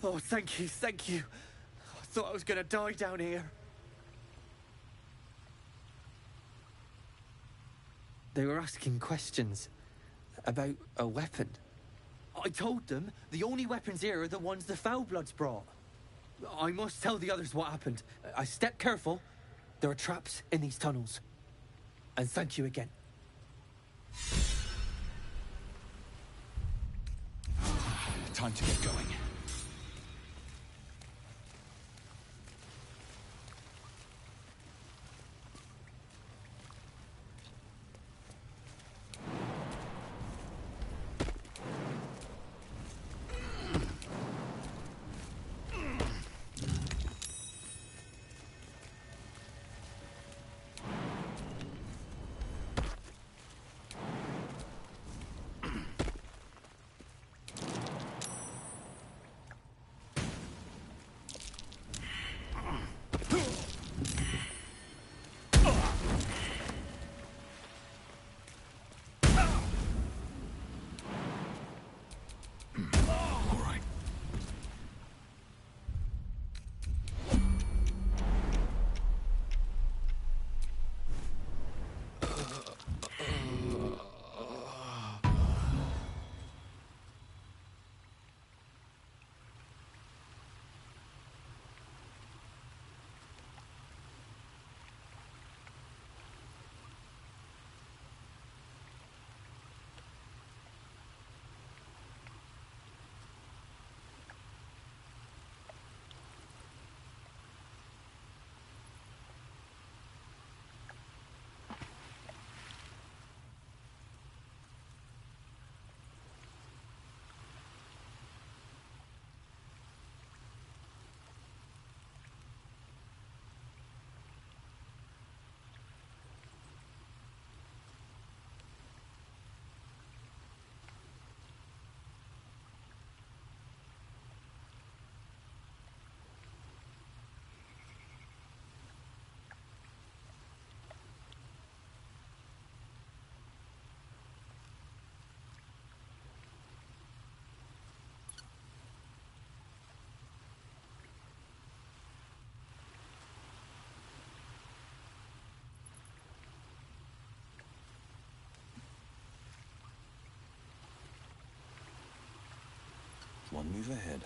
Oh, thank you, thank you. I thought I was gonna die down here. They were asking questions about a weapon. I told them the only weapons here are the ones the Foulbloods brought. I must tell the others what happened. I step careful. There are traps in these tunnels. And thank you again. Time to get going. One move ahead.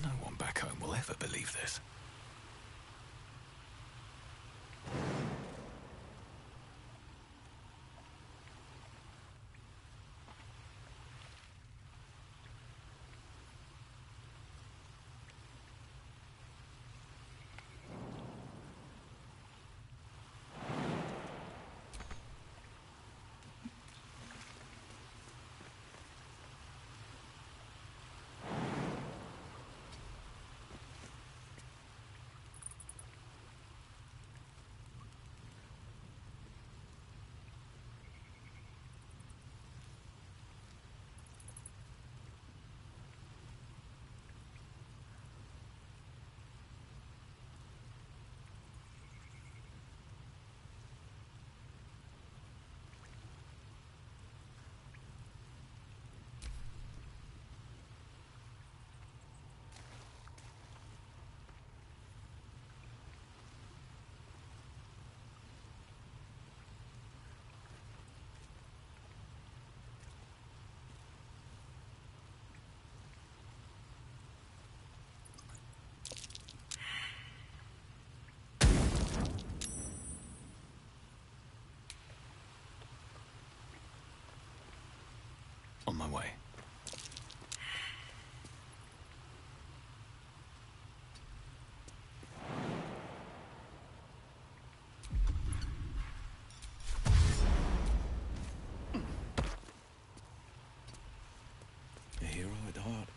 No one back home will ever believe this. On my way. A hero at heart.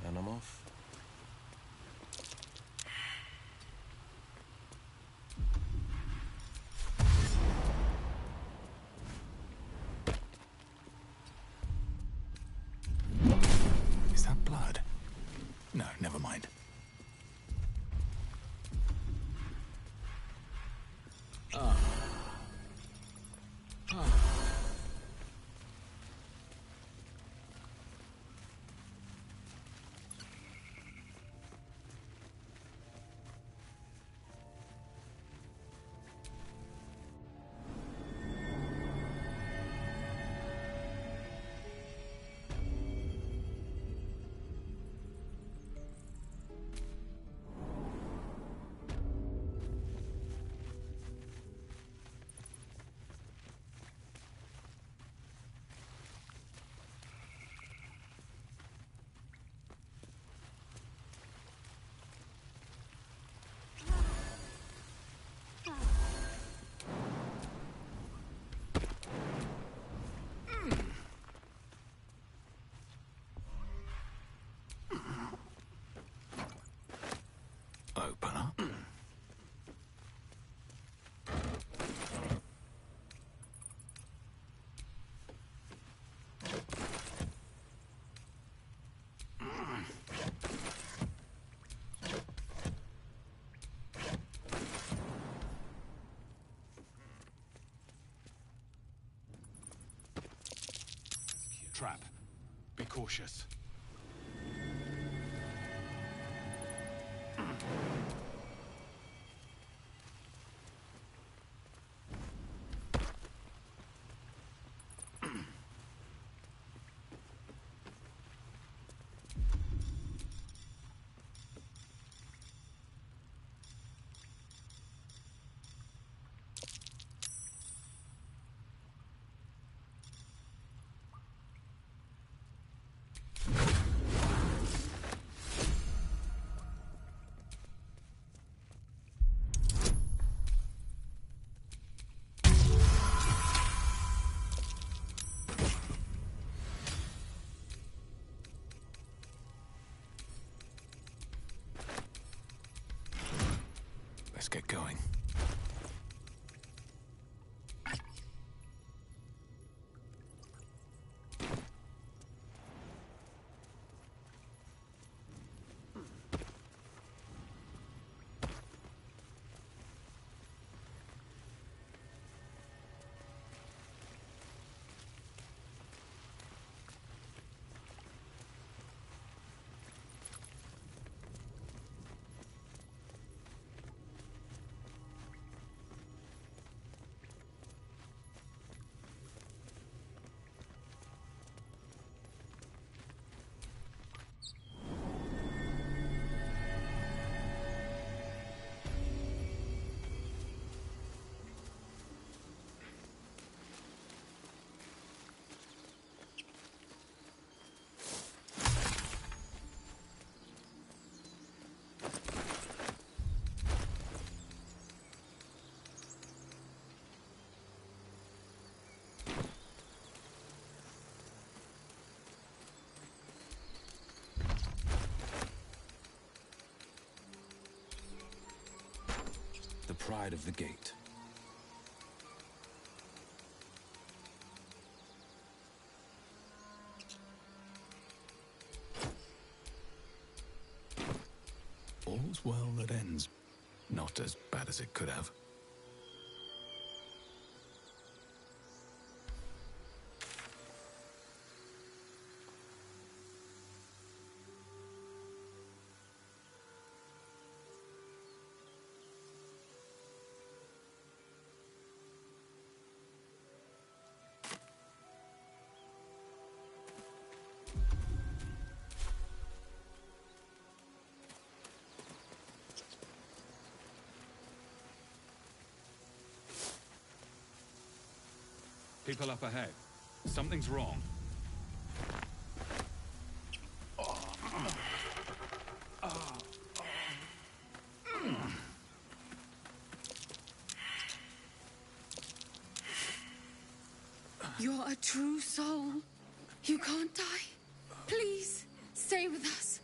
And I'm off. trap. Be cautious. Let's get going. The pride of the gate. All's well that ends. Not as bad as it could have. People up ahead. Something's wrong. You're a true soul. You can't die. Please, stay with us.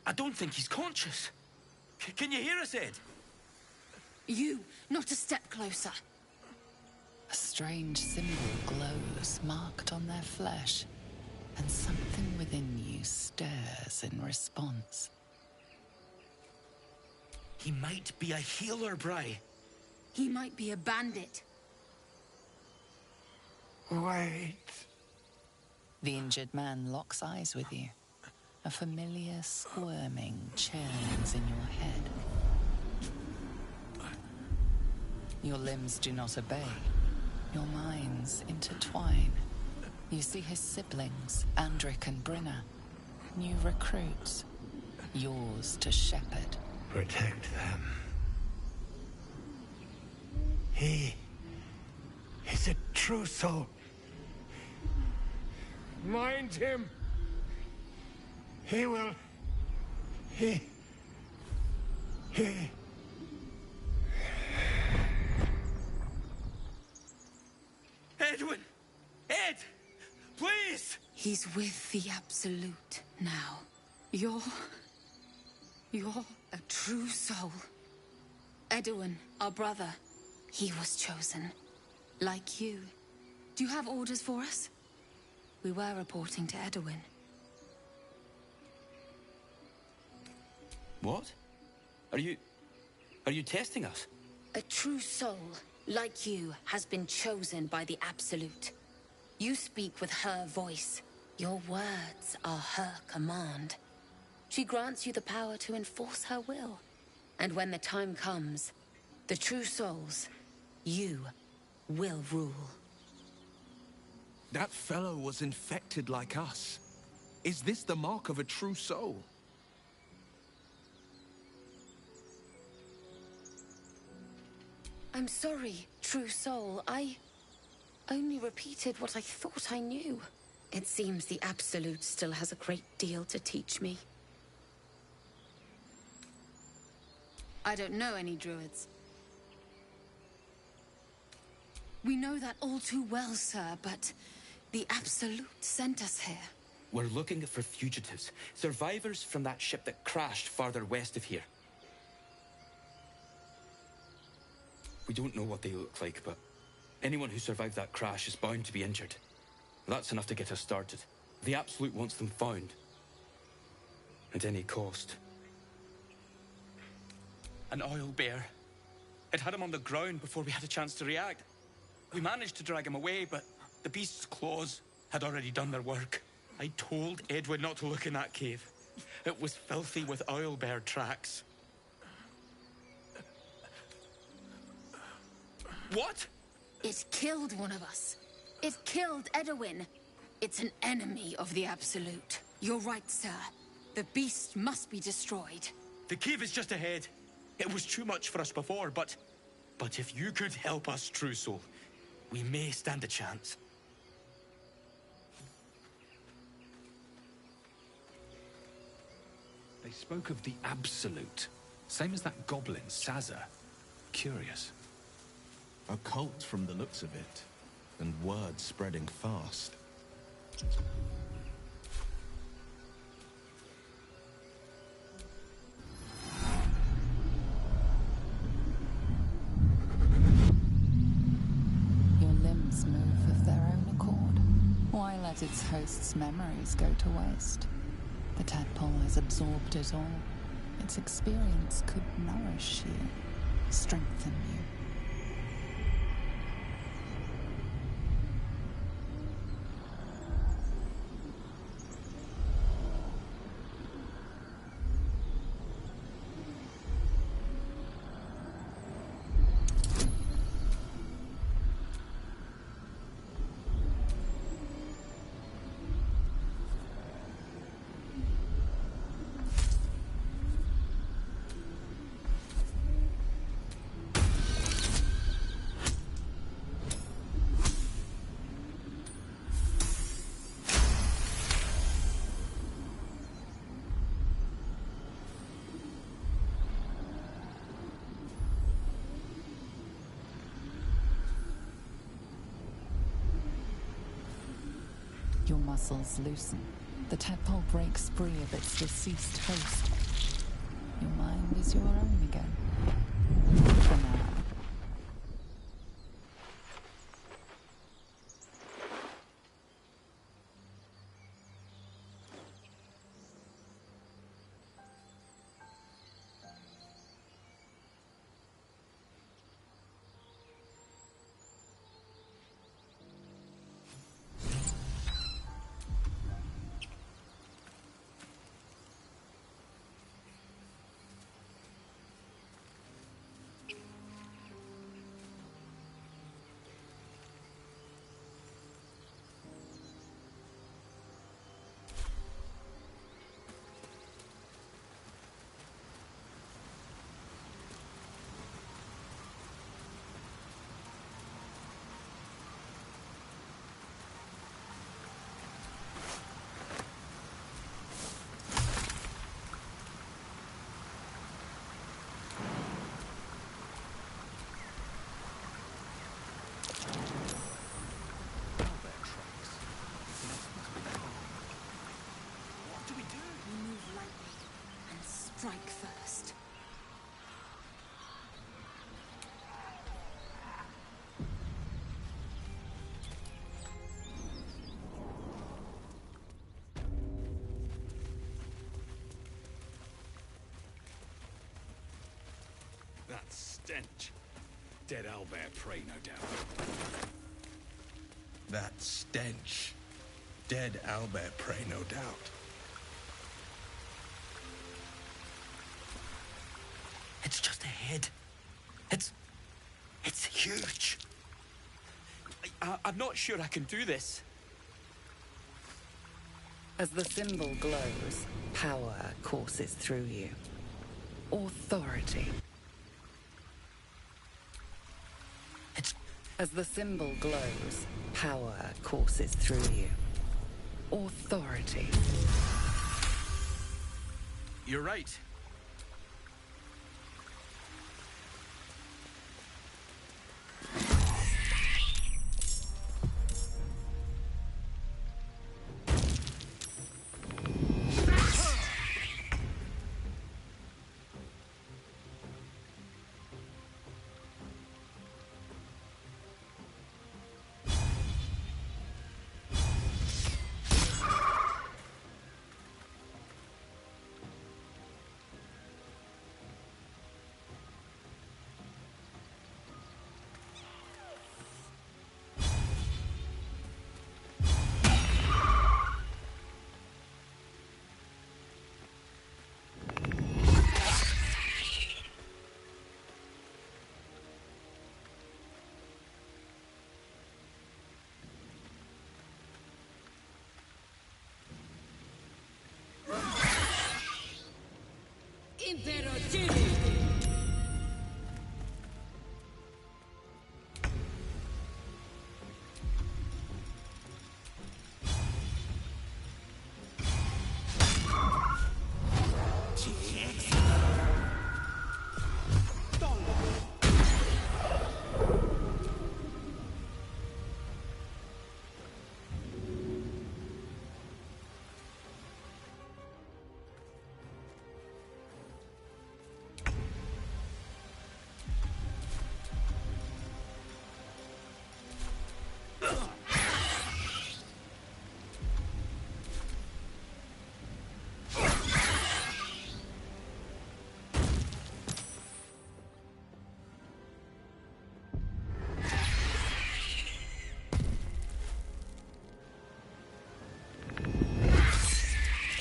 I don't think he's conscious. Can you hear us, Ed? You, not a step closer. A strange symbol glows, marked on their flesh, and something within you stirs in response. He might be a healer, Bry. He might be a bandit. Wait. The injured man locks eyes with you. A familiar squirming churns in your head. Your limbs do not obey. Your minds intertwine. You see his siblings, Andric and Brynna. New recruits. Yours to shepherd. Protect them. He is a true soul. Mind him. He will. He. Edwin! Ed! Please! He's with the Absolute now. You're a true soul. Edwin, our brother, he was chosen. Like you. Do you have orders for us? We were reporting to Edwin. What? Are you testing us? A true soul, like you, has been chosen by the Absolute. You speak with her voice. Your words are her command. She grants you the power to enforce her will. And when the time comes, the true souls, you will rule. That fellow was infected like us. Is this the mark of a true soul? I'm sorry, true soul. I only repeated what I thought I knew. It seems the Absolute still has a great deal to teach me. I don't know any druids. We know that all too well, sir, but the Absolute sent us here. We're looking for fugitives, survivors from that ship that crashed farther west of here. We don't know what they look like, but anyone who survived that crash is bound to be injured. That's enough to get us started. The Absolute wants them found. At any cost. An oil bear. It had him on the ground before we had a chance to react. We managed to drag him away, but the beast's claws had already done their work. I told Edward not to look in that cave. It was filthy with oil bear tracks. What? It killed one of us. It killed Edwin. It's an enemy of the Absolute. You're right, sir. The beast must be destroyed. The cave is just ahead. It was too much for us before, but if you could help us, True Soul, we may stand a chance. They spoke of the Absolute. Same as that goblin, Sazza. Curious. A cult from the looks of it, and word spreading fast. Your limbs move of their own accord. Why let its host's memories go to waste? The tadpole has absorbed it all. Its experience could nourish you, strengthen you. Your muscles loosen. The tadpole breaks free of its deceased host. Your mind is your own again. For now. Strike first. That stench. Dead owlbear prey, no doubt. That stench. Dead owlbear prey, no doubt. It's just a head. It's huge. I'm not sure I can do this. As the symbol glows, power courses through you. Authority. As the symbol glows, power courses through you. Authority. You're right.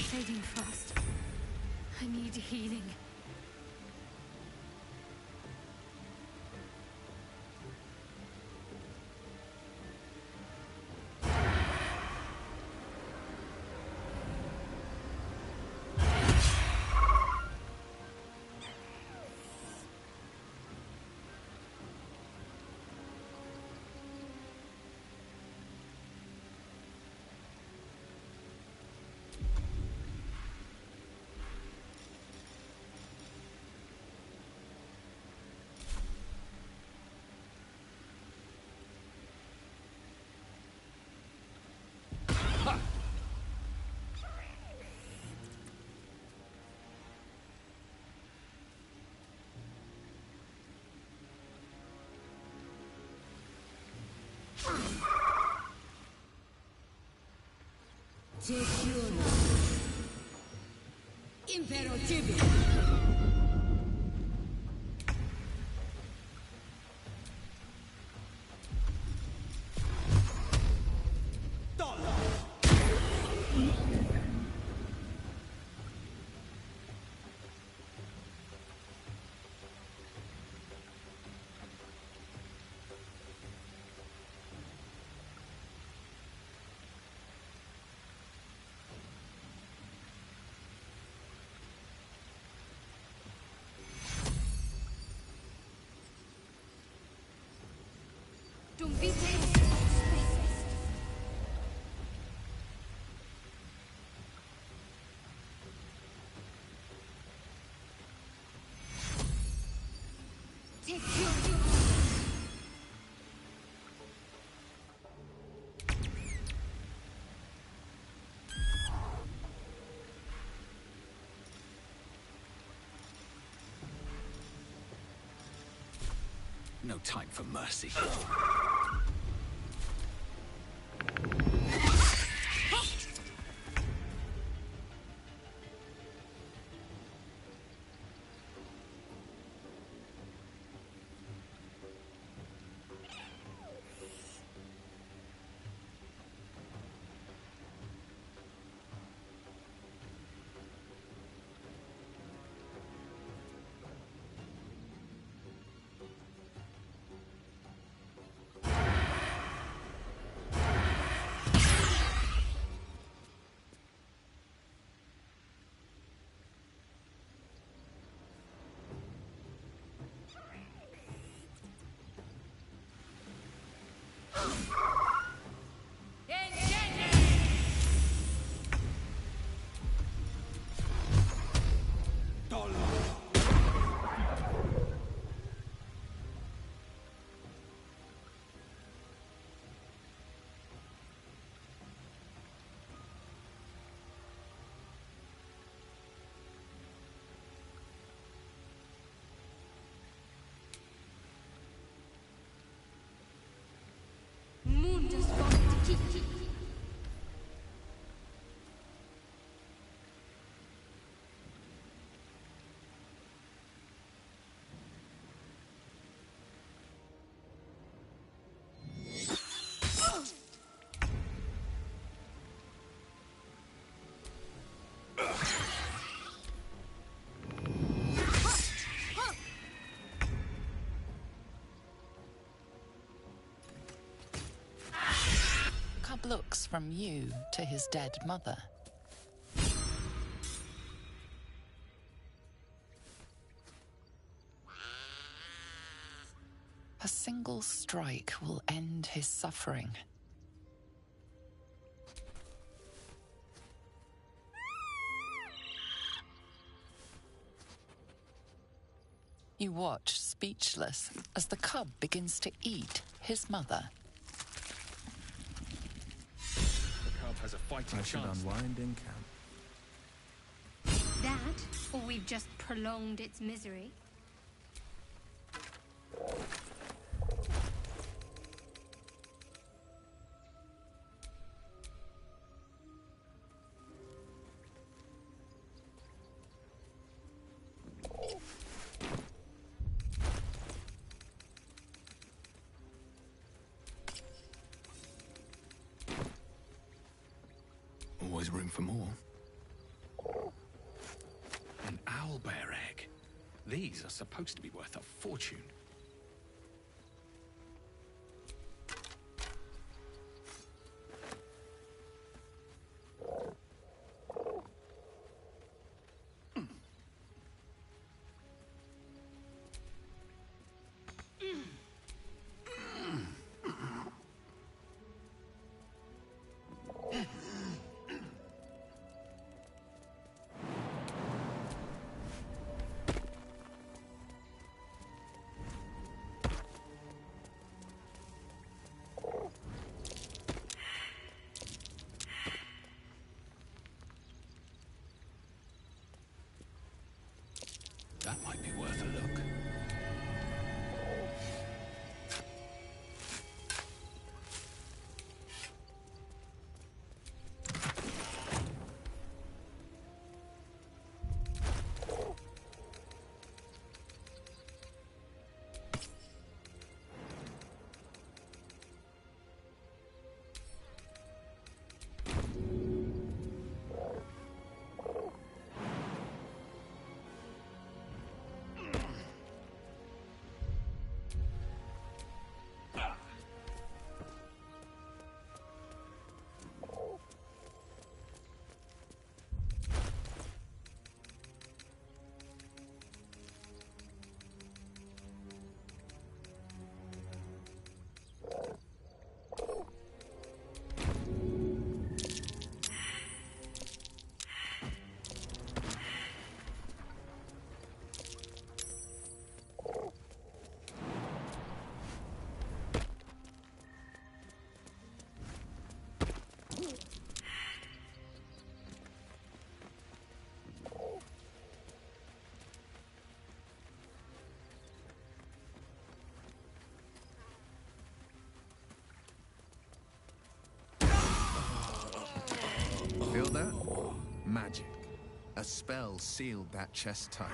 Fading fast. I need healing. No time for mercy. looks from you to his dead mother. A single strike will end his suffering. You watch, speechless, as the cub begins to eat his mother. The cub has a fighting chance. Unwind in camp. That, or we've just prolonged its misery. Always room for more. An owlbear egg. These are supposed to be worth a fortune. That might be worth a look. Feel that? Magic. A spell sealed that chest tight.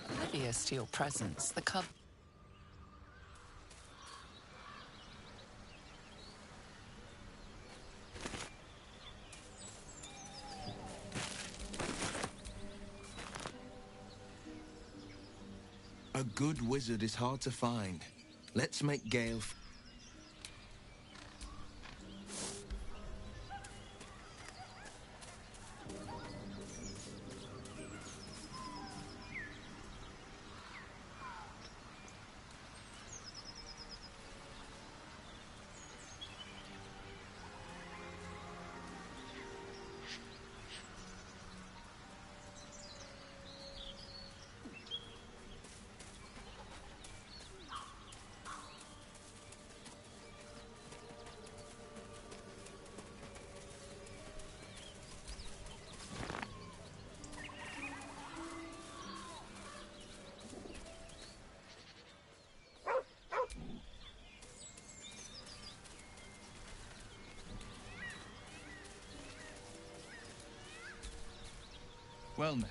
Oblivious to your presence, the cub. A good wizard is hard to find. Let's make Gale... Well met.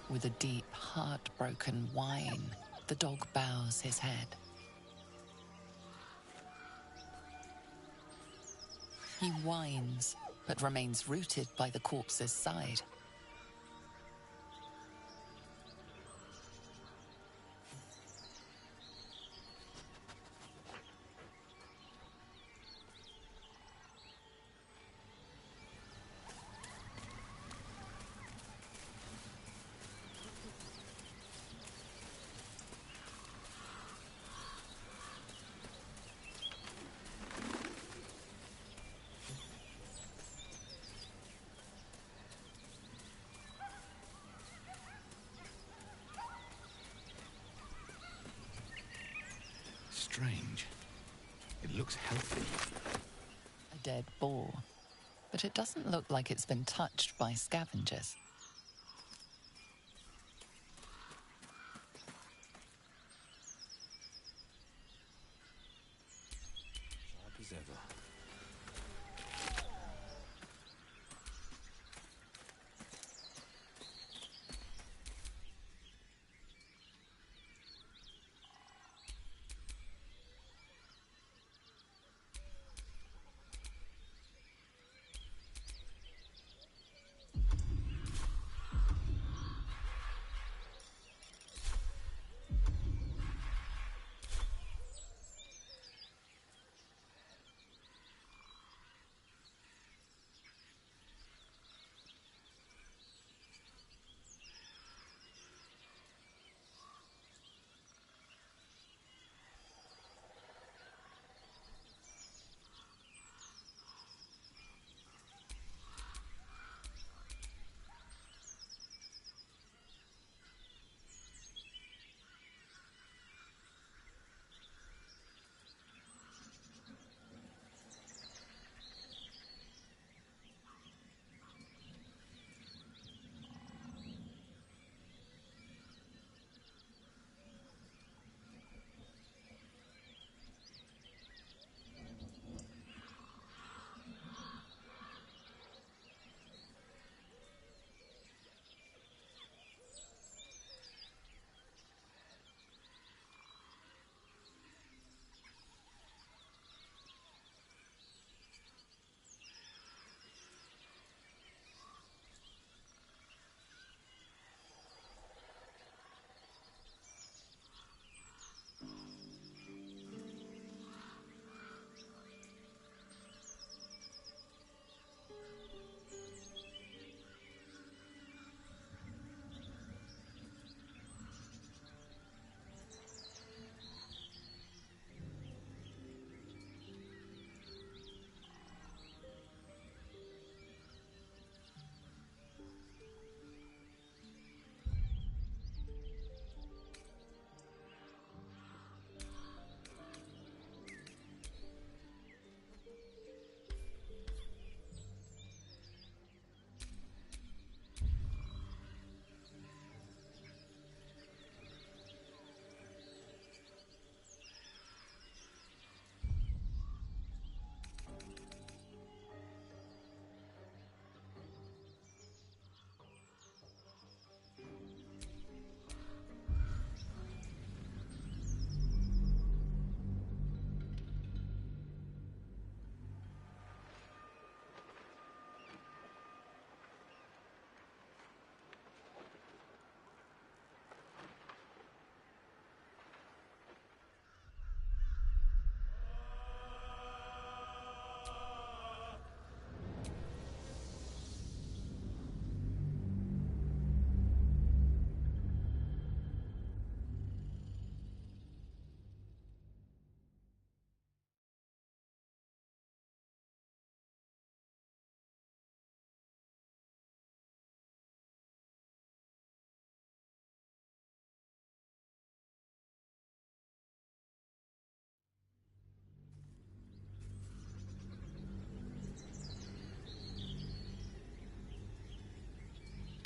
With a deep, heartbroken whine, the dog bows his head. He whines, but remains rooted by the corpse's side. Strange. It looks healthy. A dead boar, but it doesn't look like it's been touched by scavengers. Sharp as ever.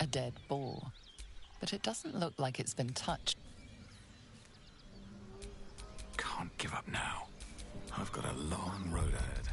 A dead boar, but it doesn't look like it's been touched. Can't give up now. I've got a long road ahead.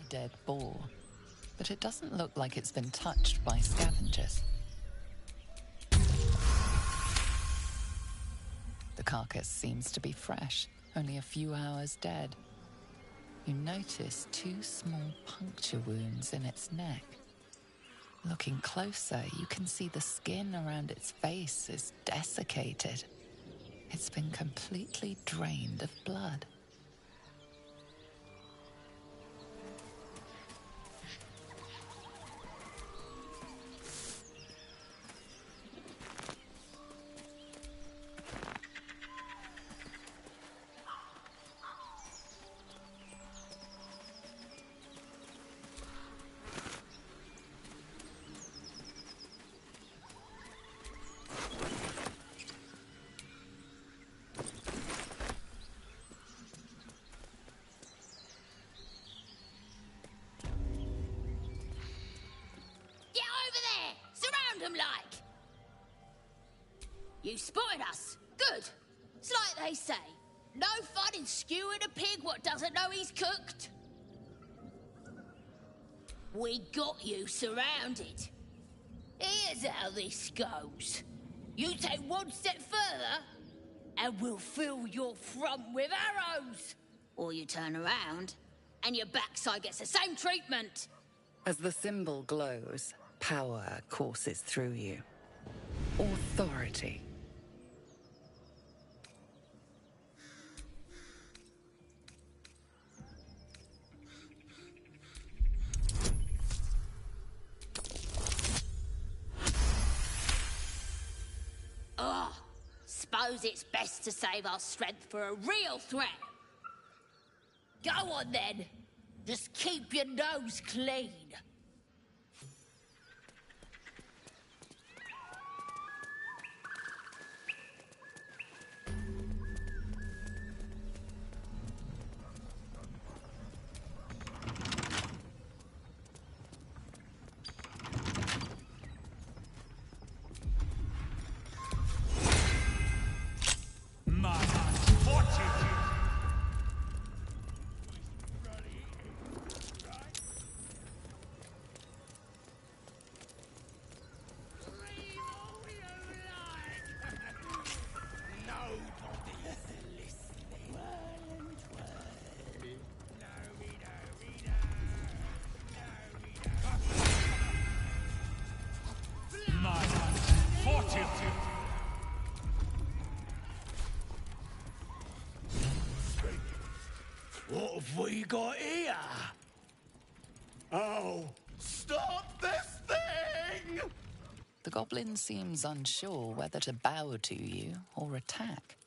Dead boar, but it doesn't look like it's been touched by scavengers. The carcass seems to be fresh, only a few hours dead. You notice 2 small puncture wounds in its neck. Looking closer, you can see the skin around its face is desiccated. It's been completely drained of blood. You spotted us. Good. It's like they say. No fun in skewing a pig what doesn't know he's cooked. We got you surrounded. Here's how this goes. You take one step further, and we'll fill your front with arrows. Or you turn around, and your backside gets the same treatment. As the symbol glows, power courses through you. Authority. Suppose it's best to save our strength for a real threat. Go on then. Just keep your nose clean. What have we got here? Oh, stop this thing! The goblin seems unsure whether to bow to you or attack.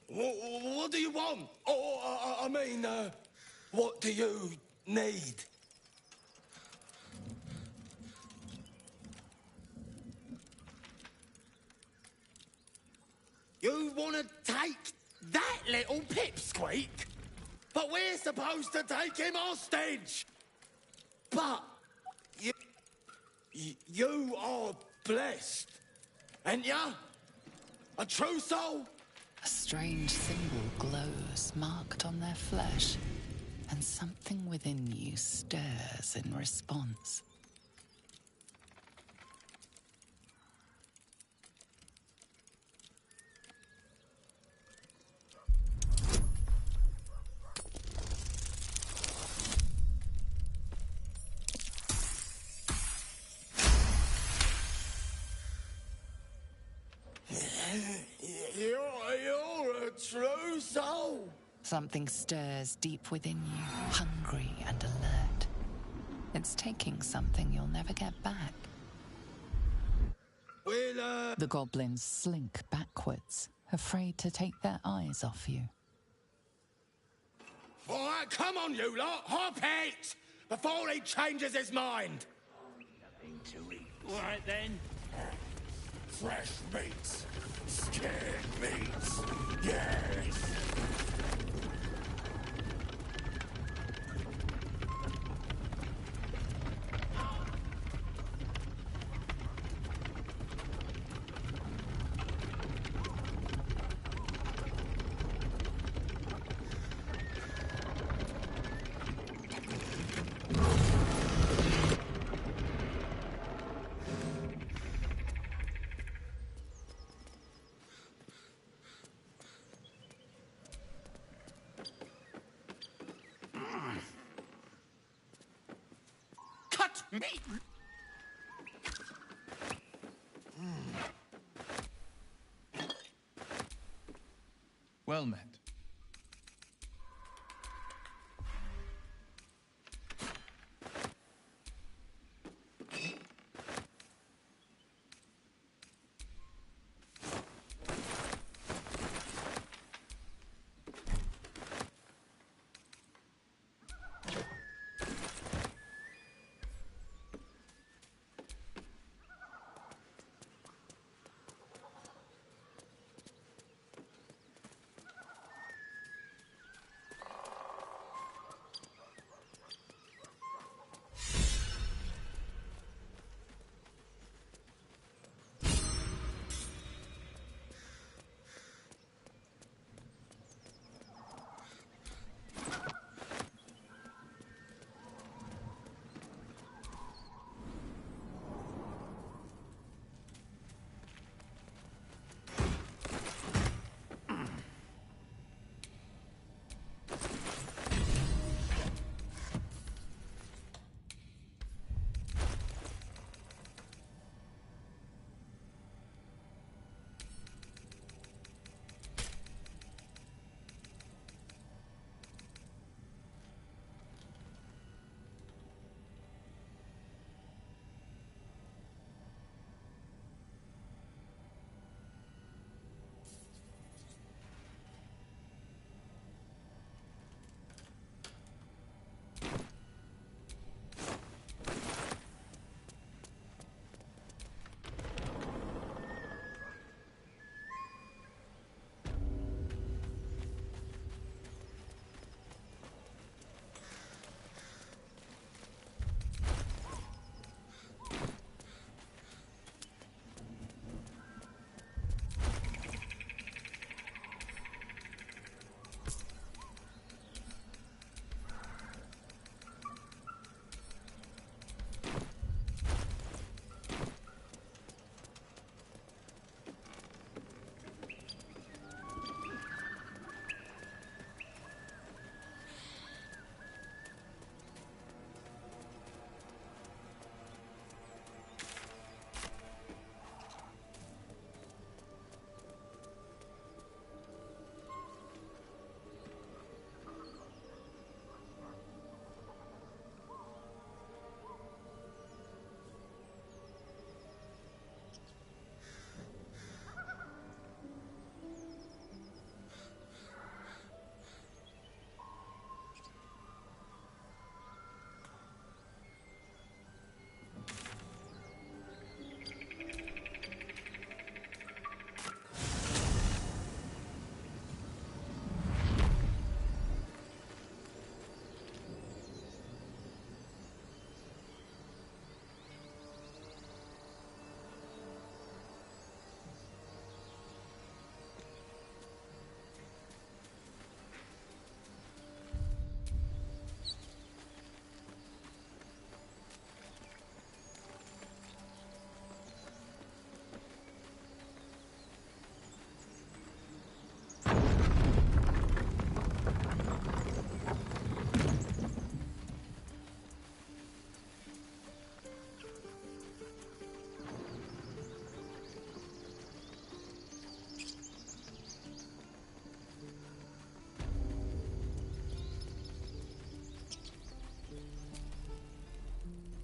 What do you want? What do you need? You want to take that little pipsqueak? But we're supposed to take him hostage! But you are blessed, ain't ya? A true soul? A strange symbol glows, marked on their flesh, and something within you stirs in response. Something stirs deep within you, hungry and alert. It's taking something you'll never get back. The goblins slink backwards, afraid to take their eyes off you. All right, come on, you lot! Hop it! Before he changes his mind! Nothing to eat. All right, then. Fresh meats. Scared meats. Yes! Meat! Well met.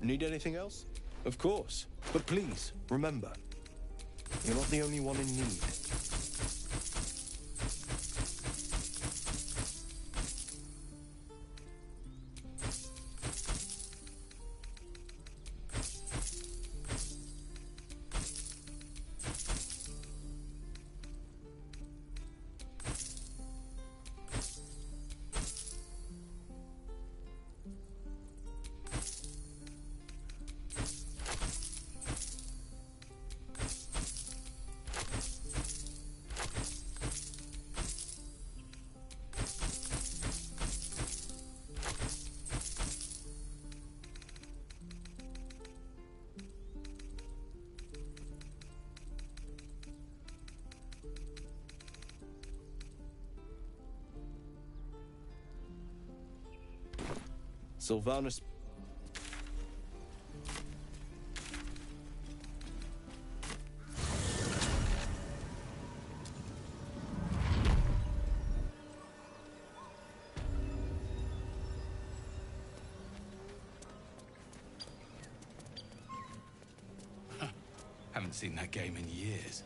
Need anything else? Of course. But please, remember, you're not the only one in need. Sylvanus. Haven't seen that game in years.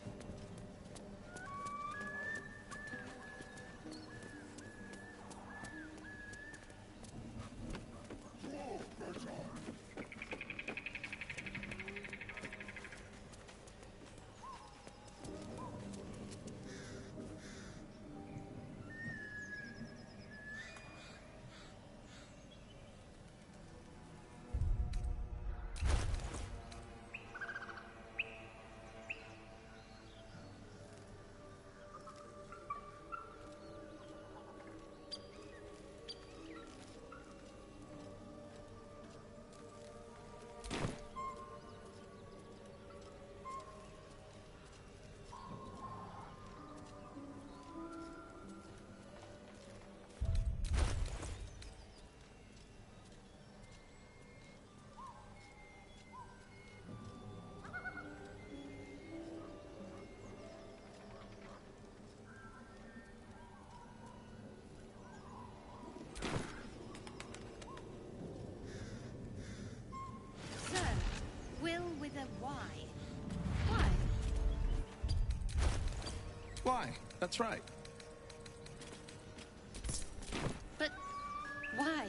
Why? That's right. But why?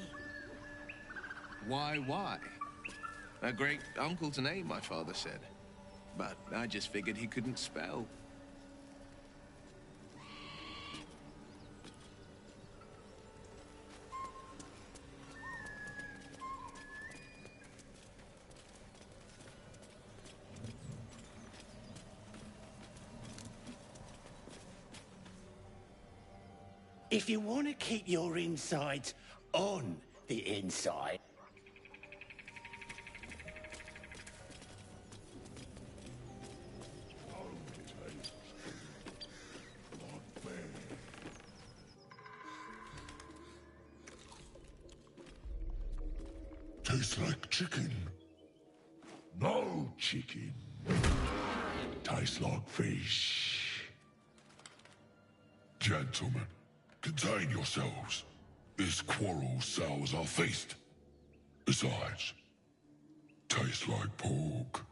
Why? A great uncle's name, my father said. But I just figured he couldn't spell. If you want to keep your insides on the inside... Tastes like chicken. No chicken. Tastes like fish. Gentlemen, contain yourselves. This quarrel sours our feast. Besides, tastes like pork.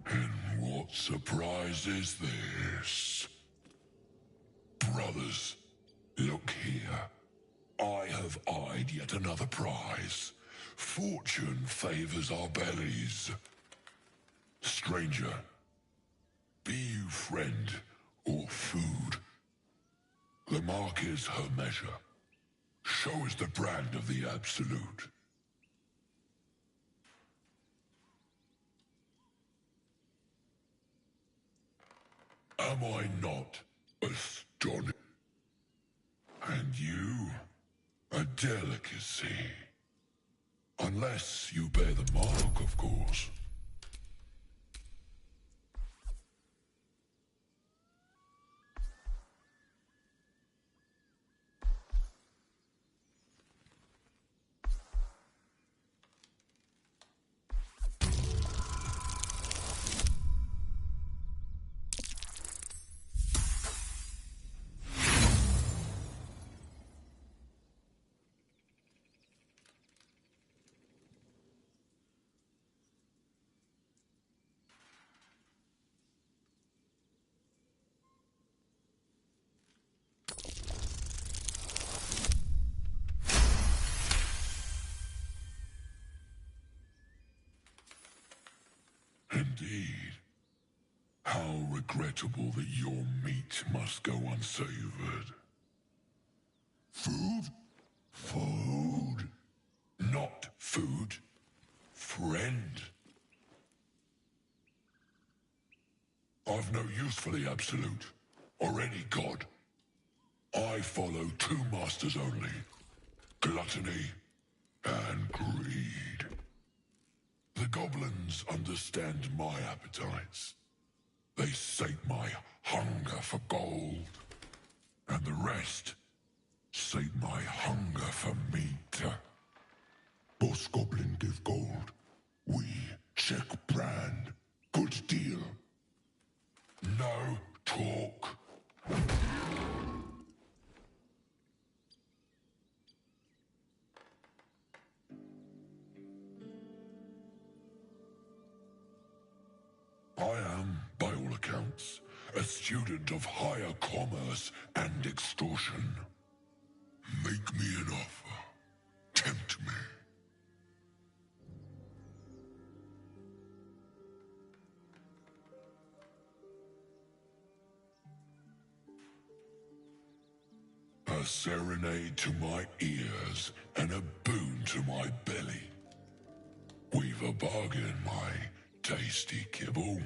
And what surprise is this? Brothers, look here. I have eyed yet another prize. Fortune favors our bellies. Stranger, be you friend or food. The mark is her measure. Show is the brand of the absolute. Am I not astonished? And you, a delicacy. Unless you bear the mark, of course. Indeed. How regrettable that your meat must go unsavored. Food? Food. Not food. Friend. I've no use for the Absolute, or any god. I follow two masters only. Gluttony and greed. The goblins understand my appetites. They sate my hunger for gold. And the rest sate my hunger for meat. Boss goblin give gold. We check brand. Good deal. No talk. I am, by all accounts, a student of higher commerce and extortion. Make me an offer. Tempt me. A serenade to my ears and a boon to my belly. We've a bargain, my tasty kibble.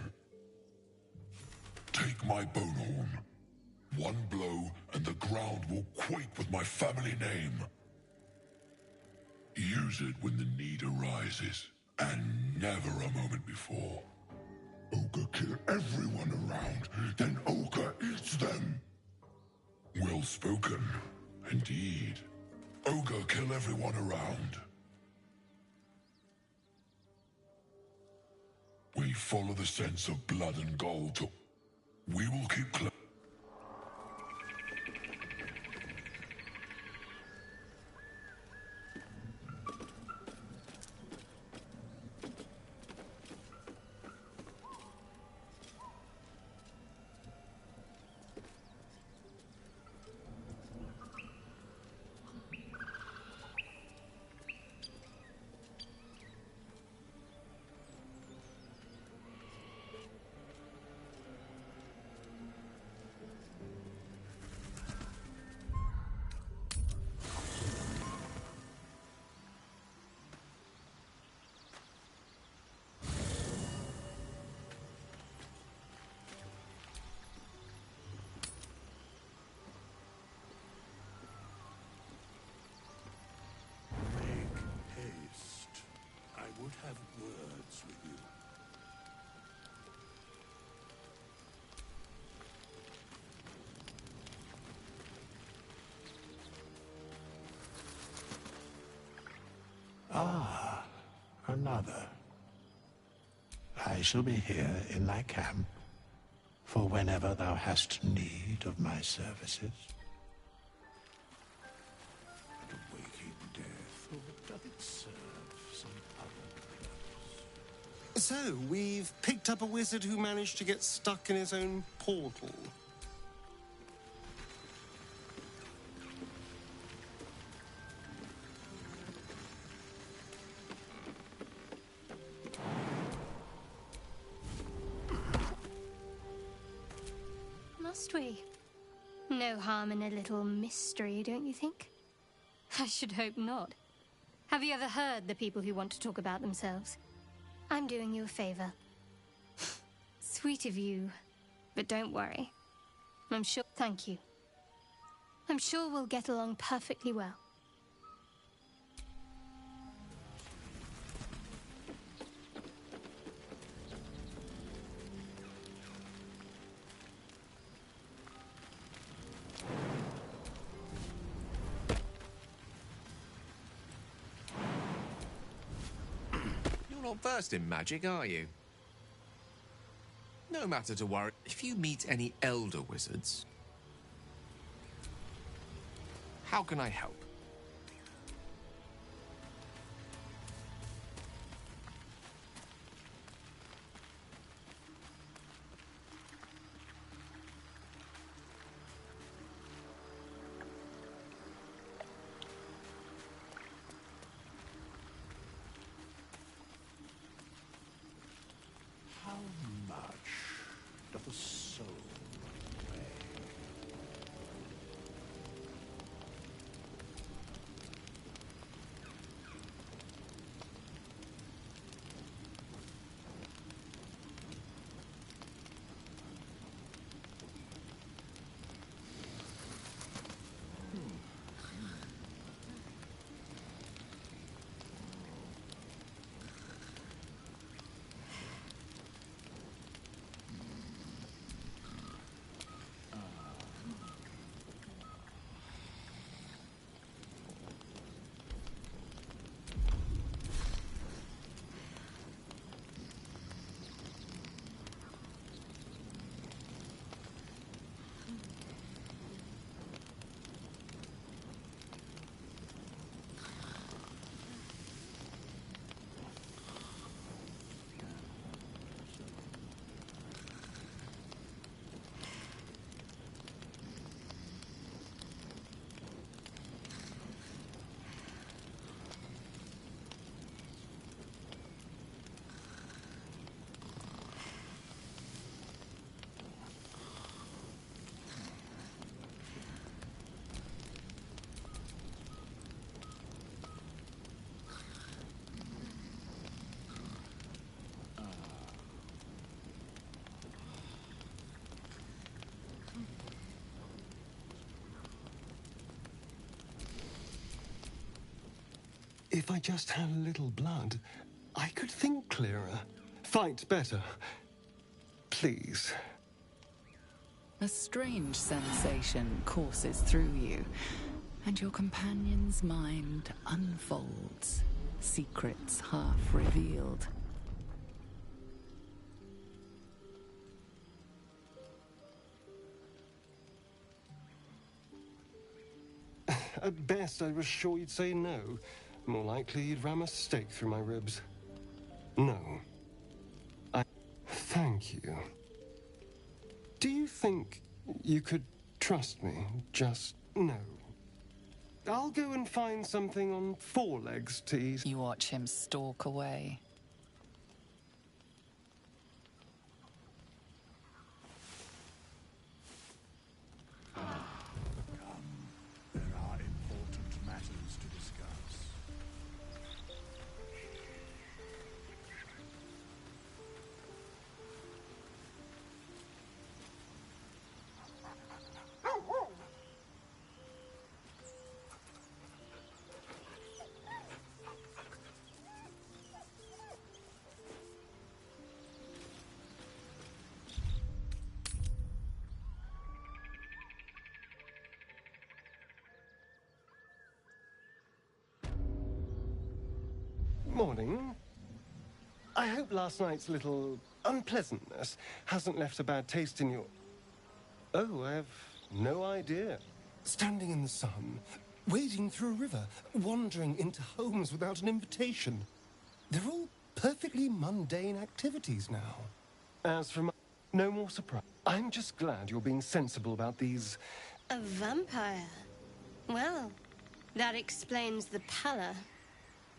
Take my bone horn. One blow and the ground will quake with my family name. Use it when the need arises, and never a moment before. Ogre kill everyone around, then Ogre eats them. Well spoken, indeed. Ogre kill everyone around. We follow the sense of blood and gold to... We will keep close. Have words with you. Ah, another. I shall be here in thy camp for whenever thou hast need of my services. And awaking death, or doth it serve some other purpose? So, we've picked up a wizard who managed to get stuck in his own portal. Must we? No harm in a little mystery, don't you think? I should hope not. Have you ever heard the people who want to talk about themselves? I'm doing you a favor. Sweet of you, but don't worry. I'm sure... Thank you. I'm sure we'll get along perfectly well. Not versed in magic, are you? No matter to worry. If you meet any elder wizards, how can I help? If I just had a little blood, I could think clearer, fight better. Please. A strange sensation courses through you, and your companion's mind unfolds, secrets half revealed. At best, I was sure you'd say no. More likely, you'd ram a stake through my ribs. No. Thank you. Do you think you could trust me? Just no. I'll go and find something on four legs to eat. You watch him stalk away. There are important matters to discuss. Morning. I hope last night's little unpleasantness hasn't left a bad taste in your... Oh, I have no idea. Standing in the sun, wading through a river, wandering into homes without an invitation. They're all perfectly mundane activities now. As for my... No more surprise. I'm just glad you're being sensible about these... A vampire? Well, that explains the pallor.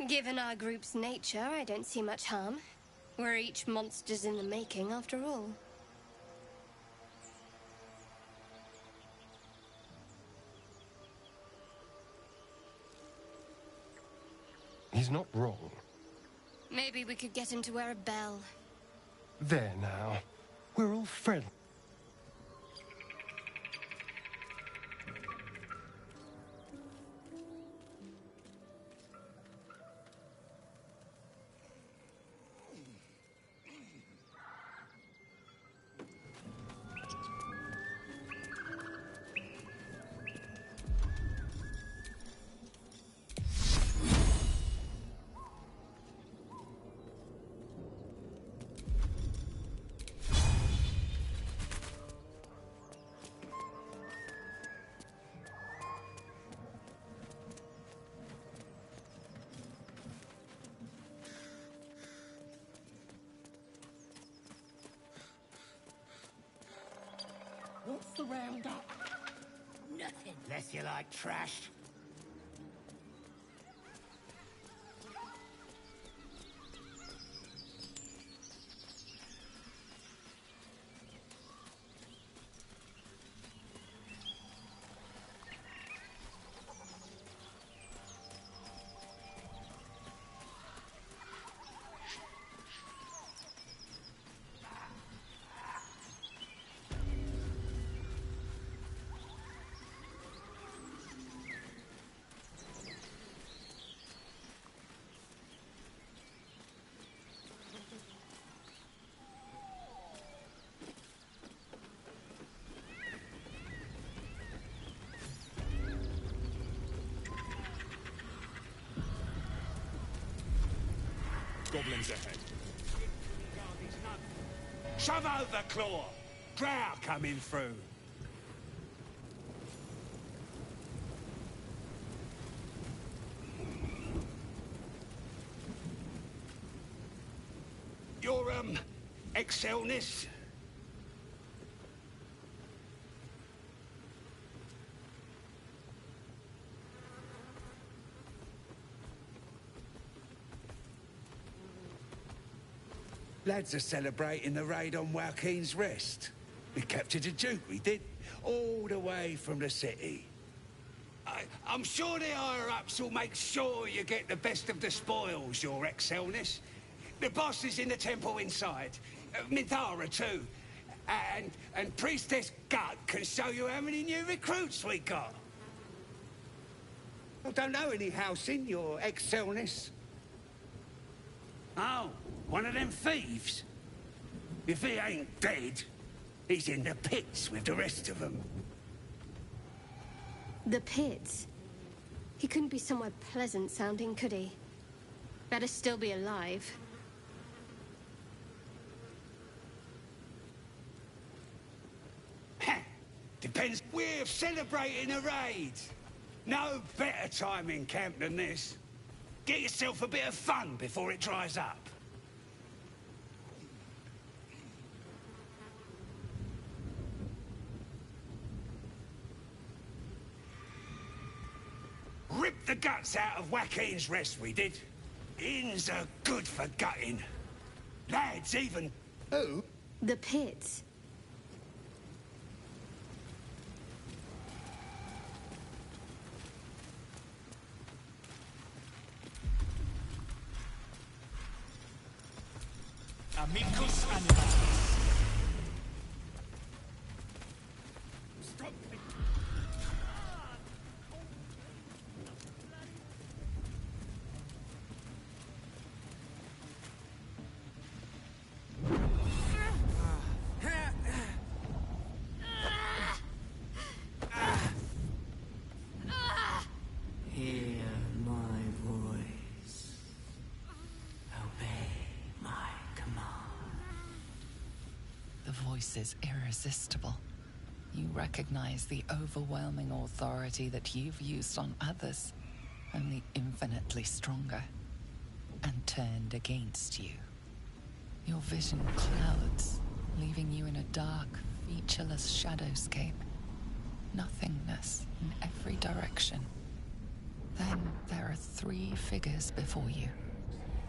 Given our group's nature, I don't see much harm. We're each monsters in the making, after all. He's not wrong. Maybe we could get him to wear a bell. There now. We're all friends. What's the roundup? Nothing. Less you like trash. Goblins ahead. Shove over, Claw! Drow coming through. Your, Excelness? Lads are celebrating the raid on Joaquin's Rest. We captured a duke, we did, all the way from the city. I'm sure the higher-ups will make sure you get the best of the spoils, Your Excelness. The boss is in the temple inside. Minthara, too. And Priestess Gyatt can show you how many new recruits we got. I don't know any housing, your excelleness. Oh, one of them thieves? If he ain't dead, he's in the pits with the rest of them. The pits? He couldn't be somewhere pleasant sounding, could he? Better still be alive. Depends. We're celebrating a raid. No better time in camp than this. Get yourself a bit of fun before it dries up. Ripped the guts out of Joaquin's rest, we did. Inns are good for gutting. Lads even... Who? The pits. Amicus animalis. Stop it. Hear my voice. Obey my command. The voice is irresistible. You recognize the overwhelming authority that you've used on others, only infinitely stronger, and turned against you. Your vision clouds, leaving you in a dark, featureless shadowscape. Nothingness in every direction. Then there are 3 figures before you.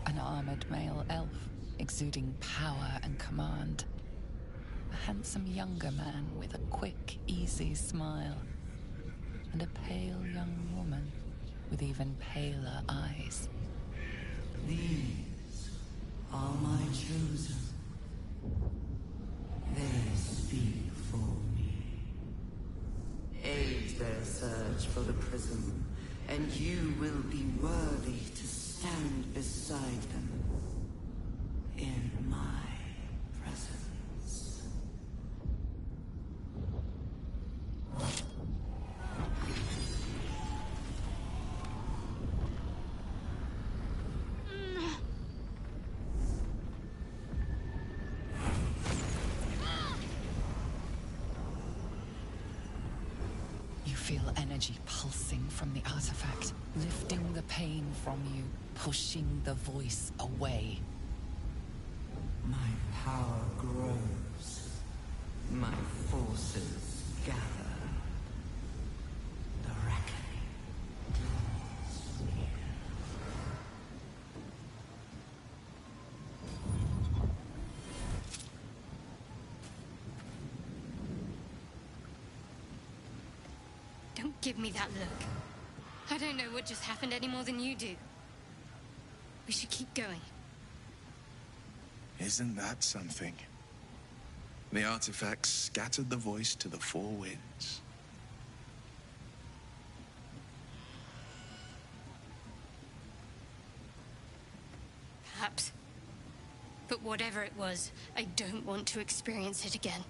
An armored male elf, exuding power and command. A handsome younger man with a quick, easy smile. And a pale young woman with even paler eyes. These are my chosen. They speak for me. Aid their search for the prism, and you will be worthy to stand beside them in my presence. You feel energy pulsing from the artifact, lifting the pain from you, pushing the voice away. My power grows. My forces gather. The reckoning draws near. Don't give me that look. I don't know what just happened any more than you do. We should keep going. Isn't that something? The artifacts scattered the voice to the 4 winds. Perhaps. But whatever it was, I don't want to experience it again.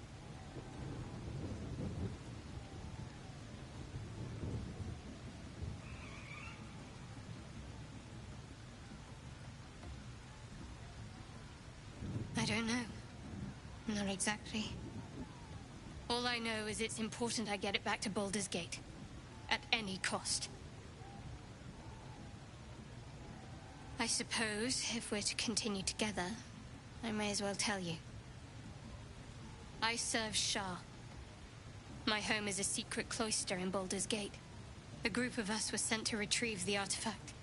I don't know. Not exactly. All I know is it's important I get it back to Baldur's Gate. At any cost. I suppose, if we're to continue together, I may as well tell you. I serve Shah. My home is a secret cloister in Baldur's Gate. A group of us was sent to retrieve the artifact.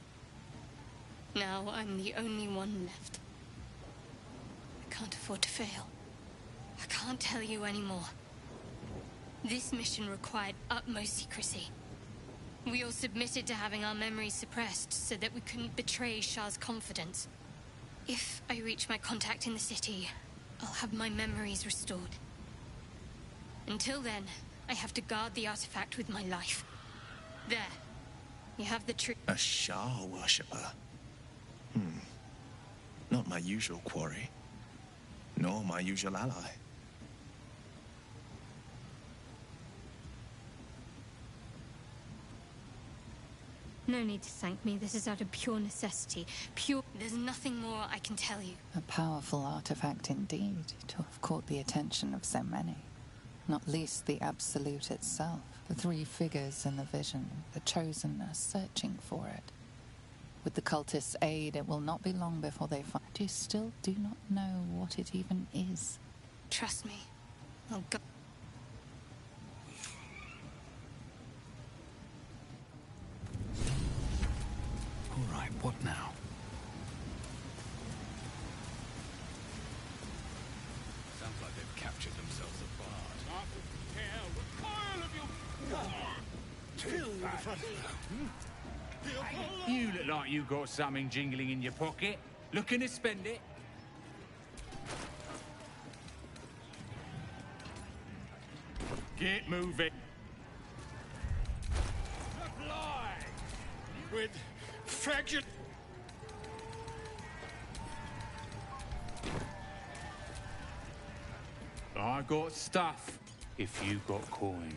Now I'm the only one left. I can't afford to fail. I can't tell you anymore. This mission required utmost secrecy. We all submitted to having our memories suppressed so that we couldn't betray Shah's confidence. If I reach my contact in the city, I'll have my memories restored. Until then, I have to guard the artifact with my life. There. You have the truth. A Shah worshipper? Not my usual quarry, nor my usual ally. No need to thank me. This is out of pure necessity. There's nothing more I can tell you. A powerful artifact indeed, to have caught the attention of so many. Not least the Absolute itself, the three figures in the vision, the Chosen are searching for it. With the cultists' aid, it will not be long before they find... You still do not know what it even is. Trust me. I'll go... All right, what now? Sounds like they've captured themselves a bard. You look like you got something jingling in your pocket. Looking to spend it? Get moving. Apply! With fractured... I got stuff, if you got coin.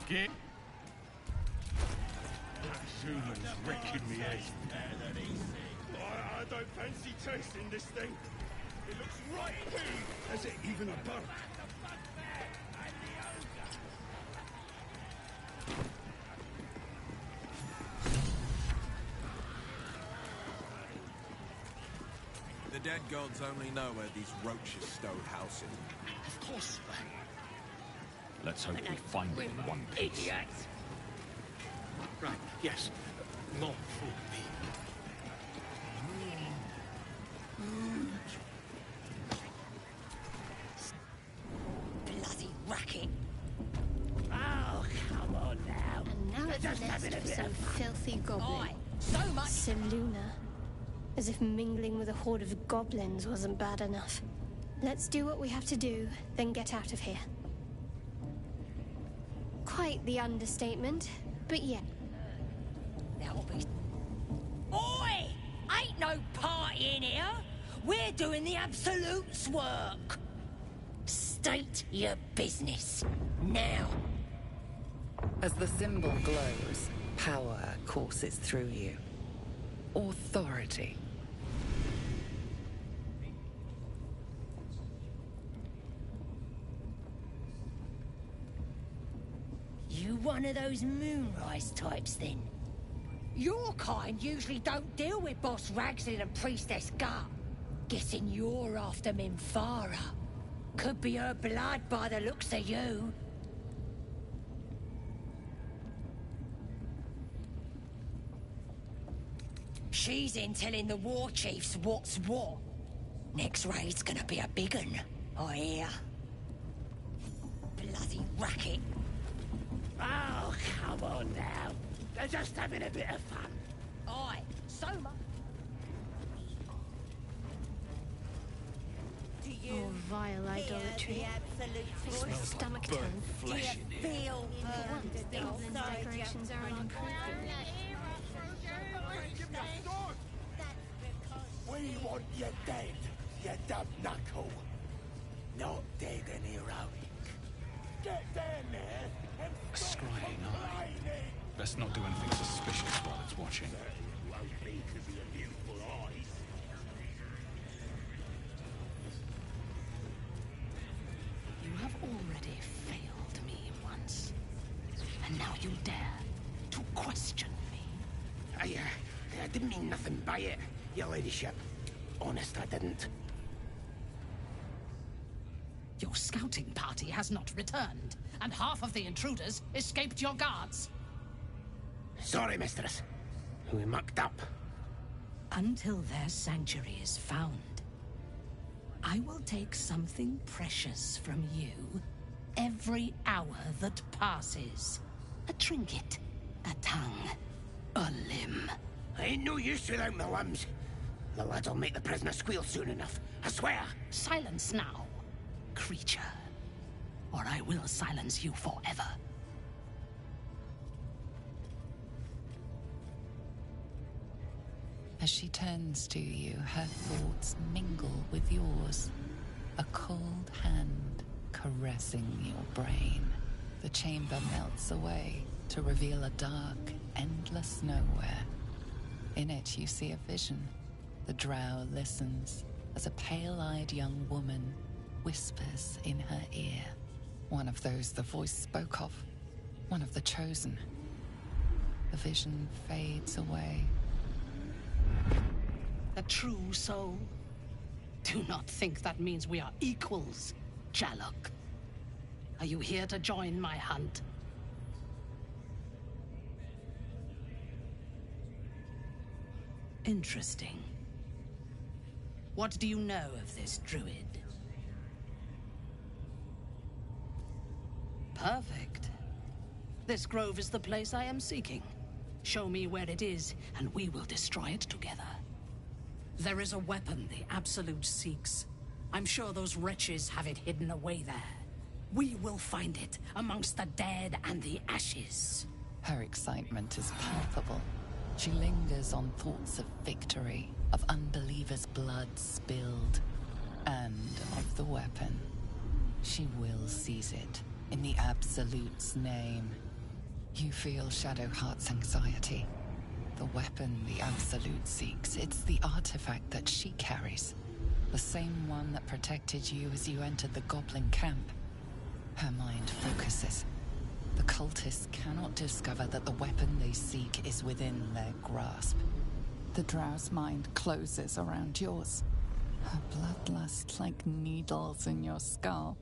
Get... That human's wrecking me head. I don't fancy tasting this thing. It looks right here. Has it even a bug? The dead gods only know where these roaches stowed house in. Of course. Let's hope we find it in one piece. Idiots! Right, yes. Not fool me. Bloody racket. Oh, come on now. And now it's Just next having a for bit some of fun. filthy goblin. Aye, so much. Seluna. As if mingling with a horde of goblins wasn't bad enough. Let's do what we have to do, then get out of here. Quite the understatement, but yeah. That'll be... Oi! Ain't no party in here. We're doing the Absolute's work. State your business. Now. As the symbol glows, power courses through you. Authority. You one of those moonrise types, then? Your kind usually don't deal with Boss Ragslin and Priestess Gyatt. Guessing you're after Minfara. Could be her blood by the looks of you. She's in telling the war chiefs what's what. Next raid's gonna be a big un, I hear. Bloody racket. Oh, come on now. They're just having a bit of fun. Aye, so much. Oh, vile idolatry. Makes my stomach turn. Flesh in here. Feel For once, the England's decorations are an improvement. We want you dead, you dumb knuckle. Not dead and heroic. Get down there and A scrying eye. Let's not do anything suspicious while it's watching. won't be to be a beautiful eyes. You have already failed me once. And now you dare to question me. didn't mean nothing by it, your ladyship. Honest, I didn't. Your scouting party has not returned, and half of the intruders escaped your guards. Sorry, mistress. We mucked up. Until their sanctuary is found, I will take something precious from you every hour that passes. A trinket, a tongue, a limb. I ain't no use without my limbs. The lad'll make the prisoner squeal soon enough, I swear. Silence now, creature, or I will silence you forever. As she turns to you, her thoughts mingle with yours. A cold hand caressing your brain. The chamber melts away to reveal a dark, endless nowhere. In it, you see a vision. The drow listens as a pale-eyed young woman whispers in her ear. One of those the voice spoke of. One of the chosen. The vision fades away. A true soul? Do not think that means we are equals, Jalok. Are you here to join my hunt? Interesting. What do you know of this druid? Perfect. This grove is the place I am seeking. Show me where it is, and we will destroy it together. There is a weapon the Absolute seeks. I'm sure those wretches have it hidden away there. We will find it amongst the dead and the ashes. Her excitement is palpable. She lingers on thoughts of victory, of unbelievers' blood spilled, and of the weapon. She will seize it, in the Absolute's name. You feel Shadowheart's anxiety. The weapon the Absolute seeks, it's the artifact that she carries. The same one that protected you as you entered the Goblin camp. Her mind focuses. The cultists cannot discover that the weapon they seek is within their grasp. The drow's mind closes around yours. Her bloodlust like needles in your skull.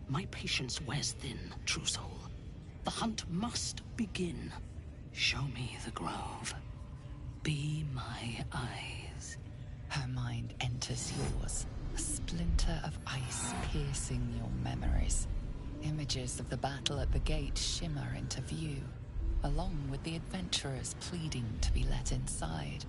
My patience wears thin, true soul. The hunt must begin. Show me the grove. Be my eyes. Her mind enters yours, a splinter of ice piercing your memories. Images of the battle at the gate shimmer into view, along with the adventurers pleading to be let inside.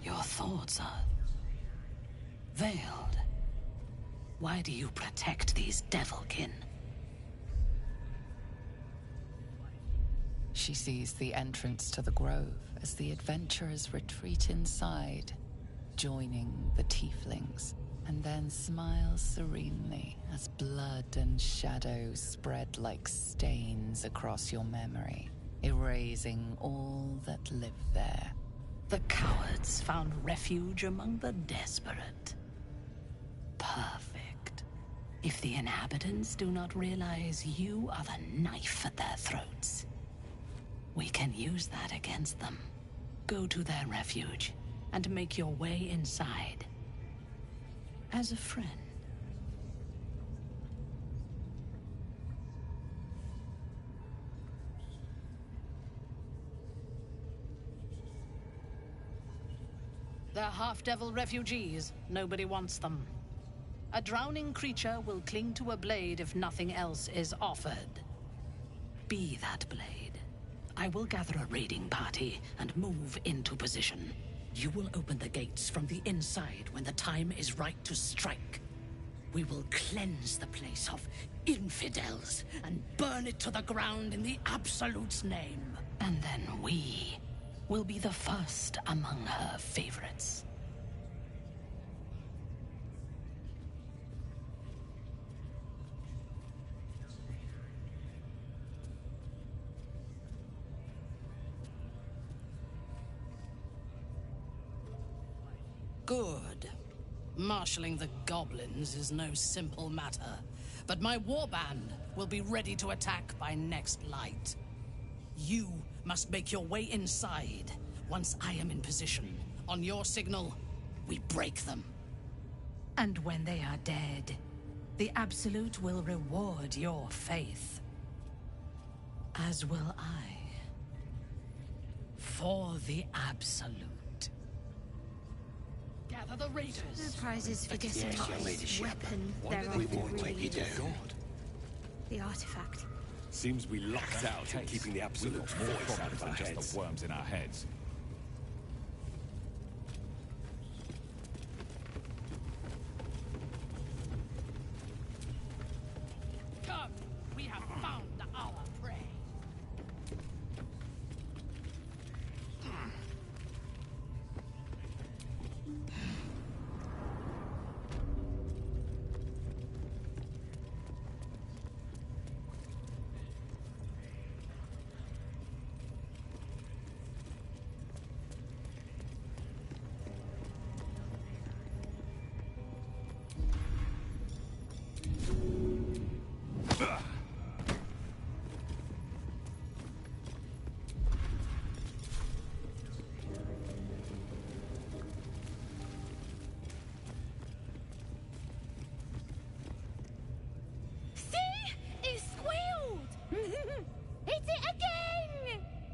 Your thoughts are veiled. Why do you protect these devilkin? She sees the entrance to the grove as the adventurers retreat inside, joining the tieflings, and then smiles serenely as blood and shadows spread like stains across your memory, erasing all that lived there. The cowards found refuge among the desperate. Perfect. If the inhabitants do not realize you are the knife at their throats, we can use that against them. Go to their refuge and make your way inside. As a friend. They're half-devil refugees. Nobody wants them. A drowning creature will cling to a blade if nothing else is offered. Be that blade. I will gather a raiding party and move into position. You will open the gates from the inside when the time is right to strike. We will cleanse the place of infidels and burn it to the ground in the Absolute's name. And then we will be the first among her favorites. Good. Marshalling the goblins is no simple matter, but my warband will be ready to attack by next light. You must make your way inside. Once I am in position, on your signal, we break them. And when they are dead, the Absolute will reward your faith. As will I. For the Absolute. Gather the raiders. No prizes for getting this weapon. We won't let you down. The artifact. Seems we lucked out in keeping the Absolute voice out of our heads. The worms in our heads. Come, we have found our prey.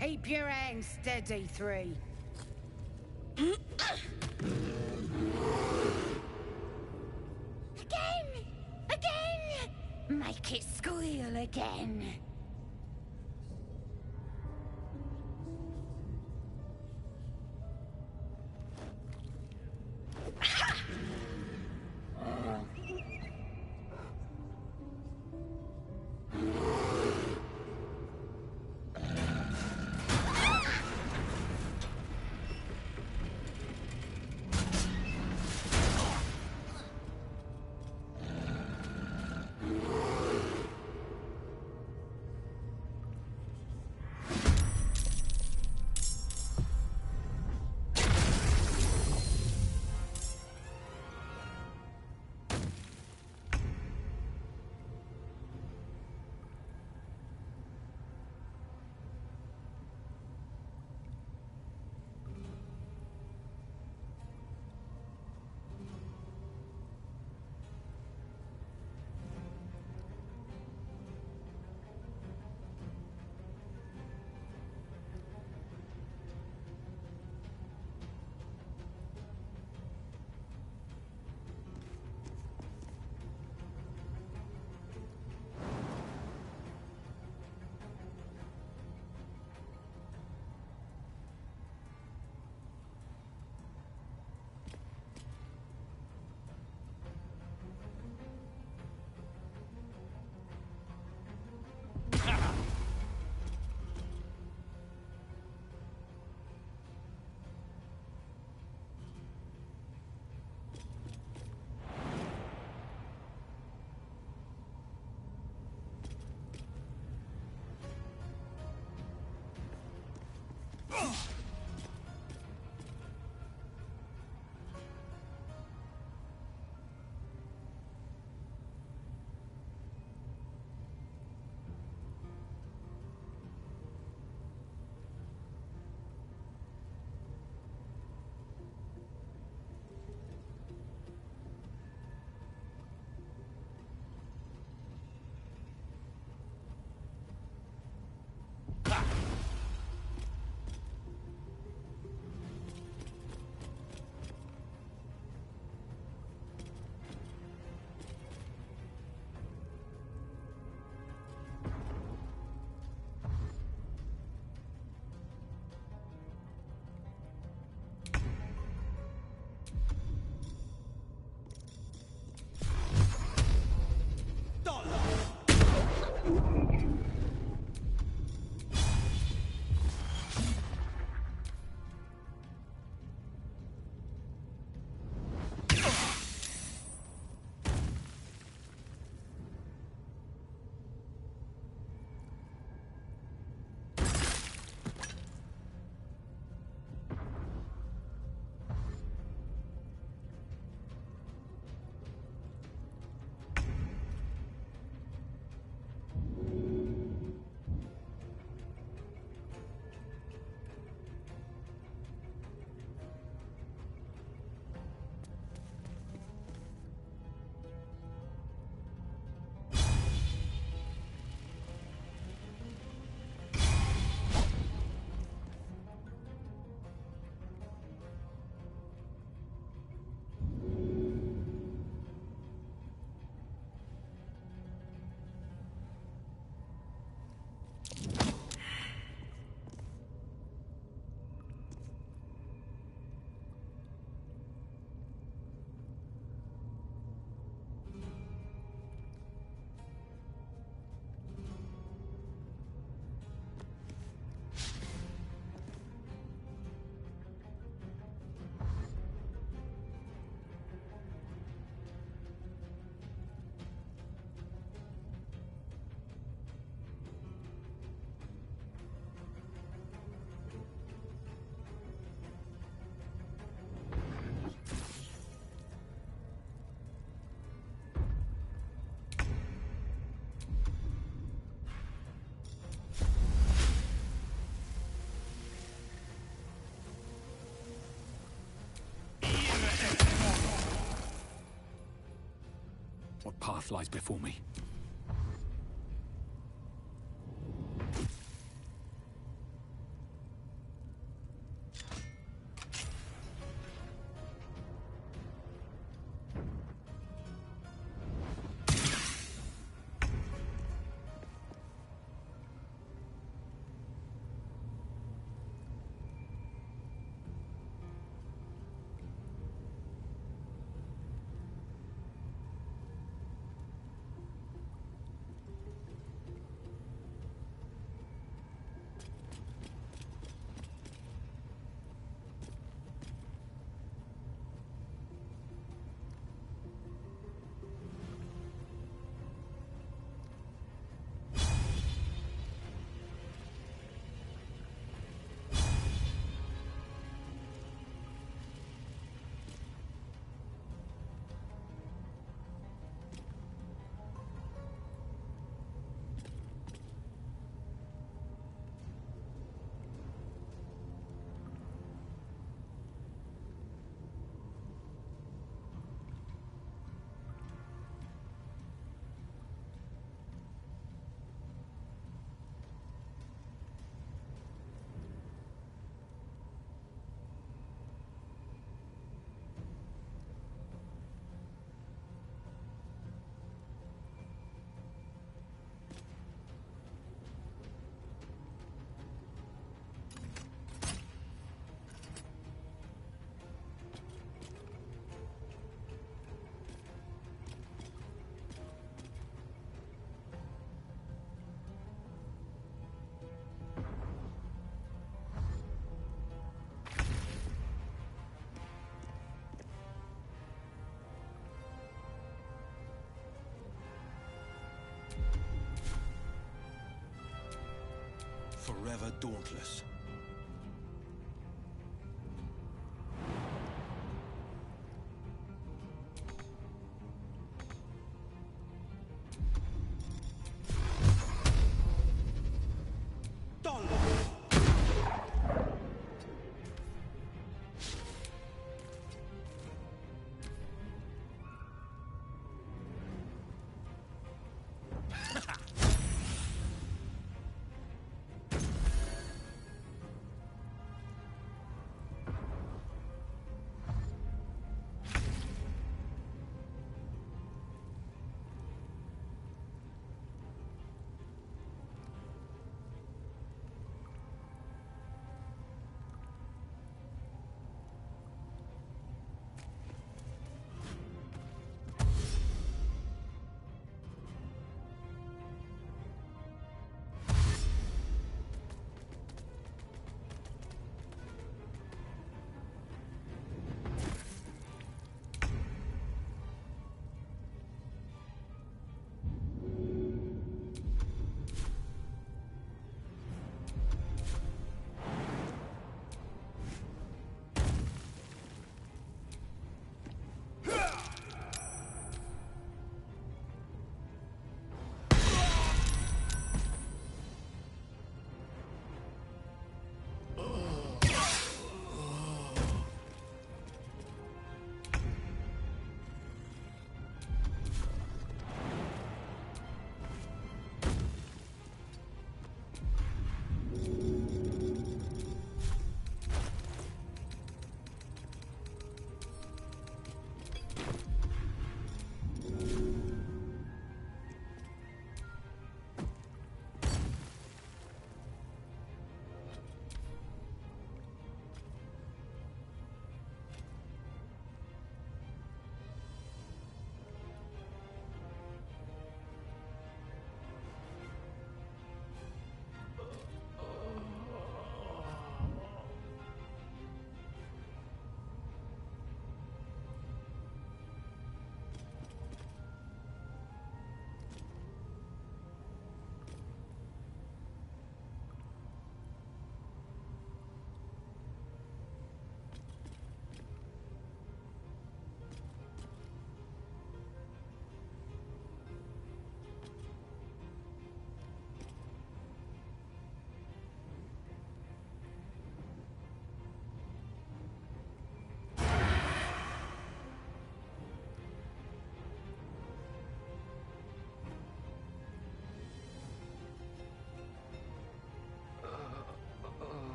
Keep your hands steady, 3. Again! Make it squeal again. What path lies before me? Forever dauntless.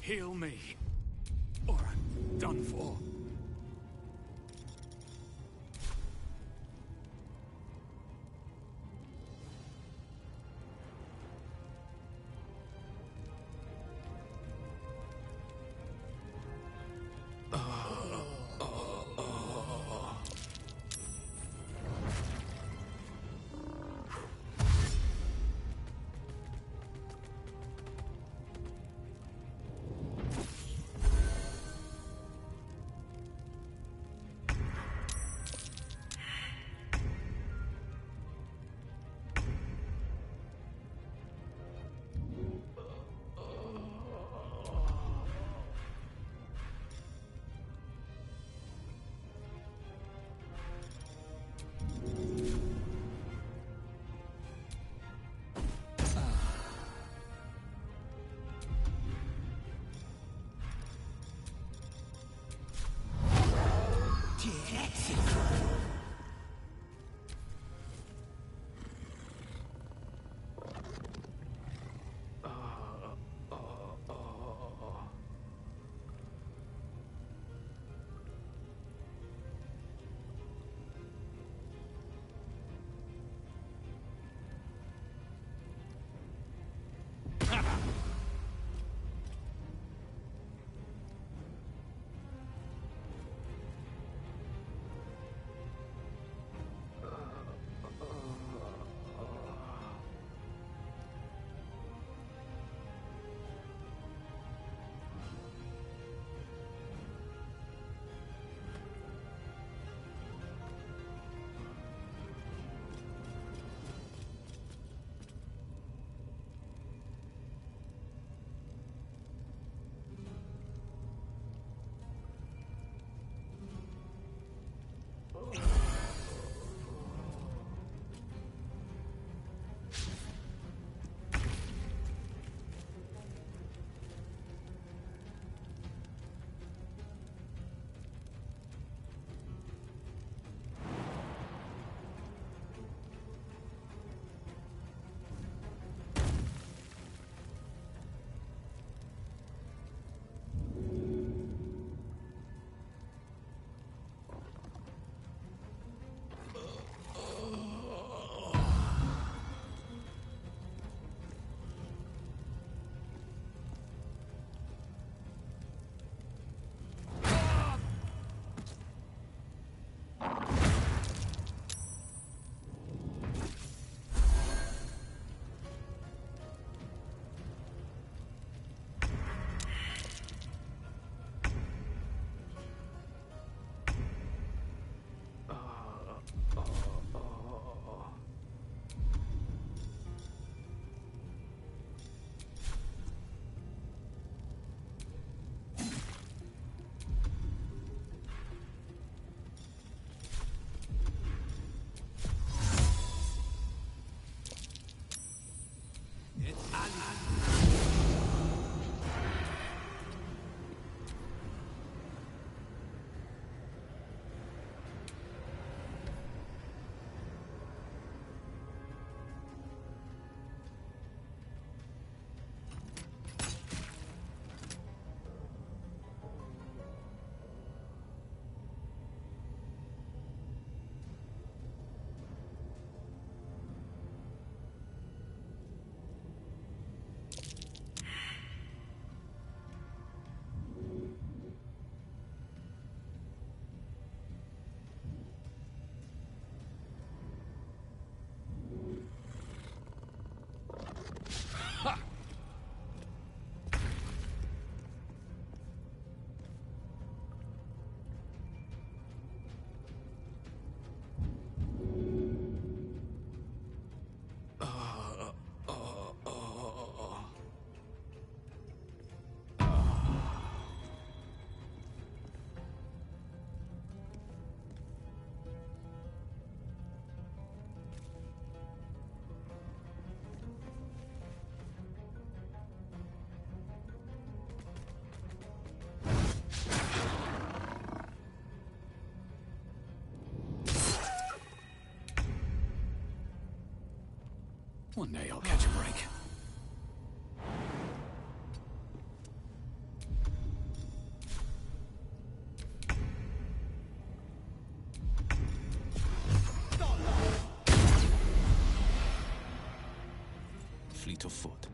Heal me, or I'm done for. One day I'll catch a break. fleet of foot.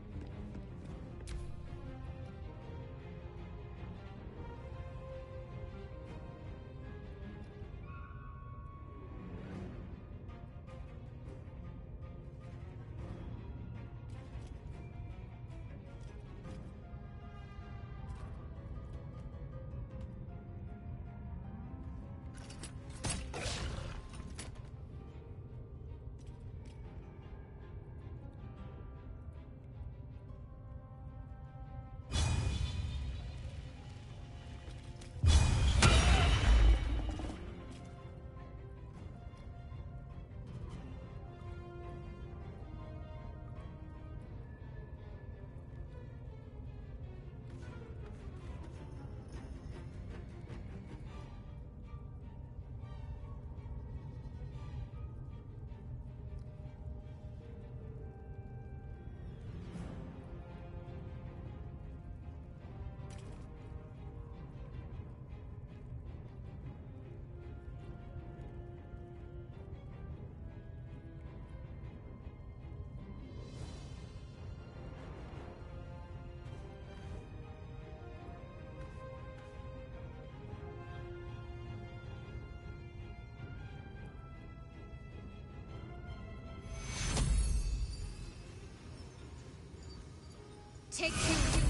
Take two.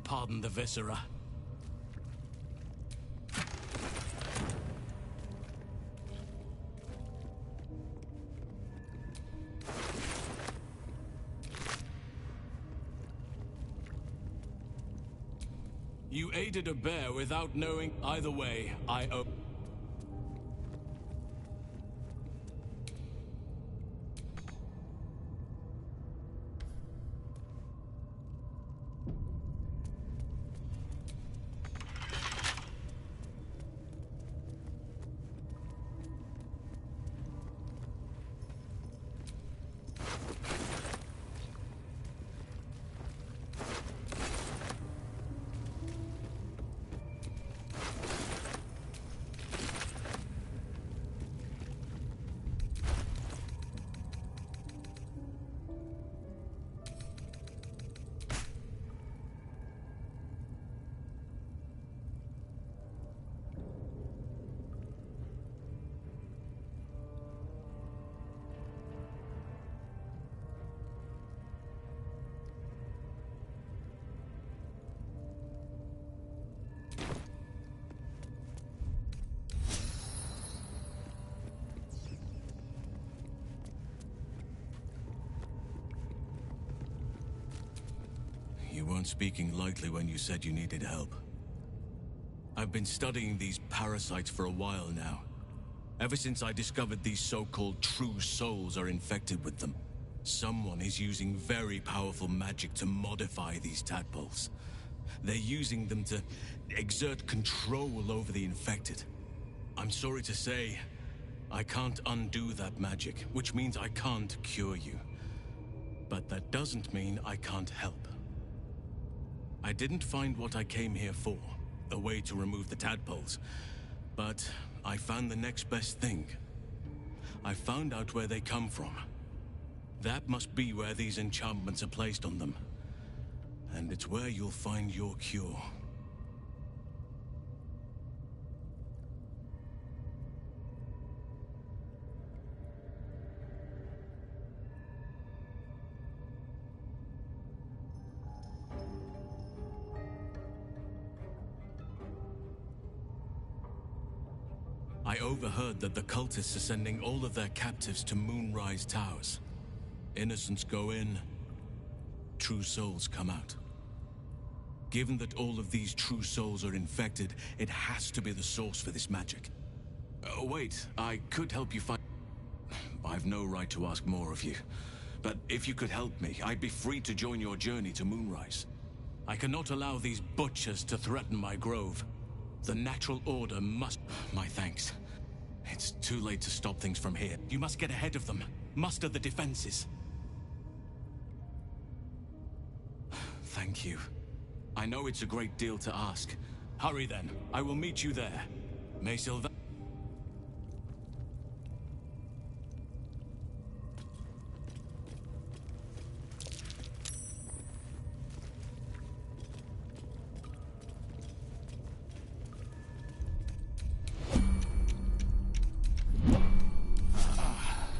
Pardon the viscera. You aided a bear without knowing. Either way, I owe. You weren't speaking lightly when you said you needed help. I've been studying these parasites for a while now. Ever since I discovered these so-called true souls are infected with them. Someone is using very powerful magic to modify these tadpoles. They're using them to exert control over the infected. I'm sorry to say, I can't undo that magic, which means I can't cure you. But that doesn't mean I can't help. I didn't find what I came here for, a way to remove the tadpoles, but I found the next best thing. I found out where they come from. That must be where these enchantments are placed on them. And it's where you'll find your cure. I overheard that the cultists are sending all of their captives to Moonrise Towers. Innocents go in, true souls come out. Given that all of these true souls are infected, it has to be the source for this magic. Wait, I could help you find... I've no right to ask more of you. But if you could help me, I'd be free to join your journey to Moonrise. I cannot allow these butchers to threaten my grove. The natural order must... My thanks. It's too late to stop things from here. You must get ahead of them. Muster the defenses. Thank you. I know it's a great deal to ask. Hurry then. I will meet you there. May Sylvan...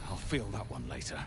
I'll feel that one later.